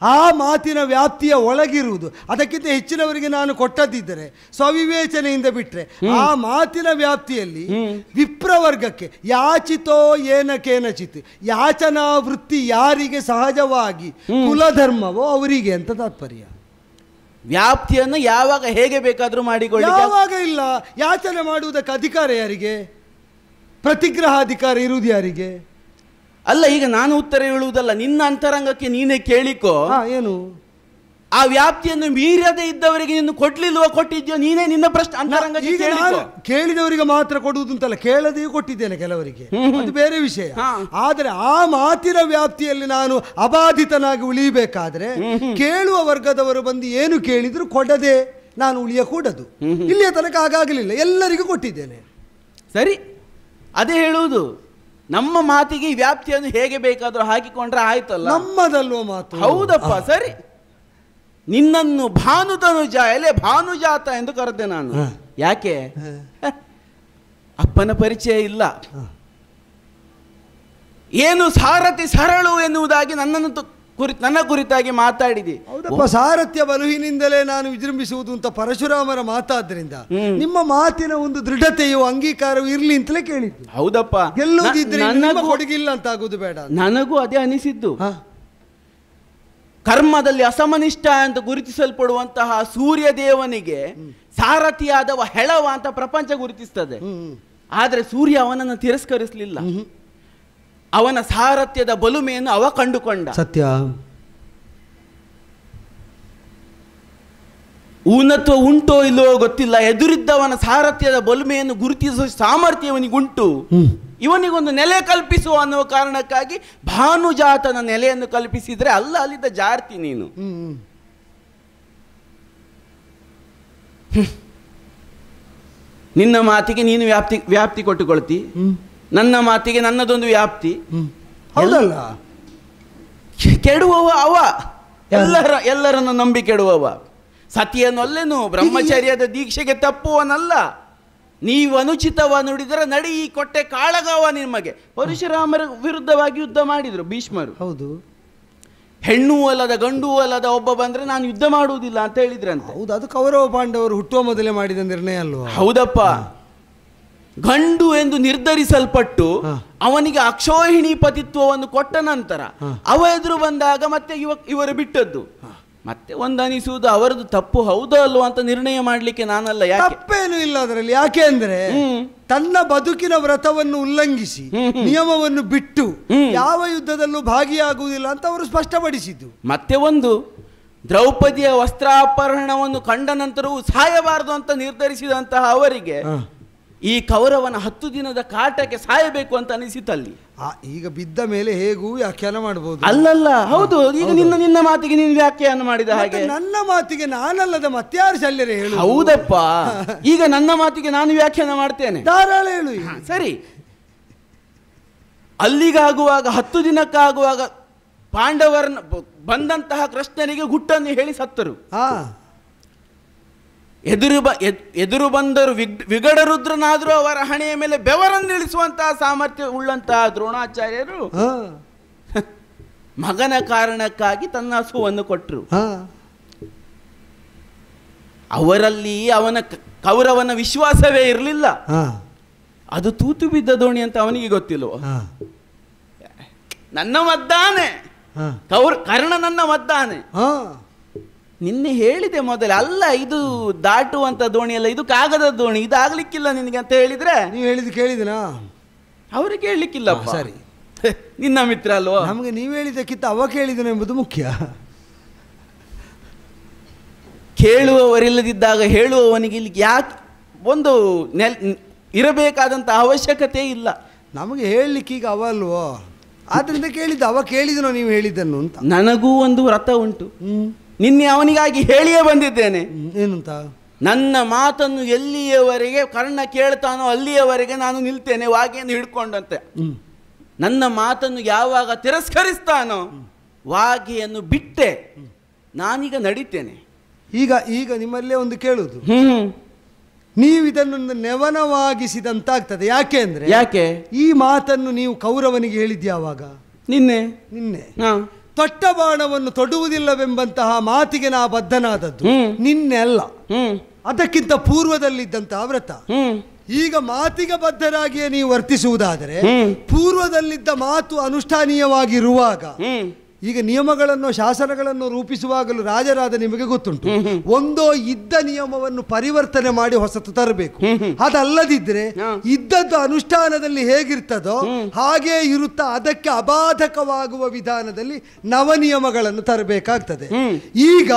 ಆ ಮಾತಿನ ವ್ಯಾಪ್ತಿಯ ಒಳಗಿರುವುದು. ಅದಕ್ಕಿಂತ ಹೆಚ್ಚಿನವರಿಗೆ ನಾನು ಕೊಟ್ಟದಿದ್ದರೆ ಸ್ವವಿವೇಚನೆಯಿಂದ ಬಿಟ್ರೆ ಆ ಮಾತಿನ ವ್ಯಾಪ್ತಿಯಲ್ಲಿ ವಿಪ್ರವರ್ಗಕ್ಕೆ ಯಾಚಿತೋ ಏನ ಕೇನಚಿತ್, ಯಾಚನಾ ವೃತ್ತಿ ಯಾರಿಗೆ ಸಹಜವಾಗಿ ಕುಲಧರ್ಮವೋ ಅವರಿಗೆ ಅಂತ ತಾತ್ಪರ್ಯ. ವ್ಯಾಪ್ತಿಯನ್ನು ಯಾವಾಗ ಹೇಗೆ ಬೇಕಾದ್ರೂ ಮಾಡಿಕೊಳ್ಳಿ, ಯಾವಾಗ ಇಲ್ಲ. ಯಾಚನೆ ಮಾಡುವುದಕ್ಕೆ ಅಧಿಕಾರ ಯಾರಿಗೆ? ಪ್ರತಿಗ್ರಹಾಧಿಕಾರ ಇರುವುದು ಯಾರಿಗೆ? ಅಲ್ಲ, ಈಗ ನಾನು ಉತ್ತರ ಹೇಳುವುದಲ್ಲ, ನಿನ್ನ ಅಂತರಂಗಕ್ಕೆ ನೀನೇ ಕೇಳಿಕೋ. ಏನು ಆ ವ್ಯಾಪ್ತಿಯನ್ನು ಮೀರದೆ ಇದ್ದವರಿಗೆ ನೀನು ಕೊಡ್ಲಿಲ್ವ, ಕೊಟ್ಟಿದ್ಯೋ? ನೀನೇ ನಿನ್ನ ಪ್ರಶ್ನೆ ಅಂತರಂಗಕ್ಕೆ ಕೇಳಿದವರಿಗೆ ಮಾತ್ರ ಕೊಡುವುದು ಅಂತಲ್ಲ, ಕೇಳದೆಯೂ ಕೊಟ್ಟಿದ್ದೇನೆ ಕೆಲವರಿಗೆ, ಅದು ಬೇರೆ ವಿಷಯ. ಆದರೆ ಆ ಮಾತಿನ ವ್ಯಾಪ್ತಿಯಲ್ಲಿ ನಾನು ಅಬಾಧಿತನಾಗಿ ಉಳಿಯಬೇಕಾದ್ರೆ ಕೇಳುವ ವರ್ಗದವರು ಬಂದು ಏನು ಕೇಳಿದ್ರು ಕೊಡದೆ ನಾನು ಉಳಿಯಕೂಡದು. ಇಲ್ಲಿಯ ತನಕ ಆಗಾಗಲಿಲ್ಲ, ಎಲ್ಲರಿಗೂ ಕೊಟ್ಟಿದ್ದೇನೆ. ಸರಿ, ಅದೇ ಹೇಳುವುದು. ನಮ್ಮ ಮಾತಿಗೆ ಈ ವ್ಯಾಪ್ತಿಯನ್ನು ಹೇಗೆ ಬೇಕಾದ್ರೂ ಹಾಕಿಕೊಂಡ್ರೆ ಆಯ್ತಲ್ಲ, ನಮ್ಮದಲ್ವ ಮಾತು. ಹೌದಪ್ಪ. ಸರಿ, ನಿನ್ನನ್ನು ಭಾನುತನುಜ ಎಲೆ ಭಾನುಜಾತ ಎಂದು ಕರೆದೆ ನಾನು. ಯಾಕೆ? ಅಪ್ಪನ ಪರಿಚಯ ಇಲ್ಲ, ಏನು ಸಾರಥಿ ಸರಳು ಎನ್ನುವುದಾಗಿ ನನ್ನ ಕುರಿತಾಗಿ ಮಾತಾಡಿದೆ. ಹೌದಪ್ಪ, ಸಾರಥ್ಯ ಬಲುಹಿನಿಂದಲೇ ನಾನು ವಿಜೃಂಭಿಸುವುದು ಅಂತ ಪರಶುರಾಮರ ಮಾತಾದ್ರಿಂದ ನಿಮ್ಮ ಮಾತಿನ ಒಂದು ದೃಢತೆಯು ಅಂಗೀಕಾರವು ಇರ್ಲಿ ಅಂತಲೇ ಕೇಳಿದ್ದು. ಹೌದಪ್ಪ. ಗೆಲ್ಲುವುದಿದ್ರೆ ಕೊಡಗಿಲ್ಲ ಅಂತ ಆಗುದು ಬೇಡ. ನನಗೂ ಅದೇ ಅನಿಸಿದ್ದು. ಕರ್ಮದಲ್ಲಿ ಅಸಮನಿಷ್ಠ ಅಂತ ಗುರುತಿಸಲ್ಪಡುವಂತಹ ಸೂರ್ಯ ದೇವನಿಗೆ ಸಾರಥಿಯಾದವ ಹೆಳವ ಅಂತ ಪ್ರಪಂಚ ಗುರುತಿಸ್ತದೆ. ಆದರೆ ಸೂರ್ಯ ಅವನನ್ನು ತಿರಸ್ಕರಿಸಲಿಲ್ಲ. ಅವನ ಸಾರಥ್ಯದ ಬಲುಮೆಯನ್ನು ಅವ ಕಂಡುಕೊಂಡ. ಸತ್ಯ. ಊನತ್ವ ಉಂಟೋ ಇಲ್ಲವೋ ಗೊತ್ತಿಲ್ಲ, ಎದುರಿದ್ದವನ ಸಾರಥ್ಯದ ಬಲುಮೆಯನ್ನು ಗುರುತಿಸುವ ಸಾಮರ್ಥ್ಯ ಇವನಿಗುಂಟು. ಇವನಿಗೊಂದು ನೆಲೆ ಕಲ್ಪಿಸುವ ಅನ್ನುವ ಕಾರಣಕ್ಕಾಗಿ ಭಾನುಜಾತನ ನೆಲೆಯನ್ನು ಕಲ್ಪಿಸಿದ್ರೆ ಅಲ್ಲಿದ್ದ ಜಾರ್ತಿ ನೀನು. ನಿನ್ನ ಮಾತಿಗೆ ನೀನು ವ್ಯಾಪ್ತಿ ಕೊಟ್ಟುಕೊಳ್ತಿ, ನನ್ನ ಮಾತಿಗೆ ನನ್ನದೊಂದು ವ್ಯಾಪ್ತಿ. ಹೌದಲ್ಲ, ಕೆಡುವವ ಅವ, ಎಲ್ಲರನ್ನು ನಂಬಿ ಕೆಡುವವ. ಸತಿಯನ್ನು ಅಲ್ಲೇನು ಬ್ರಹ್ಮಚರ್ಯದ ದೀಕ್ಷೆಗೆ ತಪ್ಪುವನಲ್ಲ. ನೀವು ಅನುಚಿತವ ನುಡಿದರೆ ನಡಿ ಈ ಕೊಟ್ಟೆ ಕಾಳಗವ ನಿಮಗೆ. ಪರಶುರಾಮರ ವಿರುದ್ಧವಾಗಿ ಯುದ್ಧ ಮಾಡಿದ್ರು ಭೀಷ್ಮರು. ಹೌದು, ಹೆಣ್ಣು ಅಲ್ಲದ ಗಂಡು ಅಲ್ಲದ ಒಬ್ಬ ಬಂದ್ರೆ ನಾನು ಯುದ್ಧ ಮಾಡುವುದಿಲ್ಲ ಅಂತ ಹೇಳಿದ್ರಂತೆ. ಹೌದು, ಅದು ಕೌರವ ಪಾಂಡವರು ಹುಟ್ಟುವ ಮೊದಲೇ ಮಾಡಿದ ನಿರ್ಣಯ ಅಲ್ವಾ? ಹೌದಪ್ಪ. ಗಂಡು ಎಂದು ನಿರ್ಧರಿಸಲ್ಪಟ್ಟು ಅವನಿಗೆ ಅಕ್ಷೋಹಿಣಿ ಪತಿತ್ವವನ್ನು ಕೊಟ್ಟ ನಂತರ ಅವ ಎದುರು ಬಂದಾಗ ಮತ್ತೆ ಇವರು ಬಿಟ್ಟದ್ದು. ಮತ್ತೆ ಒಂದನಿಸುವುದು ಅವರದ್ದು ತಪ್ಪು ಹೌದೋ ಅಲ್ವಾ ಅಂತ ನಿರ್ಣಯ ಮಾಡ್ಲಿಕ್ಕೆ ನಾನಲ್ಲ. ತಪ್ಪೇನು ಇಲ್ಲ ಅದರಲ್ಲಿ. ಯಾಕೆ ಅಂದ್ರೆ ತನ್ನ ಬದುಕಿನ ವ್ರತವನ್ನು ಉಲ್ಲಂಘಿಸಿ ನಿಯಮವನ್ನು ಬಿಟ್ಟು ಯಾವ ಯುದ್ಧದಲ್ಲೂ ಭಾಗಿಯಾಗುವುದಿಲ್ಲ ಅಂತ ಅವರು ಸ್ಪಷ್ಟಪಡಿಸಿದ್ದು. ಮತ್ತೆ ಒಂದು ದ್ರೌಪದಿಯ ವಸ್ತ್ರಾಪಹರಣವನ್ನು ಕಂಡ ನಂತರವೂ ಸಾಯಬಾರದು ಅಂತ ನಿರ್ಧರಿಸಿದಂತಹ ಅವರಿಗೆ ಈ ಕೌರವನ 10 ದಿನದ ಕಾಟಕ್ಕೆ ಸಾಯಬೇಕು ಅಂತ ಅನಿಸಿತಲ್ಲಿ. ಈಗ ಬಿದ್ದ ಮೇಲೆ ಹೇಗೂ ವ್ಯಾಖ್ಯಾನ ಮಾಡಬಹುದು. ಅಲ್ಲಲ್ಲ, ಹೌದು. ಈಗ ನಿನ್ನ ಮಾತಿಗೆ ನೀನು ವ್ಯಾಖ್ಯಾನ ಮಾಡಿದ ಹಾಗೆ ನನ್ನ ಮಾತಿಗೆ ನಾನಲ್ಲದ ಮತ್ಯಾರು ಶಲ್ಯರೇ ಹೇಳು. ಹೌದಪ್ಪ. ಈಗ ನನ್ನ ಮಾತಿಗೆ ನಾನು ವ್ಯಾಖ್ಯಾನ ಮಾಡ್ತೇನೆ. ಧಾರಾಳ ಹೇಳು. ಸರಿ, ಅಲ್ಲಿಗಾಗುವಾಗ 10 ದಿನಕ್ಕಾಗುವಾಗ ಪಾಂಡವರನ್ನ ಬಂದಂತಹ ಕೃಷ್ಣನಿಗೆ ಗುಟ್ಟನ್ನು ಹೇಳಿ ಸತ್ತರು. ಎದುರು ಬಂದರು ವಿಗಡರುದ್ರನಾದರೂ ಅವರ ಹಣೆಯ ಮೇಲೆ ಬೆವರನ್ನು ಇಳಿಸುವಂತಹ ಸಾಮರ್ಥ್ಯ ಉಳ್ಳಂತಹ ದ್ರೋಣಾಚಾರ್ಯರು ಮಗನ ಕಾರಣಕ್ಕಾಗಿ ತನ್ನ ಹಸುವನ್ನು ಕೊಟ್ಟರು. ಅವರಲ್ಲಿ ಕೌರವನ ವಿಶ್ವಾಸವೇ ಇರಲಿಲ್ಲ. ಅದು ತೂತು ಬಿದ್ದ ದೋಣಿ ಅಂತ ಅವನಿಗೆ ಗೊತ್ತಿಲ್ವ? ನನ್ನ ಮದ್ದಾನೆ ಕರ್ಣ, ನನ್ನ ಮದ್ದಾನೆ. ನಿನ್ನೆ ಹೇಳಿದೆ ಮೊದಲೇ, ಅಲ್ಲ ಇದು ದಾಟುವಂತ ದೋಣಿ ಅಲ್ಲ, ಇದು ಕಾಗದ ದೋಣಿ, ಇದಾಗ್ಲಿಕ್ಕಿಲ್ಲ ನಿನಗೆ ಅಂತ ಹೇಳಿದ್ರೆ ನೀವು ಹೇಳಿದ್ದು ಕೇಳಿದನಾ? ಅವ್ರಿಗೆ ಕೇಳಲಿಕ್ಕಿಲ್ಲ. ಸರಿ, ನಿನ್ನ ಮಿತ್ರ ಅಲ್ವಾ? ನಮಗೆ ನೀವು ಹೇಳಿದ್ದಕ್ಕಿಂತ ಅವ ಕೇಳಿದನು ಎಂಬುದು ಮುಖ್ಯ. ಕೇಳುವವರಿಲ್ಲದಿದ್ದಾಗ ಹೇಳುವವನಿಗೆ ಇಲ್ಲಿ ಯಾಕೆ ಒಂದು ಇರಬೇಕಾದಂತ ಅವಶ್ಯಕತೆ ಇಲ್ಲ. ನಮಗೆ ಹೇಳಲಿಕ್ಕೆ ಈಗ ಅವ ಅಲ್ವೋ, ಆದ್ರಿಂದ ಕೇಳಿದ್ದ. ಅವ ಕೇಳಿದನೋ ನೀವು ಹೇಳಿದ್ದನ್ನು ಅಂತ. ನನಗೂ ಒಂದು ವ್ರತ ಉಂಟು. ನಿನ್ನೆ ಅವನಿಗಾಗಿ ಹೇಳಿಯೇ ಬಂದಿದ್ದೇನೆ. ಏನಂತ? ನನ್ನ ಮಾತನ್ನು ಎಲ್ಲಿಯವರೆಗೆ ಕರ್ಣ ಕೇಳ್ತಾನೋ ಅಲ್ಲಿಯವರೆಗೆ ನಾನು ನಿಲ್ತೇನೆ ವಾಗೆಯನ್ನು ಹಿಡ್ಕೊಂಡಂತೆ. ನನ್ನ ಮಾತನ್ನು ಯಾವಾಗ ತಿರಸ್ಕರಿಸ್ತಾನೋ ವಾಗೆಯನ್ನು ಬಿಟ್ಟೆ ನಾನೀಗ ನಡೀತೇನೆ. ಈಗ ನಿಮ್ಮಲ್ಲೇ ಒಂದು ಕೇಳುವುದು, ನೀವು ಇದನ್ನು ನೆವನವಾಗಿಸಿದಂತಾಗ್ತದೆ. ಯಾಕೆ ಅಂದ್ರೆ ಈ ಮಾತನ್ನು ನೀವು ಕೌರವನಿಗೆ ಹೇಳಿದ್ಯಾವಾಗ? ನಿನ್ನೆ. ತೊಟ್ಟ ಬಾಣವನ್ನು ತೊಡುವುದಿಲ್ಲವೆಂಬಂತಹ ಮಾತಿಗೆ ನಾ ಬದ್ಧನಾದದ್ದು ನಿನ್ನೆ ಅಲ್ಲ, ಅದಕ್ಕಿಂತ ಪೂರ್ವದಲ್ಲಿದ್ದಂತಹ ವ್ರತ. ಈಗ ಮಾತಿಗೆ ಬದ್ಧರಾಗಿಯೇ ನೀವು ವರ್ತಿಸುವುದಾದರೆ ಪೂರ್ವದಲ್ಲಿದ್ದ ಮಾತು ಅನುಷ್ಠಾನೀಯವಾಗಿರುವಾಗ ಈಗ ನಿಯಮಗಳನ್ನು ಶಾಸನಗಳನ್ನು ರೂಪಿಸುವಾಗಲೂ ರಾಜರಾದ ನಿಮಗೆ ಗೊತ್ತುಂಟು, ಒಂದೋ ಇದ್ದ ನಿಯಮವನ್ನು ಪರಿವರ್ತನೆ ಮಾಡಿ ಹೊಸತು ತರಬೇಕು. ಅದಲ್ಲದಿದ್ರೆ ಇದ್ದದ್ದು ಅನುಷ್ಠಾನದಲ್ಲಿ ಹೇಗಿರ್ತದೋ ಹಾಗೇ ಇರುತ್ತಾ ಅದಕ್ಕೆ ಅಬಾಧಕವಾಗುವ ವಿಧಾನದಲ್ಲಿ ನವ ನಿಯಮಗಳನ್ನು ತರಬೇಕಾಗ್ತದೆ. ಈಗ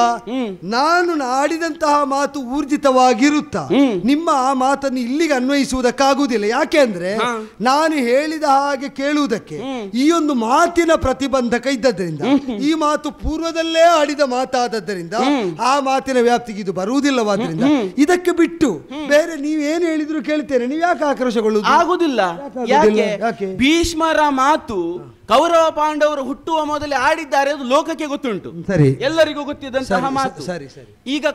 ನಾನು ಆಡಿದಂತಹ ಮಾತು ಊರ್ಜಿತವಾಗಿರುತ್ತಾ ನಿಮ್ಮ ಆ ಮಾತನ್ನು ಇಲ್ಲಿಗೆ ಅನ್ವಯಿಸುವುದಕ್ಕಾಗುವುದಿಲ್ಲ. ಯಾಕೆ ಅಂದ್ರೆ ನಾನು ಹೇಳಿದ ಹಾಗೆ ಕೇಳುವುದಕ್ಕೆ ಈ ಒಂದು ಮಾತಿನ ಪ್ರತಿಬಂಧಕ ಇದ್ದದ್ರಿಂದ, ಈ ಮಾತು ಪೂರ್ವದಲ್ಲೇ ಆಡಿದ ಮಾತಾದದ್ದರಿಂದ ಆ ಮಾತಿನ ವ್ಯಾಪ್ತಿಗೆ ಇದು ಬರುವುದಿಲ್ಲವಾದ್ರಿಂದ ಇದಕ್ಕೆ ಬಿಟ್ಟು ಬೇರೆ ನೀವೇನು ಹೇಳಿದ್ರು ಕೇಳ್ತೇನೆ. ನೀವು ಯಾಕೆ ಆಕ್ರೋಶಗೊಳ್ಳುವುದು? ಆಗುದಿಲ್ಲ. ಯಾಕೆ? ಭೀಷ್ಮರ ಮಾತು ಕೌರವ ಪಾಂಡವರು ಹುಟ್ಟುವ ಮೊದಲೇ ಆಡಿದ್ದಾರೆ, ಅದು ಲೋಕಕ್ಕೆ ಗೊತ್ತುಂಟು, ಎಲ್ಲರಿಗೂ ಗೊತ್ತಿದ್ದಂತಹ ಮಾತು. ಈಗ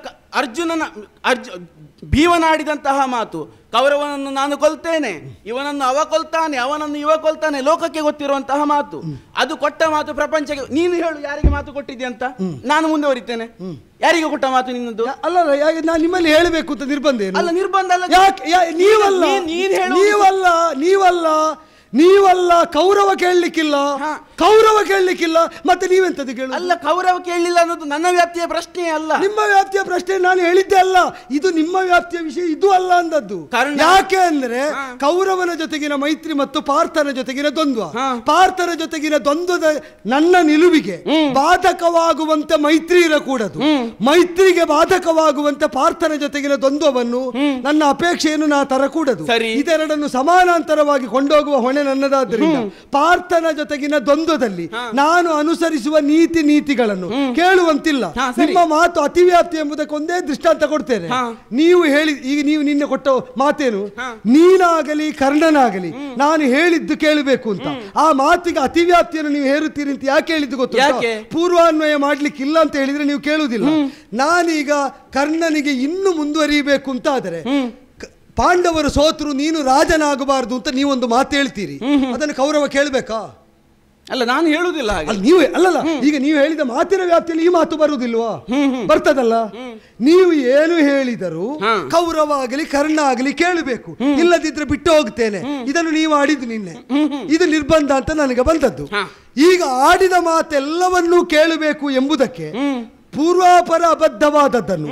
ಭೀಮನಾಡಿದಂತಹ ಮಾತು, ಕೌರವನನ್ನು ನಾನು ಕೊಲ್ತೇನೆ, ಇವನನ್ನು ಅವ ಕೊಲ್ತಾನೆ, ಅವನನ್ನು ಇವ ಕೊಲ್ತಾನೆ, ಲೋಕಕ್ಕೆ ಗೊತ್ತಿರುವಂತಹ ಮಾತು. ಅದು ಕೊಟ್ಟ ಮಾತು ಪ್ರಪಂಚಕ್ಕೆ. ನೀನು ಹೇಳು ಯಾರಿಗೆ ಮಾತು ಕೊಟ್ಟಿದ್ದೆ ಅಂತ, ನಾನು ಮುಂದುವರಿತೇನೆ. ಯಾರಿಗೆ ಕೊಟ್ಟ ಮಾತು ನಿನ್ನದು? ಅಲ್ಲ, ನಾನು ನಿಮ್ಮಲ್ಲಿ ಹೇಳಬೇಕು ಅಂತ ನಿರ್ಬಂಧ ಏನು? ಅಲ್ಲ, ನಿರ್ಬಂಧ ಅಲ್ಲ. ನೀವಲ್ಲ ಕೌರವ ಕೇಳಲಿಕ್ಕಿಲ್ಲ. ಕೌರವ ಕೇಳಲಿಕ್ಕಿಲ್ಲ, ಮತ್ತೆ ನೀವೆಂತದ್ದು ಕೇಳು? ಅಲ್ಲ, ಕೌರವ ಕೇಳಲಿಲ್ಲ ಅನ್ನೋದು ನನ್ನ ವ್ಯಾಪ್ತಿಯ ಪ್ರಶ್ನೆ ಅಲ್ಲ. ನಿಮ್ಮ ವ್ಯಾಪ್ತಿಯ ಪ್ರಶ್ನೆ ನಾನು ಹೇಳಿದ್ದೆ ಅಲ್ಲ, ಇದು ನಿಮ್ಮ ವ್ಯಾಪ್ತಿಯ ವಿಷಯ, ಇದು ಅಲ್ಲ ಅಂದದ್ದು. ಯಾಕೆ ಅಂದ್ರೆ ಕೌರವನ ಜೊತೆಗಿನ ಮೈತ್ರಿ ಮತ್ತು ಪಾರ್ಥನ ಜೊತೆಗಿನ ದ್ವಂದ್ವ, ಪಾರ್ಥನ ಜೊತೆಗಿನ ದ್ವಂದ್ವದ ನನ್ನ ನಿಲುವಿಗೆ ಬಾಧಕವಾಗುವಂತೆ ಮೈತ್ರಿ ಇರಕೂಡದು, ಮೈತ್ರಿಗೆ ಬಾಧಕವಾಗುವಂತೆ ಪಾರ್ಥನ ಜೊತೆಗಿನ ದ್ವಂದ್ವವನ್ನು ನನ್ನ ಅಪೇಕ್ಷೆಯನ್ನು ನಾ ತರಕೂಡದು. ಇದೆರಡನ್ನು ಸಮಾನಾಂತರವಾಗಿ ಕೊಂಡೋಗುವ ಹೊಣೆ ನನ್ನದಾದ್ದರಿಂದ ಪಾರ್ಥನ ಜೊತೆಗಿನ ದ್ವಂದ್ವದಲ್ಲಿ ನಾನು ಅನುಸರಿಸುವ ನೀತಿಗಳನ್ನು ಕೇಳುವಂತಿಲ್ಲ. ನಿಮ್ಮ ಮಾತು ಅತಿವ್ಯಾಪ್ತಿ ಎಂಬುದಕ್ಕೊಂದೇ ದೃಷ್ಟಾಂತ ಕೊಡ್ತೇನೆ. ನೀವು ಹೇಳಿ, ಈಗ ನೀವು ನಿನ್ನೆ ಕೊಟ್ಟ ಮಾತೇನು, ನೀನಾಗಲಿ ಕರ್ಣನಾಗಲಿ ನಾನು ಹೇಳಿದ್ದು ಕೇಳಬೇಕು ಅಂತ. ಆ ಮಾತಿಗೆ ಅತಿವ್ಯಾಪ್ತಿಯನ್ನು ನೀವು ಹೇರುತ್ತೀರಿ ಅಂತ ಯಾಕೆ ಹೇಳಿದ್ದು ಗೊತ್ತು? ಪೂರ್ವಾನ್ವಯ ಮಾಡ್ಲಿಕ್ಕಿಲ್ಲ ಅಂತ ಹೇಳಿದ್ರೆ ನೀವು ಕೇಳುವುದಿಲ್ಲ. ನಾನೀಗ ಕರ್ಣನಿಗೆ ಇನ್ನು ಮುಂದುವರಿಯಬೇಕು ಅಂತ ಆದರೆ ಪಾಂಡವರು ಸೋತರು, ನೀನು ರಾಜನಾಗಬಾರದು ಅಂತ ನೀವೊಂದು ಮಾತು ಹೇಳ್ತೀರಿ, ಅದನ್ನು ಕೌರವ ಕೇಳಬೇಕಾ? ಅಲ್ಲ, ನಾನು ಹೇಳುವುದಿಲ್ಲ. ನೀವು ಅಲ್ಲಲ್ಲ, ಈಗ ನೀವು ಹೇಳಿದ ಮಾತಿನ ವ್ಯಾಪ್ತಿಯಲ್ಲಿ ಈ ಮಾತು ಬರುವುದಿಲ್ವಾ? ಬರ್ತದಲ್ಲ. ನೀವು ಏನು ಹೇಳಿದರು ಕೌರವ ಆಗಲಿ ಕರ್ಣ ಆಗಲಿ ಕೇಳಬೇಕು, ಇಲ್ಲದಿದ್ರೆ ಬಿಟ್ಟು ಹೋಗ್ತೇನೆ. ಇದನ್ನು ನೀವು ಆಡಿದ್ದು ನಿನ್ನೆ, ಇದು ನಿರ್ಬಂಧ ಅಂತ ನನಗೆ ಬಂದದ್ದು. ಈಗ ಆಡಿದ ಮಾತೆಲ್ಲವನ್ನೂ ಕೇಳಬೇಕು ಎಂಬುದಕ್ಕೆ ಪೂರ್ವಾಪರ ಅಬದ್ಧವಾದದ್ದನ್ನು,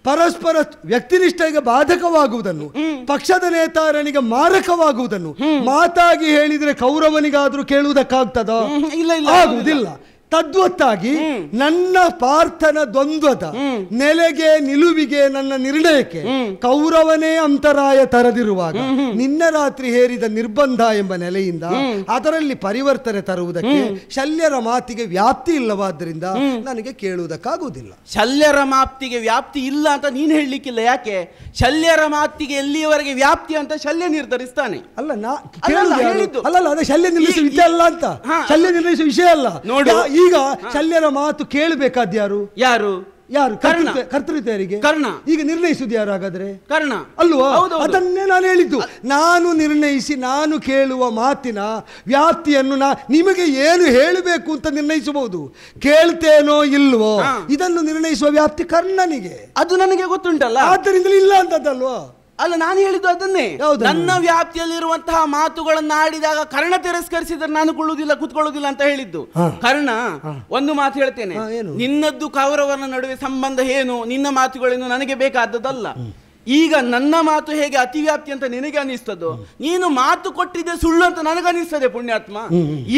ಪರಸ್ಪರ ವ್ಯಕ್ತಿನಿಷ್ಠೆಗೆ ಬಾಧಕವಾಗುವುದನ್ನು, ಪಕ್ಷದ ನೇತಾರನಿಗೆ ಮಾರಕವಾಗುವುದನ್ನು ಮಾತಾಗಿ ಹೇಳಿದ್ರೆ ಕೌರವನಿಗಾದ್ರೂ ಕೇಳುವುದಕ್ಕಾಗ್ತದ? ಆಗುವುದಿಲ್ಲ. ತದ್ವತ್ತಾಗಿ ನನ್ನ ಪಾರ್ಥನ ದ್ವಂದ್ವದ ನೆಲೆಗೆ ನಿಲುವಿಗೆ ನನ್ನ ನಿರ್ಣಯಕ್ಕೆ ಕೌರವನೇ ಅಂತರಾಯ ತರದಿರುವಾಗ ನಿನ್ನ ರಾತ್ರಿ ಹೇರಿದ ನಿರ್ಬಂಧ ಎಂಬ ನೆಲೆಯಿಂದ ಅದರಲ್ಲಿ ಪರಿವರ್ತನೆ ತರುವುದಕ್ಕೆ ಶಲ್ಯರ ಮಾತಿಗೆ ವ್ಯಾಪ್ತಿ ಇಲ್ಲವಾದ್ದರಿಂದ ನನಗೆ ಕೇಳುವುದಕ್ಕಾಗುವುದಿಲ್ಲ. ಶಲ್ಯರ ಮಾತಿಗೆ ವ್ಯಾಪ್ತಿ ಇಲ್ಲ ಅಂತ ನೀನು ಹೇಳಲಿಕ್ಕಿಲ್ಲ. ಯಾಕೆ? ಶಲ್ಯರ ಮಾತಿಗೆ ಎಲ್ಲಿಯವರೆಗೆ ವ್ಯಾಪ್ತಿ ಅಂತ ಶಲ್ಯ ನಿರ್ಧರಿಸ್ತಾನೆ. ಅಲ್ಲ, ಅಲ್ಲ, ಅದೇ ಶಲ್ಯ ನಿಲ್ಲಿಸುವ ವಿಷಯ ಅಲ್ಲ ಅಂತ, ಶಲ್ಯ ನಿರ್ಣಯಿಸುವ ವಿಷಯ ಅಲ್ಲ. ನೋಡು, ಈಗ ಶಲ್ಯರ ಮಾತು ಕೇಳಬೇಕಾದ ಯಾರು? ಕರ್ತೃತ್ವರಿಗೆ. ಕರ್ಣ. ಈಗ ನಿರ್ಣಯಿಸುವುದು ಯಾರು ಹಾಗಾದ್ರೆ? ಕರ್ಣ ಅಲ್ವಾ? ಅದನ್ನೇ ನಾನು ಹೇಳಿದ್ದು. ನಾನು ನಿರ್ಣಯಿಸಿ ನಾನು ಕೇಳುವ ಮಾತಿನ ವ್ಯಾಪ್ತಿಯನ್ನು ನಿಮಗೆ ಏನು ಹೇಳಬೇಕು ಅಂತ ನಿರ್ಣಯಿಸಬಹುದು. ಕೇಳ್ತೇನೋ ಇಲ್ವೋ ಇದನ್ನು ನಿರ್ಣಯಿಸುವ ವ್ಯಾಪ್ತಿ ಕರ್ಣನಿಗೆ. ಅದು ನನಗೆ ಗೊತ್ತುಂಟಲ್ಲ, ಆದ್ದರಿಂದ ಇಲ್ಲ ಅಂತದ್ದಲ್ವಾ? ಅಲ್ಲ, ನಾನು ಹೇಳಿದ್ದು ಅದನ್ನೇ. ನನ್ನ ವ್ಯಾಪ್ತಿಯಲ್ಲಿರುವಂತಹ ಮಾತುಗಳನ್ನು ಆಡಿದಾಗ ಕರ್ಣ ತಿರಸ್ಕರಿಸಿದ್ರೆ ನಾನು ಕೂತ್ಕೊಳ್ಳುವುದಿಲ್ಲ ಅಂತ ಹೇಳಿದ್ದು. ಕರ್ಣ ಒಂದು ಮಾತು ಹೇಳ್ತೇನೆ, ನಿನ್ನದ್ದು ಕೌರವನ ನಡುವೆ ಸಂಬಂಧ ಏನು, ನಿನ್ನ ಮಾತುಗಳೇನು ನನಗೆ ಬೇಕಾದದ್ದಲ್ಲ. ಈಗ ನನ್ನ ಮಾತು ಹೇಗೆ ಅತಿವ್ಯಾಪ್ತಿ ಅಂತ ನಿನಗೆ ಅನಿಸ್ತದೋ, ನೀನು ಮಾತು ಕೊಟ್ಟಿದ್ದೆ ಸುಳ್ಳು ಅಂತ ನನಗನಿಸ್ತದೆ ಪುಣ್ಯಾತ್ಮ.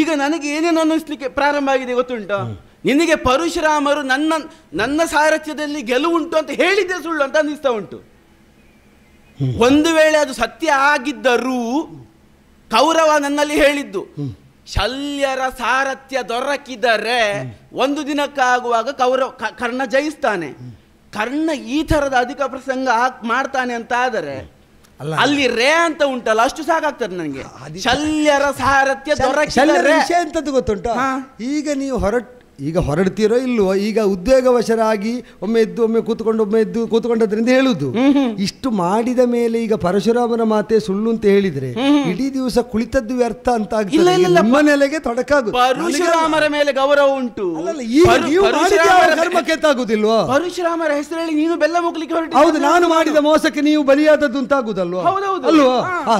ಈಗ ನನಗೆ ಏನೇನು ಅನ್ನಿಸ್ಲಿಕ್ಕೆ ಪ್ರಾರಂಭ ಆಗಿದೆ ಗೊತ್ತುಂಟು? ನಿನಗೆ ಪರಶುರಾಮರು ನನ್ನ ಸಾರಥ್ಯದಲ್ಲಿ ಗೆಲುವುಂಟು ಅಂತ ಹೇಳಿದ್ದೆ ಸುಳ್ಳು ಅಂತ ಅನ್ನಿಸ್ತಾ ಉಂಟು. ಒಂದು ವೇಳೆ ಅದು ಸತ್ಯ ಆಗಿದ್ದರೂ ಕೌರವ ನನ್ನಲ್ಲಿ ಹೇಳಿದ್ದು, ಶಲ್ಯರ ಸಾರಥ್ಯ ದೊರಕಿದರೆ ಒಂದು ದಿನಕ್ಕಾಗುವಾಗ ಕರ್ಣ ಜಯಿಸ್ತಾನೆ. ಕರ್ಣ ಈ ತರದ ಅಧಿಕ ಪ್ರಸಂಗ ಮಾಡ್ತಾನೆ ಅಂತ ಆದರೆ ಅಲ್ಲಿ ರೇ ಅಂತ ಉಂಟಲ್ಲ, ಅಷ್ಟು ಸಾಕಾಗ್ತದೆ ನನಗೆ. ಶಲ್ಯರ ಸಾರಥ್ಯ ದೊರಕಿದರೆ ವಿಷಯ ಎಂತದ್ದು ಗೊತ್ತುಂಟ? ಈಗ ನೀವು ಹೊರಡ್ತೀರೋ ಇಲ್ವೋ, ಈಗ ಉದ್ವೇಗವಶರಾಗಿ ಒಮ್ಮೆ ಎದ್ದು ಒಮ್ಮೆ ಕೂತ್ಕೊಂಡದ್ರಿಂದ ಹೇಳುದು. ಇಷ್ಟು ಮಾಡಿದ ಮೇಲೆ ಈಗ ಪರಶುರಾಮನ ಮಾತೆ ಸುಳ್ಳು ಅಂತ ಹೇಳಿದ್ರೆ ಇಡೀ ದಿವಸ ಕುಳಿತದ್ದು ವ್ಯರ್ಥ ಅಂತ ಆಗ್ತದೆ. ನಮ್ಮ ನೆಲೆಗೆ ತೊಡಕಾಗುದು. ಪರಶುರಾಮರ ಮೇಲೆ ಗೌರವ ಉಂಟು. ಕರ್ಮಕ್ಕೆ ತಾಗುದಿಲ್ವಾ? ಪರಶುರಾಮರ ಹೆಸರು ಹೇಳಿ ನೀನು ಬೆಲ್ಲ ಮುಗ್ಲಿಕ್ಕೆ ಹೊರಟಿ. ಹೌದು, ನಾನು ಮಾಡಿದ ಮೋಸಕ್ಕೆ ನೀವು ಬಲಿಯಾದದ್ದು ಅಂತಾಗುದಲ್ವಾ? ಅಲ್ವಾ?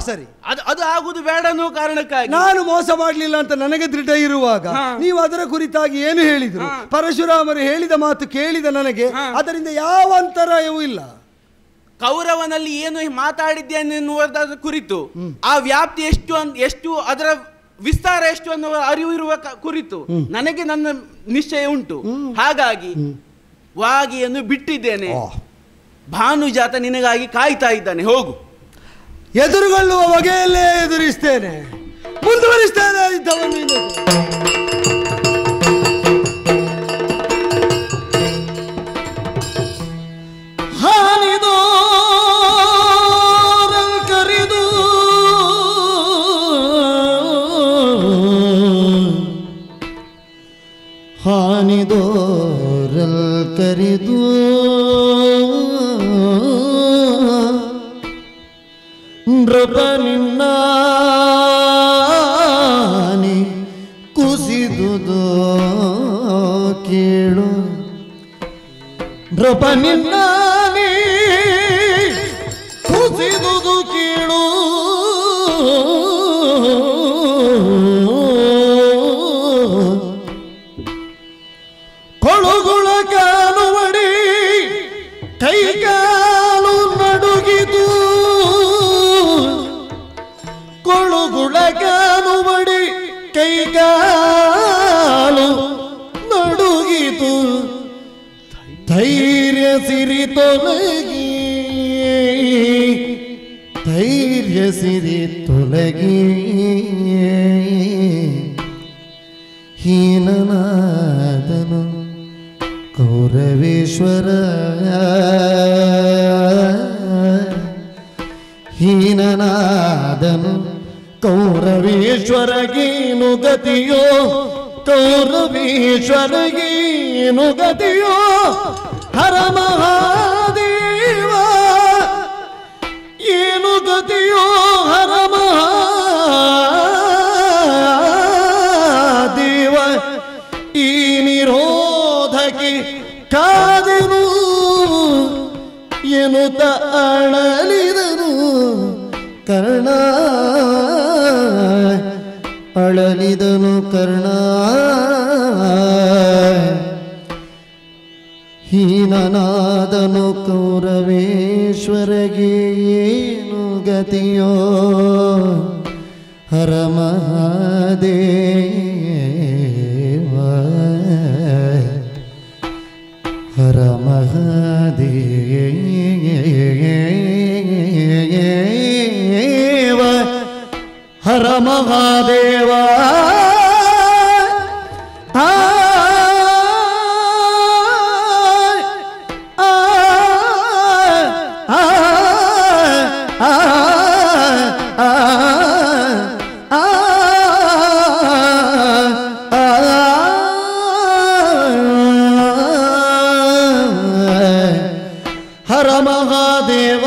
ಸರಿ, ಅದು ಆಗುದು ಬೇಡ ಅನ್ನೋ ಕಾರಣಕ್ಕಾಗಿ ನಾನು ಮೋಸ ಮಾಡಲಿಲ್ಲ ಅಂತ ನನಗೆ ದೃಢ ಇರುವಾಗ ನೀವು ಅದರ ಕುರಿತಾಗಿ ಏನು ಹೇಳಿದ್ರು? ಪರಶುರಾಮರು ಹೇಳಿದ ಮಾತು ಕೇಳಿದ ನನಗೆ ಅದರಿಂದ ಯಾವ ಅಂತರಾಯವೂ ಇಲ್ಲ. ಕೌರವನಲ್ಲಿ ಏನು ಮಾತಾಡಿದ್ದೇನೆನ್ನುವುದರ ಕುರಿತು ಆ ವ್ಯಾಪ್ತಿ ಎಷ್ಟು ಅದರ ವಿಸ್ತಾರ ಎಷ್ಟು ಅನ್ನುವ ಅರಿವು ಇರುವ ಕುರಿತು ನನಗೆ ನನ್ನ ನಿಶ್ಚಯ ಉಂಟು. ಹಾಗಾಗಿ ವಾಗಿಯನ್ನು ಬಿಟ್ಟಿದ್ದೇನೆ. ಭಾನುಜಾತ ನಿನಗಾಗಿ ಕಾಯ್ತಾ ಇದ್ದಾನೆ. ಹೋಗು. ಎದುರುಗೊಳ್ಳುವ ಬಗೆಯಲ್ಲೇ ಎದುರಿಸ್ತೇನೆ, ಮುಂದುವರಿಸ್ತೇನೆ ಯುದ್ಧವನ್ನು. ಕರಿದು ಹಾನಿದೋರಲ್ ಕರಿದು ನೃಪ ನಿನ್ನಾನಿ ಕುಸಿದುದೋ ಕೇಳು. ನೃಪ ನಿನ್ನಾನಿ ಕುಸಿದುದು ಕೇಳು. ತೊಲಗಿ ಹೀನನಾದನು ಕೌರವೇಶ್ವರ ಹೀನನಾದನು ಕೌರವೇಶ್ವರಗೇನು ಗತಿಯೋ ಕೌರವೇಶ್ವರಗೇನು ಗತಿಯೋ ಹರ ಮಹಾದೇವ ಏನು ಗತಿಯೋ ಹರ ಮಹಾದೇವ ಈ ನಿರೋಧಕ್ಕೆ ಕಾದೆನು ಎನ್ನುತ್ತ ಅಳಲಿದನು ಕರ್ಣ ಅಳಲಿದನು ಕರ್ಣ ಹೀನನಾದನು ಕೌರವೇಶ್ವರಗೆ ಏನು ಗತಿಯೋ ಹರ ಮಹಾದೇವ ಹರ ಮಹಾದೇವ ಹರ ಮಹಾದೇವ ಹರ ಮಹಾದೇವ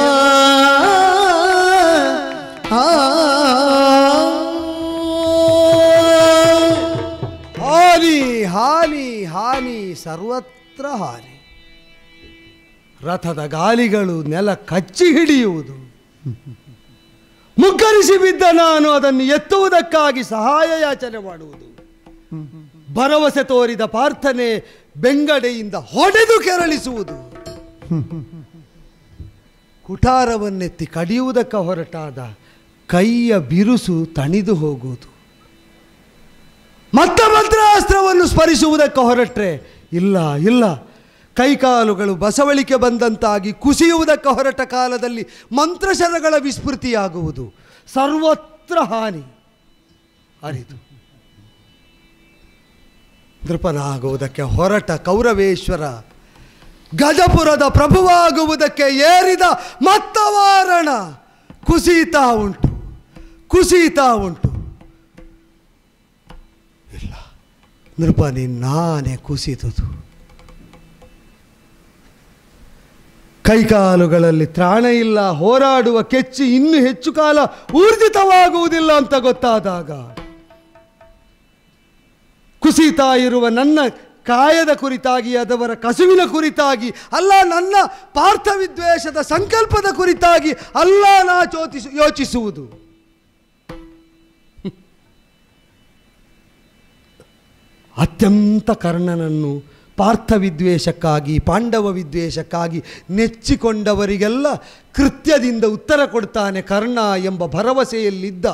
ಹಾನಿ ಹಾನಿ ಹಾನಿ ಸರ್ವತ್ರ ಹಾನಿ. ರಥದ ಗಾಲಿಗಳು ನೆಲ ಕಚ್ಚಿ ಹಿಡಿಯುವುದು. ಮುಗ್ಗರಿಸಿ ಬಿದ್ದ ನಾನು ಅದನ್ನು ಎತ್ತುವುದಕ್ಕಾಗಿ ಸಹಾಯ ಯಾಚನೆ ಮಾಡುವುದು. ಭರವಸೆ ತೋರಿದ ಪ್ರಾರ್ಥನೆ ಬೆಂಗಡೆಯಿಂದ ಹೊಡೆದು ಕೆರಳಿಸುವುದು. ಕುಠಾರವನ್ನೆತ್ತಿ ಕಡಿಯುವುದಕ್ಕೆ ಹೊರಟಾದ ಕೈಯ ಬಿರುಸು ತಣಿದು ಹೋಗುವುದು. ಮತ್ತೆ ಮಂತ್ರಾಸ್ತ್ರವನ್ನು ಸ್ಮರಿಸುವುದಕ್ಕೆ ಹೊರಟ್ರೆ ಇಲ್ಲ ಇಲ್ಲ, ಕೈಕಾಲುಗಳು ಬಸವಳಿಕೆ ಬಂದಂತಾಗಿ ಕುಸಿಯುವುದಕ್ಕೆ ಹೊರಟ ಕಾಲದಲ್ಲಿ ಮಂತ್ರಶರಗಳ ವಿಸ್ಮೃತಿಯಾಗುವುದು. ಸರ್ವತ್ರ ಹಾನಿ ಅರಿತು ನೃಪನಾಗುವುದಕ್ಕೆ ಹೊರಟ ಕೌರವೇಶ್ವರ ಗಜಪುರದ ಪ್ರಭುವಾಗುವುದಕ್ಕೆ ಏರಿದ ಮತ್ತವಾರಣ ಕುಸಿತಾ ಉಂಟು ಕುಸಿತಾ ಉಂಟು. ಇಲ್ಲ, ನೃಪನಿ ನಾನೇ ಕುಸಿದುದು. ಕೈಕಾಲುಗಳಲ್ಲಿ ತ್ರಾಣ ಇಲ್ಲ, ಹೋರಾಡುವ ಕೆಚ್ಚಿ ಇನ್ನೂ ಹೆಚ್ಚು ಕಾಲ ಊರ್ಜಿತವಾಗುವುದಿಲ್ಲ ಅಂತ ಗೊತ್ತಾದಾಗ ಕುಸಿತಾ ಇರುವ ನನ್ನ ಕಾಯದ ಕುರಿತಾಗಿ, ಅದವರ ಕಸುವಿನ ಕುರಿತಾಗಿ ಅಲ್ಲ, ನನ್ನ ಪಾರ್ಥವಿದ್ವೇಷದ ಸಂಕಲ್ಪದ ಕುರಿತಾಗಿ ಅಲ್ಲ ನಾ ಯೋಚಿಸುವುದು. ಅತ್ಯಂತ ಕರ್ಣನನ್ನು ಪಾರ್ಥವಿದ್ವೇಷಕ್ಕಾಗಿ, ಪಾಂಡವ ವಿದ್ವೇಷಕ್ಕಾಗಿ ನೆಚ್ಚಿಕೊಂಡವರಿಗೆಲ್ಲ ಕೃತ್ಯದಿಂದ ಉತ್ತರ ಕೊಡ್ತಾನೆ ಕರ್ಣ ಎಂಬ ಭರವಸೆಯಲ್ಲಿದ್ದ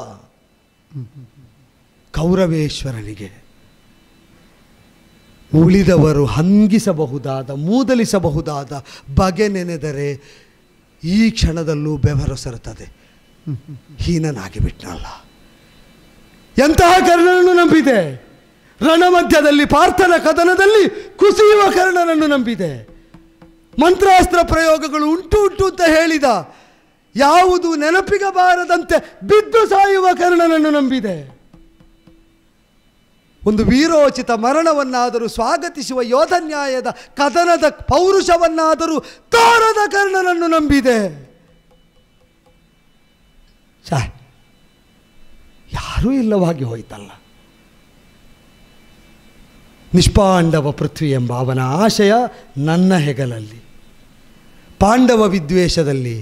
ಕೌರವೇಶ್ವರನಿಗೆ ಉಳಿದವರು ಹಂಗಿಸಬಹುದಾದ, ಮೂದಲಿಸಬಹುದಾದ ಬಗೆ ನೆನೆದರೆ ಈ ಕ್ಷಣದಲ್ಲೂ ಬೆವರು ಸರುತ್ತದೆ. ಹೀನನಾಗಿ ಬಿಟ್ನಲ್ಲ. ಎಂತಹ ಕರ್ಣನನ್ನು ನಂಬಿದೆ. ರಣಮಧ್ಯದಲ್ಲಿ ಪಾರ್ಥನ ಕದನದಲ್ಲಿ ಕುಸಿಯುವ ಕರ್ಣನನ್ನು ನಂಬಿದೆ. ಮಂತ್ರಾಸ್ತ್ರ ಪ್ರಯೋಗಗಳು ಉಂಟು ಅಂತ ಹೇಳಿದ, ಯಾವುದು ನೆನಪಿಗೆ ಬಾರದಂತೆ ಬಿದ್ದು ಸಾಯುವ ಕರ್ಣನನ್ನು ನಂಬಿದೆ. ಒಂದು ವೀರೋಚಿತ ಮರಣವನ್ನಾದರೂ ಸ್ವಾಗತಿಸುವ ಯೋಧನ್ಯಾಯದ ಕದನದ ಪೌರುಷವನ್ನಾದರೂ ತೋರದ ಕರ್ಣನನ್ನು ನಂಬಿದೆ. ಯಾರೂ ಇಲ್ಲವಾಗಿ ಹೋಯ್ತಲ್ಲ. ನಿಷ್ಪಾಂಡವ ಪೃಥ್ವಿ ಎಂಬ ಅವನ ಆಶಯ ನನ್ನ ಹೆಗಲಲ್ಲಿ. ಪಾಂಡವ ವಿದ್ವೇಷದಲ್ಲಿ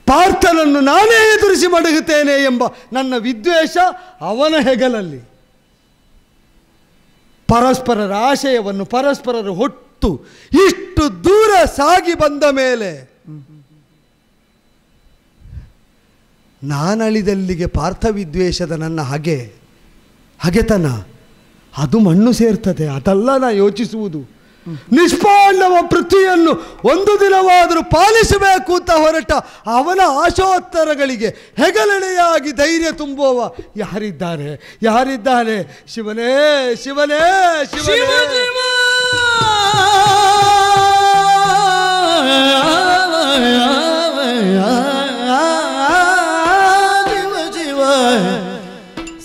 ಪಾರ್ಥನನ್ನು ನಾನೇ ಎದುರಿಸಿ ಮಡಗುತ್ತೇನೆ ಎಂಬ ನನ್ನ ವಿದ್ವೇಷ ಅವನ ಹೆಗಲಲ್ಲಿ. ಪರಸ್ಪರರ ಆಶಯವನ್ನು ಪರಸ್ಪರರು ಹೊತ್ತು ಇಷ್ಟು ದೂರ ಸಾಗಿ ಬಂದ ಮೇಲೆ ನಾನಳಿದಲ್ಲಿಗೆ ಪಾರ್ಥವಿದ್ವೇಷದ ನನ್ನ ಹಗೆತನ ಅದು ಮಣ್ಣು ಸೇರ್ತದೆ. ಅದಲ್ಲ ನಾ ಯೋಚಿಸುವುದು. ನಿಷ್ಪಾಂಡವ ಪೃಥ್ವಿಯನ್ನು ಒಂದು ದಿನವಾದರೂ ಪಾಲಿಸಬೇಕು ಅಂತ ಹೊರಟ ಅವನ ಆಶೋತ್ತರಗಳಿಗೆ ಹೆಗಲೆಳೆಯಾಗಿ ಧೈರ್ಯ ತುಂಬುವವ ಯಾರಿದ್ದಾರೆ? ಶಿವನೇ ಶಿವನೇ ಶಿವನೇ.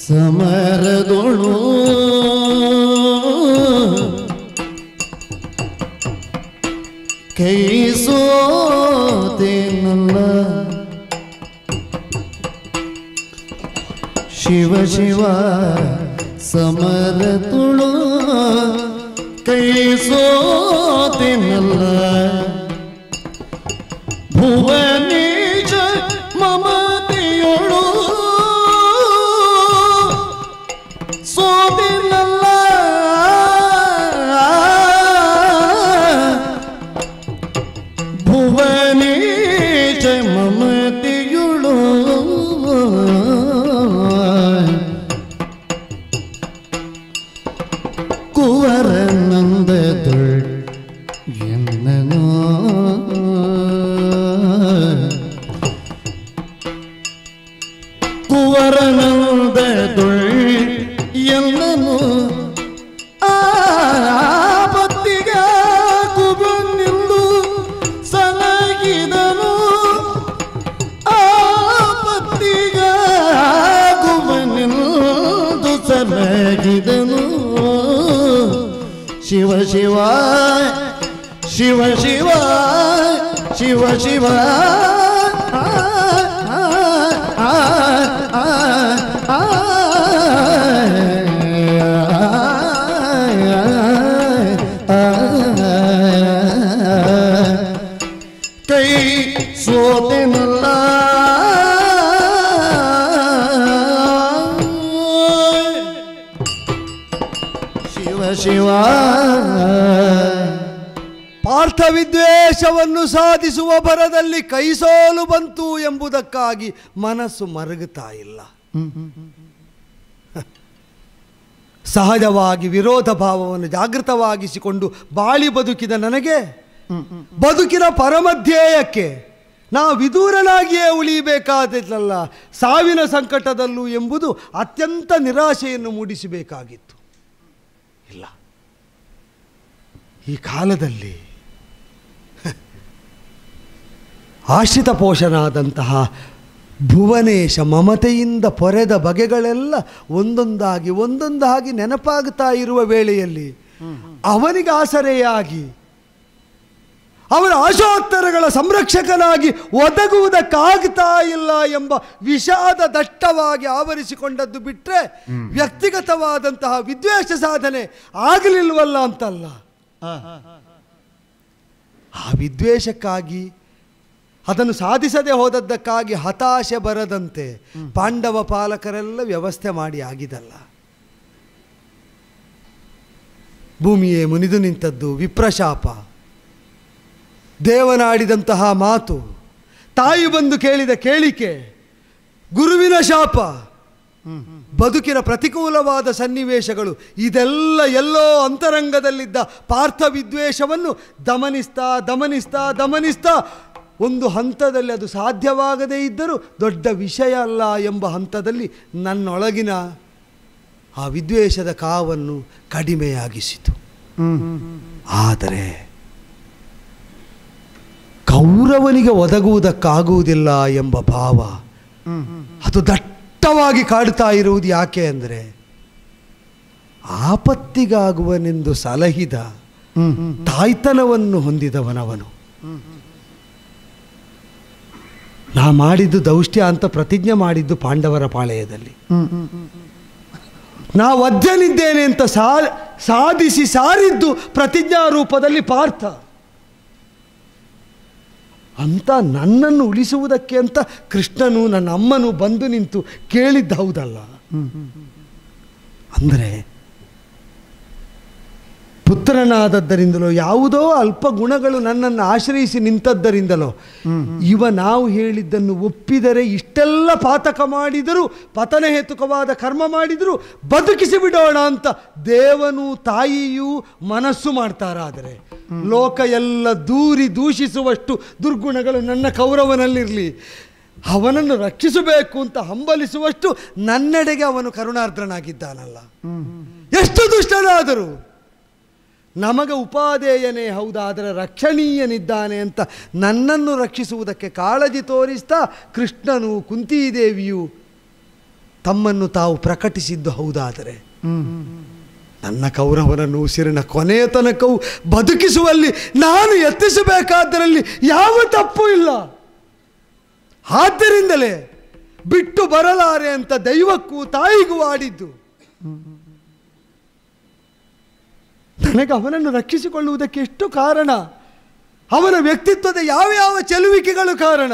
ಸಮರದೊಳು ಕೈ ಸೋತೇನಲ್ಲ ಶಿವ ಶಿವ ಸಮರದೊಳು ಕೈ ಸೋತೇನಲ್ಲ ಭುವನೇಶ ಮಮತೆಯೊಳು ಸೋತಿನಲ್ಲ ಭುವನೇಶ ಮಮತೆಯುಳು ಕುವರನಂದದೊಳ್ ಎನ್ನನೋ ಕುವರನಂದದೊಳ್ ಎಲ್ಲನು ಆಪತ್ತಿಗ ಕುಬನಿಂದು ಸಲಗಿದನು ಆಪತ್ತಿಗ ಕುಬನಿಂದು ಸಲಗಿದನು ಶಿವ ಶಿವ ಶಿವ ಶಿವ ಶಿವ ಶಿವ ಕೈ ಸೋತೆನಲ್ಲ ಶಿವ ಶಿವ. ಪಾರ್ಥ ವಿದ್ವೇಷವನ್ನು ಸಾಧಿಸುವ ಭರದಲ್ಲಿ ಕೈಸೋಲು ಬಂತು ಎಂಬುದಕ್ಕಾಗಿ ಮನಸ್ಸು ಮರುಗುತ್ತಾ ಇಲ್ಲ. ಸಹಜವಾಗಿ ವಿರೋಧ ಭಾವವನ್ನು ಜಾಗೃತವಾಗಿಸಿಕೊಂಡು ಬಾಳಿ ಬದುಕಿದ ನನಗೆ ಬದುಕಿನ ಪರಮಧ್ಯೇಯಕ್ಕೆ ನಾ ವಿದೂರನಾಗಿಯೇ ಉಳಿಯಬೇಕಾದಲ್ಲ, ಸಾವಿನ ಸಂಕಟದಲ್ಲೂ ಎಂಬುದು ಅತ್ಯಂತ ನಿರಾಶೆಯನ್ನು ಮೂಡಿಸಬೇಕಾಗಿತ್ತು. ಇಲ್ಲ, ಈ ಕಾಲದಲ್ಲಿ ಆಶ್ರಿತ ಪೋಷನಾದಂತಹ ಭುವನೇಶ ಮಮತೆಯಿಂದ ಪೊರೆದ ಬಗೆಗಳೆಲ್ಲ ಒಂದೊಂದಾಗಿ ನೆನಪಾಗುತ್ತಾ ಇರುವ ವೇಳೆಯಲ್ಲಿ ಅವನಿಗೆ ಆಸರೆಯಾಗಿ ಅವರ ಆಶೋತ್ತರಗಳ ಸಂರಕ್ಷಕನಾಗಿ ಒದಗುವುದಕ್ಕಾಗ್ತಾ ಇಲ್ಲ ಎಂಬ ವಿಷಾದ ದಟ್ಟವಾಗಿ ಆವರಿಸಿಕೊಂಡದ್ದು ಬಿಟ್ಟರೆ ವ್ಯಕ್ತಿಗತವಾದಂತಹ ವಿದ್ವೇಷ ಸಾಧನೆ ಆಗಲಿಲ್ವಲ್ಲ ಅಂತಲ್ಲ. ಆ ವಿದ್ವೇಷಕ್ಕಾಗಿ ಅದನ್ನು ಸಾಧಿಸದೆ ಹೋದದ್ದಕ್ಕಾಗಿ ಹತಾಶೆ ಬರದಂತೆ ಪಾಂಡವ ಪಾಲಕರೆಲ್ಲ ವ್ಯವಸ್ಥೆ ಮಾಡಿ ಆಗಿದಲ್ಲ. ಭೂಮಿಯೇ ಮುನಿದು ನಿಂತದ್ದು, ವಿಪ್ರಶಾಪ, ದೇವನಾಡಿದಂತಹ ಮಾತು, ತಾಯಿ ಬಂದು ಕೇಳಿದ ಕೇಳಿಕೆ, ಗುರುವಿನ ಶಾಪ, ಬದುಕಿನ ಪ್ರತಿಕೂಲವಾದ ಸನ್ನಿವೇಶಗಳು, ಇದೆಲ್ಲ ಎಲ್ಲೋ ಅಂತರಂಗದಲ್ಲಿದ್ದ ಪಾರ್ಥ ವಿದ್ವೇಷವನ್ನು ದಮನಿಸ್ತಾ ಒಂದು ಹಂತದಲ್ಲಿ ಅದು ಸಾಧ್ಯವಾಗದೇ ಇದ್ದರೂ ದೊಡ್ಡ ವಿಷಯ ಅಲ್ಲ ಎಂಬ ಹಂತದಲ್ಲಿ ನನ್ನೊಳಗಿನ ಆ ವಿದ್ವೇಷದ ಕಾವನ್ನು ಕಡಿಮೆಯಾಗಿಸಿತು. ಆದರೆ ಕೌರವನಿಗೆ ಒದಗುವುದಕ್ಕಾಗುವುದಿಲ್ಲ ಎಂಬ ಭಾವ ಅದು ದಟ್ಟವಾಗಿ ಕಾಡುತ್ತಾ ಇರುವುದು ಯಾಕೆ ಅಂದರೆ, ಆಪತ್ತಿಗಾಗುವನೆಂದು ಸಲಹಿದ ತಾಯ್ತನವನ್ನು ಹೊಂದಿದವನವನು. ನಾ ಮಾಡಿದ್ದು ದೌಷ್ಟ್ಯ ಅಂತ ಪ್ರತಿಜ್ಞೆ ಮಾಡಿದ್ದು ಪಾಂಡವರ ಪಾಳೆಯದಲ್ಲಿ. ನಾ ವಧ್ಯನಿದ್ದೇನೆ ಅಂತ ಸಾಧಿಸಿ ಸಾರಿದ್ದು ಪ್ರತಿಜ್ಞಾ ರೂಪದಲ್ಲಿ ಪಾರ್ಥ ಅಂತ ನನ್ನನ್ನು ಉಳಿಸುವುದಕ್ಕೆ ಅಂತ ಕೃಷ್ಣನು ನನ್ನ ಅಮ್ಮನು ಬಂದು ನಿಂತು ಕೇಳಿದ್ದ ಹೌದಲ್ಲ. ಅಂದರೆ ಪುತ್ರನಾದದ್ದರಿಂದಲೋ ಯಾವುದೋ ಅಲ್ಪ ಗುಣಗಳು ನನ್ನನ್ನು ಆಶ್ರಯಿಸಿ ನಿಂತದ್ದರಿಂದಲೋ ನಾವು ಹೇಳಿದ್ದನ್ನು ಒಪ್ಪಿದರೆ ಇಷ್ಟೆಲ್ಲ ಪಾತಕ ಮಾಡಿದರೂ ಪತನ ಹೇತುಕವಾದ ಕರ್ಮ ಮಾಡಿದರೂ ಬದುಕಿಸಿ ಬಿಡೋಣ ಅಂತ ದೇವನು ತಾಯಿಯೂ ಮನಸ್ಸು ಮಾಡ್ತಾರಾದರೆ ಲೋಕ ಎಲ್ಲ ದೂಷಿಸುವಷ್ಟು ದುರ್ಗುಣಗಳು ನನ್ನ ಕೌರವನಲ್ಲಿರಲಿ, ಅವನನ್ನು ರಕ್ಷಿಸಬೇಕು ಅಂತ ಹಂಬಲಿಸುವಷ್ಟು ನನ್ನೆಡೆಗೆ ಅವನು ಕರುಣಾರ್ದ್ರನಾಗಿದ್ದಾನಲ್ಲ. ಎಷ್ಟು ದುಷ್ಟನಾದರೂ ನಮಗೆ ಉಪಾದೇಯನೇ ಹೌದಾದರೆ ರಕ್ಷಣೀಯನಿದ್ದಾನೆ ಅಂತ ನನ್ನನ್ನು ರಕ್ಷಿಸುವುದಕ್ಕೆ ಕಾಳಜಿ ತೋರಿಸ್ತಾ ಕೃಷ್ಣನು ಕುಂತಿದೇವಿಯು ತಮ್ಮನ್ನು ತಾವು ಪ್ರಕಟಿಸಿದ್ದು ಹೌದಾದರೆ ನನ್ನ ಕೌರವನನ್ನು ಉಸಿರಿನ ಕೊನೆಯ ತನಕವೂ ಬದುಕಿಸುವಲ್ಲಿ ನಾನು ಯತ್ನಿಸಬೇಕಾದ್ದರಲ್ಲಿ ಯಾವ ತಪ್ಪು ಇಲ್ಲ. ಆದ್ದರಿಂದಲೇ ಬಿಟ್ಟು ಬರಲಾರೆ ಅಂತ ದೈವಕ್ಕೂ ತಾಯಿಗೂ ಆಡಿದ್ದು. ನನಗೆ ಅವನನ್ನು ರಕ್ಷಿಸಿಕೊಳ್ಳುವುದಕ್ಕೆ ಎಷ್ಟು ಕಾರಣ, ಅವನ ವ್ಯಕ್ತಿತ್ವದ ಯಾವ ಚೆಲುವಿಕೆಗಳು ಕಾರಣ.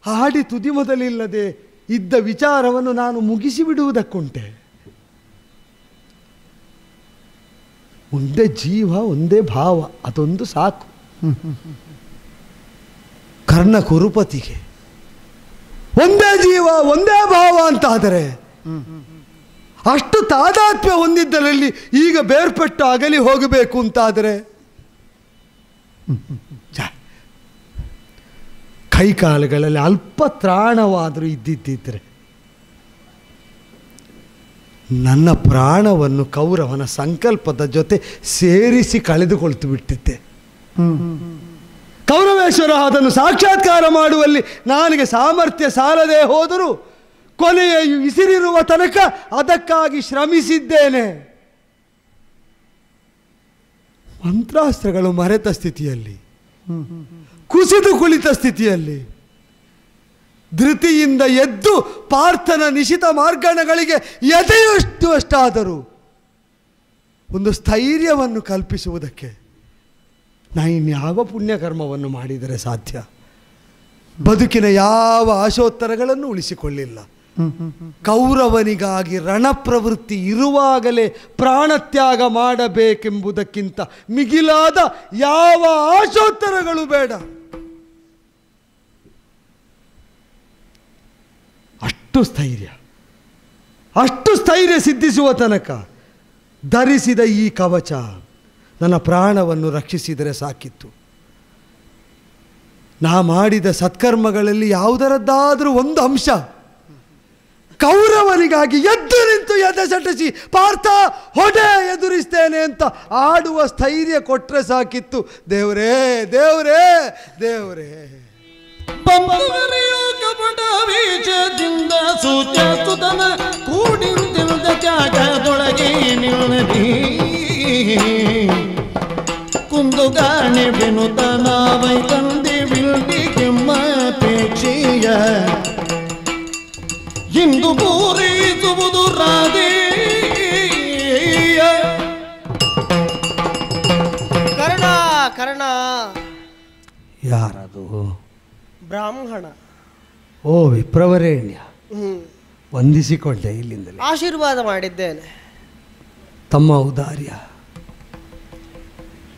ಆಡಿ ತುದಿ ಮೊದಲಿಲ್ಲದೆ ಇದ್ದ ವಿಚಾರವನ್ನು ನಾನು ಮುಗಿಸಿ ಬಿಡುವುದಕ್ಕುಂಟೆ. ಒಂದೇ ಜೀವ ಒಂದೇ ಭಾವ, ಅದೊಂದು ಸಾಕು. ಕರ್ಣ ಕುರುಪತಿಗೆ ಒಂದೇ ಜೀವ ಒಂದೇ ಭಾವ ಅಂತಾದರೆ ಅಷ್ಟು ತಾದಾತ್ಮ್ಯ ಹೊಂದಿದ್ದರಲ್ಲಿ ಈಗ ಬೇರ್ಪಟ್ಟು ಅಗಲಿ ಹೋಗಬೇಕು ಅಂತಾದರೆ ಕೈಕಾಲುಗಳಲ್ಲಿ ಅಲ್ಪ ತ್ರಾಣವಾದರೂ ಇದ್ದಿದ್ದಿದ್ರೆ ನನ್ನ ಪ್ರಾಣವನ್ನು ಕೌರವನ ಸಂಕಲ್ಪದ ಜೊತೆ ಸೇರಿಸಿ ಕಳೆದುಕೊಳ್ತು ಬಿಟ್ಟಿದ್ದೆ. ಕೌರವೇಶ್ವರ ಅದನ್ನು ಸಾಕ್ಷಾತ್ಕಾರ ಮಾಡುವಲ್ಲಿ ನನಗೆ ಸಾಮರ್ಥ್ಯ ಸಾಲದೆ ಹೋದರೂ ಕೊನೆಯ ಇಸಿರಿರುವ ತನಕ ಅದಕ್ಕಾಗಿ ಶ್ರಮಿಸಿದ್ದೇನೆ. ಮಂತ್ರಾಸ್ತ್ರಗಳು ಮರೆತ ಸ್ಥಿತಿಯಲ್ಲಿ, ಕುಸಿದು ಕುಳಿತ ಸ್ಥಿತಿಯಲ್ಲಿ ಧೃತಿಯಿಂದ ಎದ್ದು ಪಾರ್ಥನ ನಿಶಿತ ಮಾರ್ಗಣಗಳಿಗೆ ಎದೆಯಷ್ಟು ಅಷ್ಟಾದರೂ ಒಂದು ಸ್ಥೈರ್ಯವನ್ನು ಕಲ್ಪಿಸುವುದಕ್ಕೆ ಇನ್ಯಾವ ಪುಣ್ಯಕರ್ಮವನ್ನು ಮಾಡಿದರೆ ಸಾಧ್ಯ? ಬದುಕಿನ ಯಾವ ಆಶೋತ್ತರಗಳನ್ನು ಉಳಿಸಿಕೊಳ್ಳಿಲ್ಲ. ಕೌರವನಿಗಾಗಿ ರಣಪ್ರವೃತ್ತಿ ಇರುವಾಗಲೇ ಪ್ರಾಣತ್ಯಾಗ ಮಾಡಬೇಕೆಂಬುದಕ್ಕಿಂತ ಮಿಗಿಲಾದ ಯಾವ ಆಶೋತ್ತರಗಳು ಬೇಡ. ಅಷ್ಟು ಸ್ಥೈರ್ಯ ಸಿದ್ಧಿಸುವ ತನಕ ಧರಿಸಿದ ಈ ಕವಚ ನನ್ನ ಪ್ರಾಣವನ್ನು ರಕ್ಷಿಸಿದರೆ ಸಾಕಿತ್ತು. ನಾ ಮಾಡಿದ ಸತ್ಕರ್ಮಗಳಲ್ಲಿ ಯಾವುದರದ್ದಾದರೂ ಒಂದು ಅಂಶ ಕೌರವನಿಗಾಗಿ ಎದ್ದು ನಿಂತು ಎದೆ ಸಟಿಸಿ ಪಾರ್ಥ ಹೊಡೆ ಎದುರಿಸ್ತೇನೆ ಅಂತ ಆಡುವ ಸ್ಥೈರ್ಯ ಕೊಟ್ಟರೆ ಸಾಕಿತ್ತು. ದೇವರೇ ದೇವರೇ ದೇವರೇ. ಬೀಜದಿಂದ ಸೂಚತುತನ ಕೂಡಿರುತ್ತಿಲ್ಲದ ತ್ಯಾಗದೊಳಗೆ ನಿಲ್ಲದಿ ಕುಂದುಗಾಣೆ ಬೆನುತನ ವೈತಂದಿ ಬಿಲ್ಡಿ ಕೆಮ್ಮಪೇಕ್ಷೆಯ ಇಂದು ಪೂರೈಸುವುದು ರಾಧೆ. ಕರ್ಣ ಕರ್ಣ. ಯಾರದು? ಬ್ರಾಹ್ಮಣ. ಓ ವಿಪ್ರವರೇಣ್ಯ, ವಂದಿಸಿಕೊಂಡೆ ಇಲ್ಲಿಂದಲೇ. ಆಶೀರ್ವಾದ ಮಾಡಿದ್ದೇನೆ. ತಮ್ಮ ಔದಾರ್ಯ.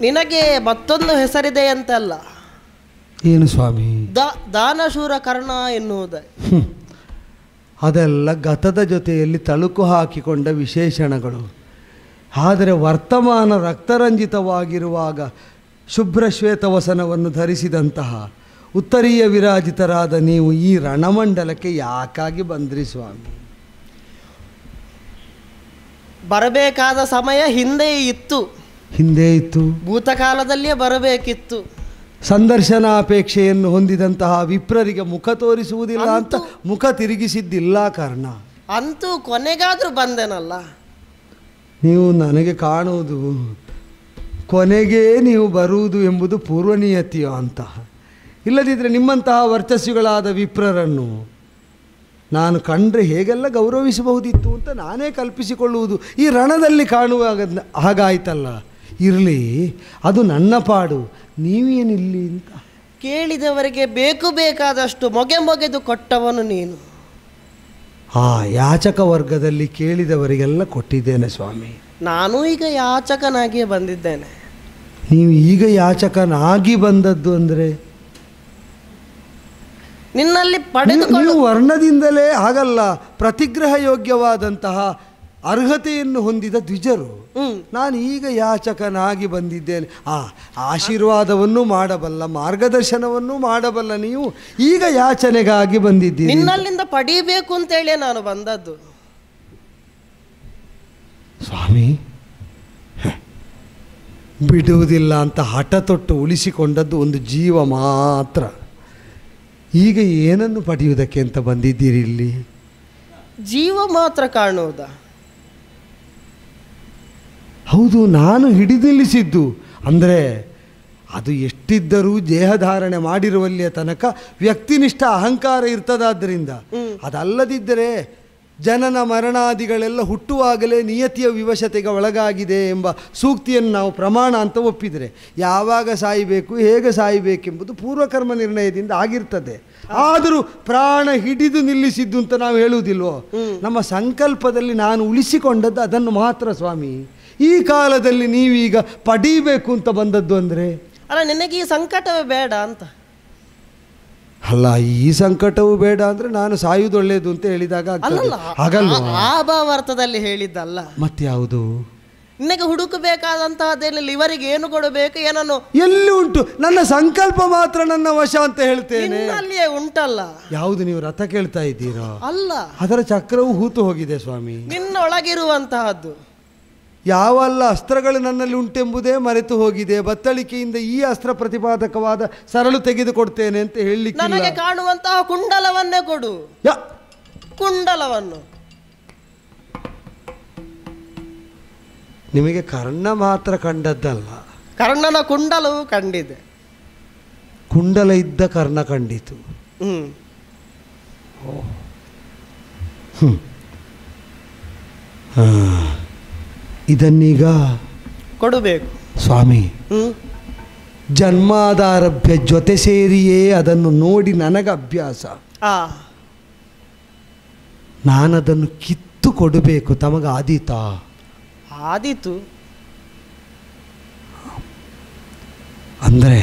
ನಿನಗೆ ಮತ್ತೊಂದು ಹೆಸರಿದೆ ಅಂತಲ್ಲ. ಏನು ಸ್ವಾಮಿ? ದಾನಶೂರ ಕರ್ಣ ಎನ್ನುವುದೇ. ಅದೆಲ್ಲ ಗತದ ಜೊತೆಯಲ್ಲಿ ತಳುಕು ಹಾಕಿಕೊಂಡ ವಿಶೇಷಣಗಳು. ಆದರೆ ವರ್ತಮಾನ ರಕ್ತರಂಜಿತವಾಗಿರುವಾಗ ಶುಭ್ರಶ್ವೇತವಸನವನ್ನು ಧರಿಸಿದಂತಹ ಉತ್ತರೀಯ ವಿರಾಜಿತರಾದ ನೀವು ಈ ರಣಮಂಡಲಕ್ಕೆ ಯಾಕಾಗಿ ಬಂದ್ರಿ ಸ್ವಾಮಿ? ಬರಬೇಕಾದ ಸಮಯ ಹಿಂದೆ ಇತ್ತು. ಭೂತಕಾಲದಲ್ಲಿಯೇ ಬರಬೇಕಿತ್ತು. ಸಂದರ್ಶನಾಪೇಕ್ಷೆಯನ್ನು ಹೊಂದಿದಂತಹ ವಿಪ್ರರಿಗೆ ಮುಖ ತೋರಿಸುವುದಿಲ್ಲ ಅಂತ ಮುಖ ತಿರುಗಿಸಿದ್ದಿಲ್ಲ ಕರ್ಣ. ಅಂತೂ ಕೊನೆಗಾದ್ರೂ ಬಂದೆನಲ್ಲ. ನೀವು ನನಗೆ ಕಾಣುವುದು ಕೊನೆಗೇ ನೀವು ಬರುವುದು ಎಂಬುದು ಪೂರ್ವನಿಯತಿಯೋ ಅಂತ. ಇಲ್ಲದಿದ್ದರೆ ನಿಮ್ಮಂತಹ ವರ್ಚಸ್ಸುಗಳಾದ ವಿಪ್ರರನ್ನು ನಾನು ಕಂಡ್ರೆ ಹೇಗೆಲ್ಲ ಗೌರವಿಸಬಹುದಿತ್ತು ಅಂತ ನಾನೇ ಕಲ್ಪಿಸಿಕೊಳ್ಳುವುದು ಈ ರಣದಲ್ಲಿ ಕಾಣುವಾಗ ಹಾಗಾಯ್ತಲ್ಲ. ಇರಲಿ, ಅದು ನನ್ನ ಪಾಡು, ನೀವೇನಿಲ್ಲಿ ಅಂತ. ಕೇಳಿದವರಿಗೆ ಬೇಕಾದಷ್ಟು ಮೊಗೆದು ಕೊಟ್ಟವನು ನೀನು. ಯಾಚಕ ವರ್ಗದಲ್ಲಿ ಕೇಳಿದವರಿಗೆಲ್ಲ ಕೊಟ್ಟಿದ್ದೇನೆ ಸ್ವಾಮಿ. ನಾನು ಈಗ ಯಾಚಕನಾಗಿಯೇ ಬಂದಿದ್ದೇನೆ. ನೀವು ಈಗ ಯಾಚಕನಾಗಿ ಬಂದದ್ದು ಅಂದರೆ ನಿನ್ನಲ್ಲಿ ನೀವು ವರ್ಣದಿಂದಲೇ ಹಾಗಲ್ಲ, ಪ್ರತಿಗ್ರಹ ಯೋಗ್ಯವಾದಂತಹ ಅರ್ಹತೆಯನ್ನು ಹೊಂದಿದ ದ್ವಿಜರು. ನಾನು ಈಗ ಯಾಚಕನಾಗಿ ಬಂದಿದ್ದೇನೆ. ಆಶೀರ್ವಾದವನ್ನು ಮಾಡಬಲ್ಲ, ಮಾರ್ಗದರ್ಶನವನ್ನು ಮಾಡಬಲ್ಲ ನೀವು ಈಗ ಯಾಚನೆಗಾಗಿ ಬಂದಿದ್ದೀನಿ. ನಿನ್ನಲ್ಲಿಂದ ಪಡೀಬೇಕು ಅಂತೇಳಿ ನಾನು ಬಂದದ್ದು. ಸ್ವಾಮಿ, ಬಿಡುವುದಿಲ್ಲ ಅಂತ ಹಠ ತೊಟ್ಟು ಉಳಿಸಿಕೊಂಡದ್ದು ಒಂದು ಜೀವ ಮಾತ್ರ. ಈಗ ಏನನ್ನು ಪಡೆಯುವುದಕ್ಕೆ ಅಂತ ಬಂದಿದ್ದೀರಿ ಇಲ್ಲಿ? ಜೀವ ಮಾತ್ರ ಕಾಣುವುದಾ? ಹೌದು, ನಾನು ಹಿಡಿದು ನಿಲ್ಲಿಸಿದ್ದು. ಅಂದರೆ ಅದು ಎಷ್ಟಿದ್ದರೂ ದೇಹಧಾರಣೆ ಮಾಡಿರುವಲ್ಲಿಯ ತನಕ ವ್ಯಕ್ತಿನಿಷ್ಠ ಅಹಂಕಾರ ಇರ್ತದಾದ್ದರಿಂದ. ಅದಲ್ಲದಿದ್ದರೆ ಜನನ ಮರಣಾದಿಗಳೆಲ್ಲ ಹುಟ್ಟುವಾಗಲೇ ನಿಯತಿಯ ವಿವಶತೆಗೆ ಒಳಗಾಗಿದೆ ಎಂಬ ಸೂಕ್ತಿಯನ್ನು ನಾವು ಪ್ರಮಾಣ ಅಂತ ಒಪ್ಪಿದರೆ, ಯಾವಾಗ ಸಾಯಬೇಕು, ಹೇಗೆ ಸಾಯಬೇಕೆಂಬುದು ಪೂರ್ವಕರ್ಮ ನಿರ್ಣಯದಿಂದ ಆಗಿರ್ತದೆ. ಆದರೂ ಪ್ರಾಣ ಹಿಡಿದು ನಿಲ್ಲಿಸಿದ್ದು ಅಂತ ನಾವು ಹೇಳುವುದಿಲ್ವೋ? ನಮ್ಮ ಸಂಕಲ್ಪದಲ್ಲಿ ನಾನು ಉಳಿಸಿಕೊಂಡದ್ದು ಅದನ್ನು ಮಾತ್ರ ಸ್ವಾಮಿ. ಈ ಕಾಲದಲ್ಲಿ ನೀವೀಗ ಪಡೀಬೇಕು ಅಂತ ಬಂದದ್ದು ಅಂದರೆ ಅಲ್ಲ, ನಿನಗೆ ಈ ಸಂಕಟವೇ ಬೇಡ ಅಂತ ಅಲ್ಲ. ಈ ಸಂಕಟವೂ ಬೇಡ ಅಂದರೆ ನಾನು ಸಾಯುವುದು ಒಳ್ಳೆಯದು ಅಂತ ಹೇಳಿದಾಗ ಹಾಗಲ್ಲ, ಆ ಭಾವಾರ್ಥದಲ್ಲಿ ಹೇಳಿದ್ದಲ್ಲ. ಮತ್ತೆ ಯಾವುದು? ನಿನಗೆ ಹುಡುಕಬೇಕಾದಂತಹದ್ದೇನಿಲ್ಲ, ಇವರಿಗೆ ಏನು ಕೊಡಬೇಕು ಏನನ್ನು ಎಲ್ಲಿ ಉಂಟು? ನನ್ನ ಸಂಕಲ್ಪ ಮಾತ್ರ ನನ್ನ ವಶ ಅಂತ ಹೇಳ್ತೇನೆ. ಅಲ್ಲಿಯೇ ಉಂಟಲ್ಲ. ಯಾವುದು? ನೀವು ರಥ ಕೇಳ್ತಾ ಇದ್ದೀರಾ? ಅಲ್ಲ, ಅದರ ಚಕ್ರವು ಹೂತು ಹೋಗಿದೆ ಸ್ವಾಮಿ. ನಿನ್ನೊಳಗಿರುವಂತಹದ್ದು ಯಾವಲ್ಲ ಅಸ್ತ್ರಗಳು ನನ್ನಲ್ಲಿ ಉಂಟೆಂಬುದೇ ಮರೆತು ಹೋಗಿದೆ. ಬತ್ತಳಿಕೆಯಿಂದ ಈ ಅಸ್ತ್ರ ಪ್ರತಿಪಾದಕವಾದ ಸರಳು ತೆಗೆದುಕೊಡ್ತೇನೆ ಅಂತ ಹೇಳಲಿಕ್ಕೆ ನನಗೆ ಕಾಣುವಂತಹ ಕುಂಡಲವನ್ನೇ ಕೊಡು. ಕುಂಡಲವನ್ನು ನಿಮಗೆ ಕರ್ಣ ಮಾತ್ರ ಕಂಡದ್ದಲ್ಲ, ಕರ್ಣನ ಕುಂಡಲವು ಕಂಡಿದೆ. ಕುಂಡಲ ಇದ್ದ ಕರ್ಣ ಕಂಡಿತು. ಇದನ್ನೀಗ ಕೊಡಬೇಕು ಸ್ವಾಮಿ. ಜನ್ಮಾದಾರಭ್ಯ ಜೊತೆ ಸೇರಿಯೇ ಅದನ್ನು ನೋಡಿ ನನಗೆ ಅಭ್ಯಾಸ. ನಾನದನ್ನು ಕಿತ್ತು ಕೊಡಬೇಕು. ತಮಗೆ ಆದೀತಾ? ಆದೀತು. ಅಂದರೆ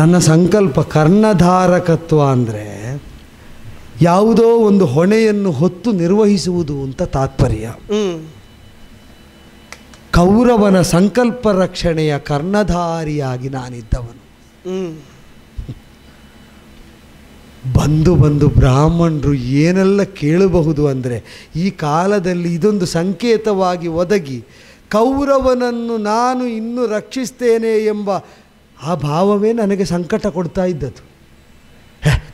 ನನ್ನ ಸಂಕಲ್ಪ ಕರ್ಣಧಾರಕತ್ವ ಅಂದರೆ ಯಾವುದೋ ಒಂದು ಹೊಣೆಯನ್ನು ಹೊತ್ತು ನಿರ್ವಹಿಸುವುದು ಅಂತ ತಾತ್ಪರ್ಯ. ಕೌರವನ ಸಂಕಲ್ಪ ರಕ್ಷಣೆಯ ಕರ್ಣಧಾರಿಯಾಗಿ ನಾನಿದ್ದವನು. ಬಂದು ಬ್ರಾಹ್ಮಣರು ಏನೆಲ್ಲ ಕೇಳಬಹುದು ಅಂದರೆ, ಈ ಕಾಲದಲ್ಲಿ ಇದೊಂದು ಸಂಕೇತವಾಗಿ ಒದಗಿ ಕೌರವನನ್ನು ನಾನು ಇನ್ನೂ ರಕ್ಷಿಸ್ತೇನೆ ಎಂಬ ಆ ಭಾವವೇ ನನಗೆ ಸಂಕಟ ಕೊಡ್ತಾ ಇದ್ದದ್ದು.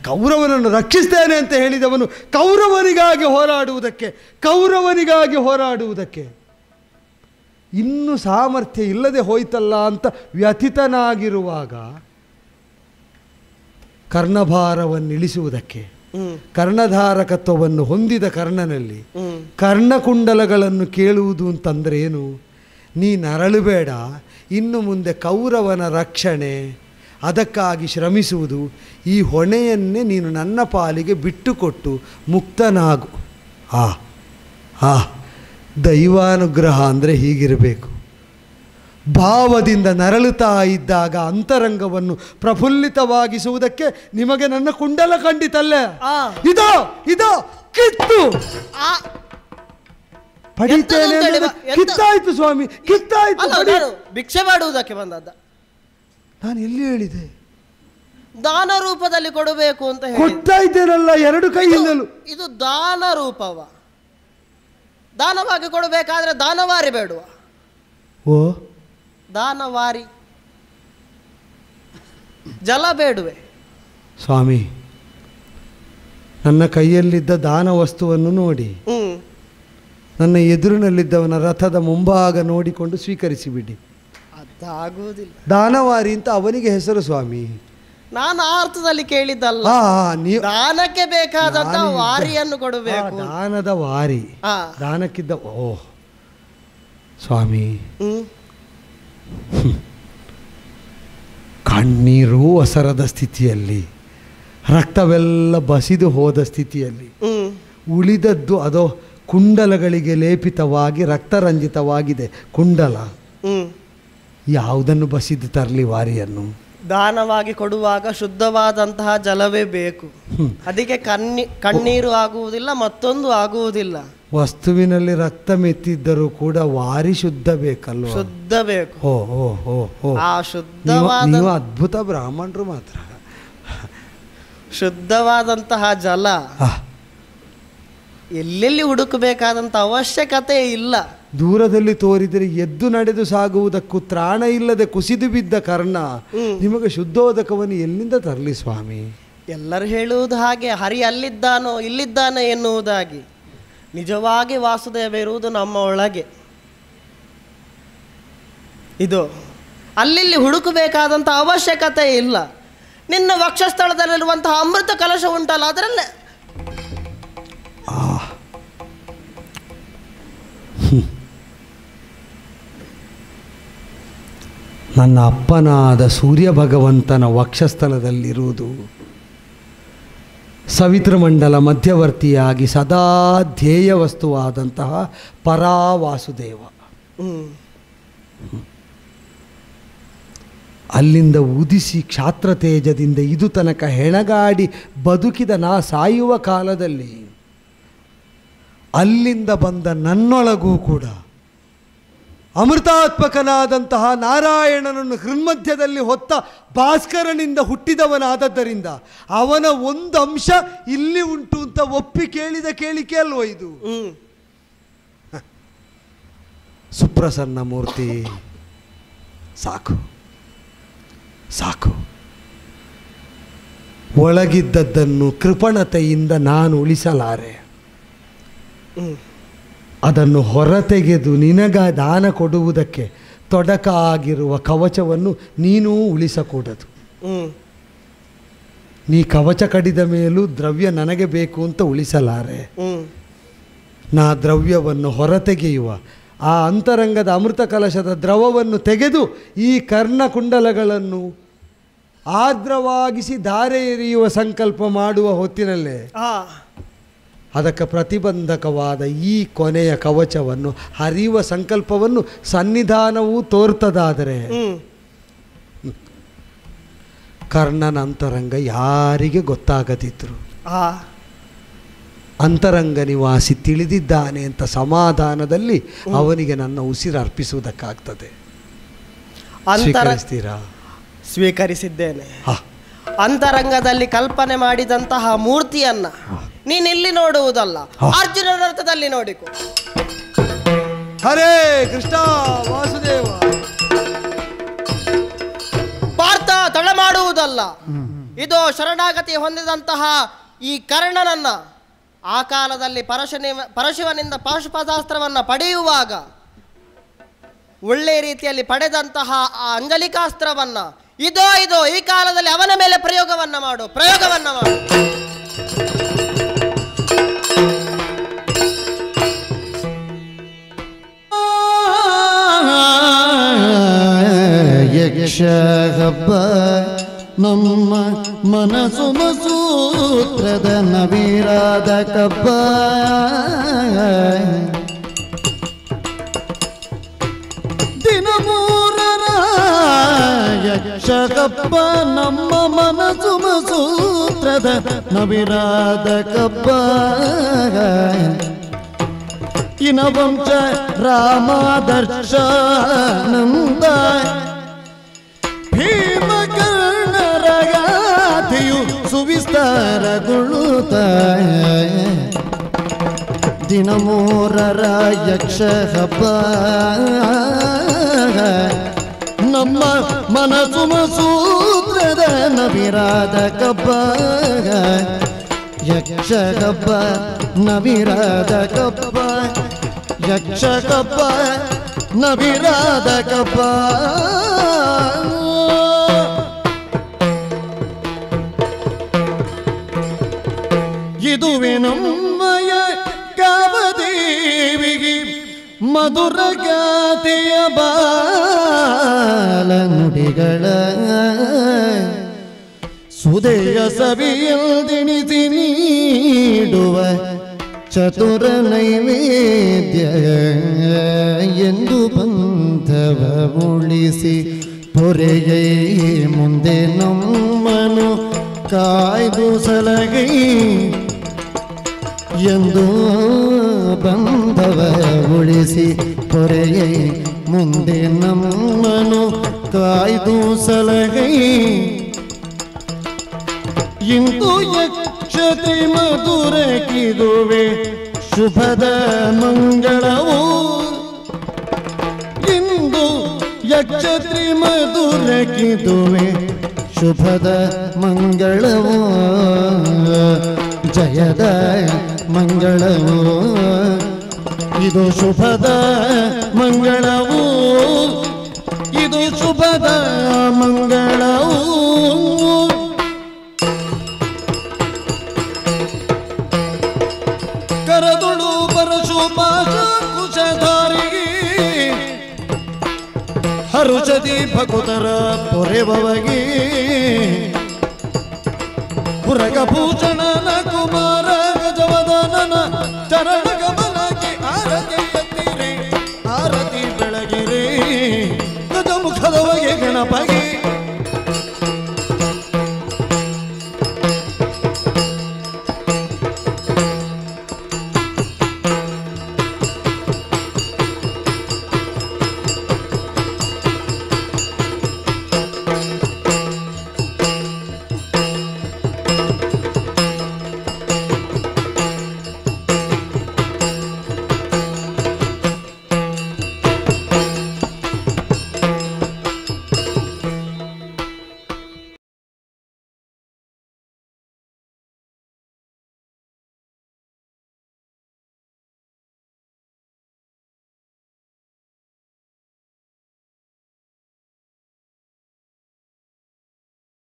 ಕೌರವನನ್ನು ರಕ್ಷಿಸ್ತೇನೆ ಅಂತ ಹೇಳಿದವನು ಕೌರವನಿಗಾಗಿ ಹೋರಾಡುವುದಕ್ಕೆ ಇನ್ನೂ ಸಾಮರ್ಥ್ಯ ಇಲ್ಲದೆ ಹೋಯ್ತಲ್ಲ ಅಂತ ವ್ಯಥಿತನಾಗಿರುವಾಗ ಕರ್ಣಭಾರವನ್ನು ಇಳಿಸುವುದಕ್ಕೆ, ಕರ್ಣಧಾರಕತ್ವವನ್ನು ಹೊಂದಿದ ಕರ್ಣನಲ್ಲಿ ಕರ್ಣಕುಂಡಲಗಳನ್ನು ಕೇಳುವುದು ಅಂತಂದರೆ ಏನು? ನೀ ನರಳಬೇಡ, ಇನ್ನು ಮುಂದೆ ಕೌರವನ ರಕ್ಷಣೆ ಅದಕ್ಕಾಗಿ ಶ್ರಮಿಸುವುದು, ಈ ಹೊಣೆಯನ್ನೇ ನೀನು ನನ್ನ ಪಾಲಿಗೆ ಬಿಟ್ಟುಕೊಟ್ಟು ಮುಕ್ತನಾಗು. ದೈವಾನುಗ್ರಹ ಅಂದರೆ ಹೀಗಿರಬೇಕು. ಭಾವದಿಂದ ನರಳುತ್ತಾ ಇದ್ದಾಗ ಅಂತರಂಗವನ್ನು ಪ್ರಫುಲ್ಲಿತವಾಗಿಸುವುದಕ್ಕೆ ನಿಮಗೆ ನನ್ನ ಕುಂಡಲ ಕಂಡಿತಲ್ಲೇ? ಇದೋ ಕಿತ್ತು ಪಡಿತೇನೆ. ಕಿತ್ತಾಯ್ತು ಸ್ವಾಮಿ, ಕಿತ್ತಾಯ್ತು. ಭಿಕ್ಷೆ ಮಾಡುವುದಕ್ಕೆ ಬಂದದ್ದ. ನಾನು ಎಲ್ಲಿ ಹೇಳಿದೆ? ದಾನ ರೂಪದಲ್ಲಿ ಕೊಡಬೇಕು ಅಂತ ಕೊಡ್ತಾ ಇದ್ದೇನಲ್ಲ ಎರಡು ಕೈಯಿಂದಲೂ. ಇದು ದಾನ ರೂಪವ. ದಾನವಾಗಿ ಕೊಡಬೇಕಾದ್ರೆ ದಾನವಾರಿ ಬೇಡುವ. ದಾನವಾರಿ ಜಲ ಬೇಡುವೆ. ಸ್ವಾಮಿ, ನನ್ನ ಕೈಯಲ್ಲಿದ್ದ ದಾನ ವಸ್ತುವನ್ನು ನೋಡಿ ನನ್ನ ಎದುರಿನಲ್ಲಿದ್ದವನ ರಥದ ಮುಂಭಾಗ ನೋಡಿಕೊಂಡು ಸ್ವೀಕರಿಸಿಬಿಡಿ. ಅದಾಗುವುದಿಲ್ಲ. ದಾನವಾರಿ ಅಂತ ಅವನಿಗೆ ಹೆಸರು ಸ್ವಾಮಿ. ನಾನು ಆ ಅರ್ಥದಲ್ಲಿ ಕೇಳಿದ್ದಲ್ಲ. ದಾನಕ್ಕೆ ಬೇಕಾದಂತ ವಾರಿಯನ್ನು ಕೊಡಬೇಕು. ದಾನದ ವಾರಿ, ದಾನಕ್ಕಿದ್ದ. ಸ್ವಾಮಿ, ಕಣ್ಣೀರು ಒಸರದ ಸ್ಥಿತಿಯಲ್ಲಿ, ರಕ್ತವೆಲ್ಲ ಬಸಿದು ಹೋದ ಸ್ಥಿತಿಯಲ್ಲಿ ಉಳಿದದ್ದು ಅದೋ ಕುಂಡಲಗಳಿಗೆ ಲೇಪಿತವಾಗಿ ರಕ್ತರಂಜಿತವಾಗಿದೆ ಕುಂಡಲ. ಯಾವುದನ್ನು ಬಸಿದು ತರಲಿ ವಾರಿಯನ್ನು? ದಾನವಾಗಿ ಕೊಡುವಾಗ ಶುದ್ಧವಾದಂತಹ ಜಲವೇ ಬೇಕು. ಅದಕ್ಕೆ ಕಣ್ಣೀರು ಆಗುವುದಿಲ್ಲ, ಮತ್ತೊಂದು ಆಗುವುದಿಲ್ಲ. ವಸ್ತುವಿನಲ್ಲಿ ರಕ್ತ ಮೆತ್ತಿದ್ದರೂ ಕೂಡ ವಾರಿ ಶುದ್ಧ ಬೇಕಲ್ವ? ಶುದ್ಧ ಬೇಕು. ಆ ನೀವು ಅದ್ಭುತ ಬ್ರಾಹ್ಮಣರು ಮಾತ್ರ. ಶುದ್ಧವಾದಂತಹ ಜಲ ಎಲ್ಲೆಲ್ಲಿ ಹುಡುಕಬೇಕಾದಂಥ ಅವಶ್ಯಕತೆ ಇಲ್ಲ. ದೂರದಲ್ಲಿ ತೋರಿದರೆ ಎದ್ದು ನಡೆದು ಸಾಗುವುದಕ್ಕೂ ತ್ರಾಣ ಇಲ್ಲದೆ ಕುಸಿದು ಬಿದ್ದ ಕರ್ಣ ನಿಮಗೆ ಶುದ್ಧೋದಕವನ್ನು ಎಲ್ಲಿಂದ ತರಲಿ ಸ್ವಾಮಿ? ಎಲ್ಲರೂ ಹೇಳುವುದು ಹಾಗೆ, ಹರಿ ಅಲ್ಲಿದ್ದಾನೋ ಇಲ್ಲಿದ್ದಾನೆ ಎನ್ನುವುದಾಗಿ. ನಿಜವಾಗಿ ವಾಸುದೇವ ಇರುವುದು ನಮ್ಮ ಒಳಗೆ. ಇದು ಅಲ್ಲಿ ಹುಡುಕಬೇಕಾದಂಥ ಅವಶ್ಯಕತೆ ಇಲ್ಲ. ನಿನ್ನ ವಕ್ಷಸ್ಥಳದಲ್ಲಿರುವಂತಹ ಅಮೃತ ಕಲಶ ಉಂಟಲ್ಲ, ಅದರಲ್ಲೇ ನನ್ನ ಅಪ್ಪನಾದ ಸೂರ್ಯ ಭಗವಂತನ ವಕ್ಷಸ್ಥಳದಲ್ಲಿರುವುದು ಸವಿತೃಮಂಡಲ ಮಧ್ಯವರ್ತಿಯಾಗಿ ಸದಾ ಧ್ಯೇಯ ವಸ್ತುವಾದಂತಹ ಪರಾವಾಸುದೇವ. ಅಲ್ಲಿಂದ ಉದಿಸಿ ಕ್ಷಾತ್ರ ತೇಜದಿಂದ ಇದು ತನಕ ಹೆಣಗಾಡಿ ಬದುಕಿದ ನಾ ಸಾಯುವ ಕಾಲದಲ್ಲಿ ಅಲ್ಲಿಂದ ಬಂದ ನನ್ನೊಳಗೂ ಕೂಡ ಅಮೃತಾತ್ಮಕನಾದಂತಹ ನಾರಾಯಣನನ್ನು ಹೃನ್ಮಧ್ಯದಲ್ಲಿ ಹೊತ್ತ ಭಾಸ್ಕರನಿಂದ ಹುಟ್ಟಿದವನಾದದ್ದರಿಂದ ಅವನ ಒಂದು ಅಂಶ ಇಲ್ಲಿ ಉಂಟು ಅಂತ ಒಪ್ಪಿ ಕೇಳಿದ ಕೇಳಿಕೆ ಅಲ್ವೋ ಇದು? ಸುಪ್ರಸನ್ನ ಮೂರ್ತಿ, ಸಾಕು ಸಾಕು. ಒಳಗಿದ್ದದ್ದನ್ನು ಕೃಪಣತೆಯಿಂದ ನಾನು ಉಳಿಸಲಾರೆ. ಅದನ್ನು ಹೊರತೆಗೆದು ನಿನಗ ದಾನ ಕೊಡುವುದಕ್ಕೆ ತೊಡಕ ಆಗಿರುವ ಕವಚವನ್ನು ನೀನೂ ಉಳಿಸಕೂಡದು. ನೀ ಕವಚ ಕಡಿದ ಮೇಲೂ ದ್ರವ್ಯ ನನಗೆ ಬೇಕು ಅಂತ ಉಳಿಸಲಾರೆ. ನಾ ದ್ರವ್ಯವನ್ನು ಹೊರತೆಗೆಯುವ ಆ ಅಂತರಂಗದ ಅಮೃತ ಕಲಶದ ದ್ರವವನ್ನು ತೆಗೆದು ಈ ಕರ್ಣಕುಂಡಲಗಳನ್ನು ಆರ್ದ್ರವಾಗಿಸಿ ಧಾರೆ ಎರೆಯುವ ಸಂಕಲ್ಪ ಮಾಡುವ ಹೊತ್ತಿನಲ್ಲೇ ಅದಕ್ಕೆ ಪ್ರತಿಬಂಧಕವಾದ ಈ ಕೊನೆಯ ಕವಚವನ್ನು ಹರಿಯುವ ಸಂಕಲ್ಪವನ್ನು ಸನ್ನಿಧಾನವೂ ತೋರ್ತದಾದರೆ ಕರ್ಣನ ಅಂತರಂಗ ಯಾರಿಗೆ ಗೊತ್ತಾಗದಿದ್ರು ಅಂತರಂಗ ನಿವಾಸಿ ತಿಳಿದಿದ್ದಾನೆ ಅಂತ ಸಮಾಧಾನದಲ್ಲಿ ಅವನಿಗೆ ನನ್ನ ಉಸಿರು ಅರ್ಪಿಸುವುದಕ್ಕಾಗ್ತದೆ. ಸ್ವೀಕರಿಸ್ತೀರಾ? ಸ್ವೀಕರಿಸಿದ್ದೇನೆ. ಅಂತರಂಗದಲ್ಲಿ ಕಲ್ಪನೆ ಮಾಡಿದಂತಹ ಮೂರ್ತಿಯನ್ನ ನೀನಿಲ್ಲಿ ನೋಡುವುದಲ್ಲ, ಅರ್ಜುನನ ರಥದಲ್ಲಿ ನೋಡಿಕೊ. ಹರೇ ಕೃಷ್ಣ ವಾಸುದೇವ. ಪಾರ್ಥ ತಡ ಮಾಡುವುದಲ್ಲ, ಇದು ಶರಣಾಗತಿ ಹೊಂದಿದಂತಹ ಈ ಕರ್ಣನನ್ನ ಆ ಕಾಲದಲ್ಲಿ ಪರಶಿವನಿಂದ ಪಾಶುಪತಾಸ್ತ್ರವನ್ನ ಪಡೆಯುವಾಗ ಒಳ್ಳೆ ರೀತಿಯಲ್ಲಿ ಪಡೆದಂತಹ ಆ ಅಂಜಲಿಕಾಸ್ತ್ರವನ್ನ ಇದೋ ಈ ಕಾಲದಲ್ಲಿ ಅವನ ಮೇಲೆ ಪ್ರಯೋಗವನ್ನ ಮಾಡು. ಯಕ್ಷ ಹಬ್ಬ ನಮ್ಮ ಮನಸ್ಸು ಮಸೂತ್ರದ ನವೀರಾದ ಕಬ್ಬ ದಿನಮೂರರ ಯಕ್ಷ ಕಬ್ಬ ನಮ್ಮ ಮನಸ್ಸು ಮಸೂತ್ರದ ನವೀರಾದ ಕಬ್ಬ ಇನವಂಶ ರಾಮಾದರ್ಶ ನಂದ ಭೀಮಕರ್ಣರಗಾಥೆಯು ಸುವಿಸ್ತಾರಗೊಳ್ಳುತ್ತ ದಿನಮೂರರ ಯಕ್ಷ ಹಬ್ಬ ನಮ್ಮ ಮನಸ್ಸು ಮಸೂತ್ರದ ನವಿರಾದ ಕಬ್ಬ ಯಕ್ಷ ಕಬ್ಬ ನವಿರಾದ ಕಬ್ಬ ಯಕ್ಷ ಕಬ್ಬ ನವಿರಾದ ಕಬ್ಬ ಇದುವೆ ನಮ್ಮಯ ಕಾಮದೇವಿಗೆ ಮಧುರ ಗಾತೆಯ ಬಾಲ ನುಡಿಗಳ ಸುದೆಯ ಸವಿಯಲ್ದೆಣಿಸಿ ನೀಡುವ ಚತುರ ನೈವೇದ್ಯ ಎಂದು ಬಂಧವ ಉಳಿಸಿ ಪೊರೆಯೈ ಮುಂದೆ ನಮ್ಮನು ಕಾಯ್ದು ಸಲಗೈ ಎಂದು ಬಂಧವ ಉಳಿಸಿ ಪೊರೆಯೈ ಮುಂದೆ ನಮ್ಮನು ಕಾಯ್ದು ಸಲಗೈ ಇಂದು ಯಕ್ಷತೆ ಮಧುರಕ್ಕಿದುವೆ ಶುಭದ ಮಂಗಳವು ಇಂದು ಯಕ್ಷತ್ರಿ ಮಧುರಕ್ಕಿದುವೆ ಶುಭದ ಮಂಗಳವು ಜಯದ ಮಂಗಳವು ಇದು ಶುಭದ ಮಂಗಳವು ಇದು ಶುಭದ ಮಂಗಳವು ಕರದುಳು ಪರಶುಪಾಶ ಕುಶಧಾರಿಗೆ ಹರುಷದಿ ಭಕುತರ ಪೊರೆವಗೆ ಪುರಗಭೂಷಣನ ಕುಮಾರ ಗಜವದನನ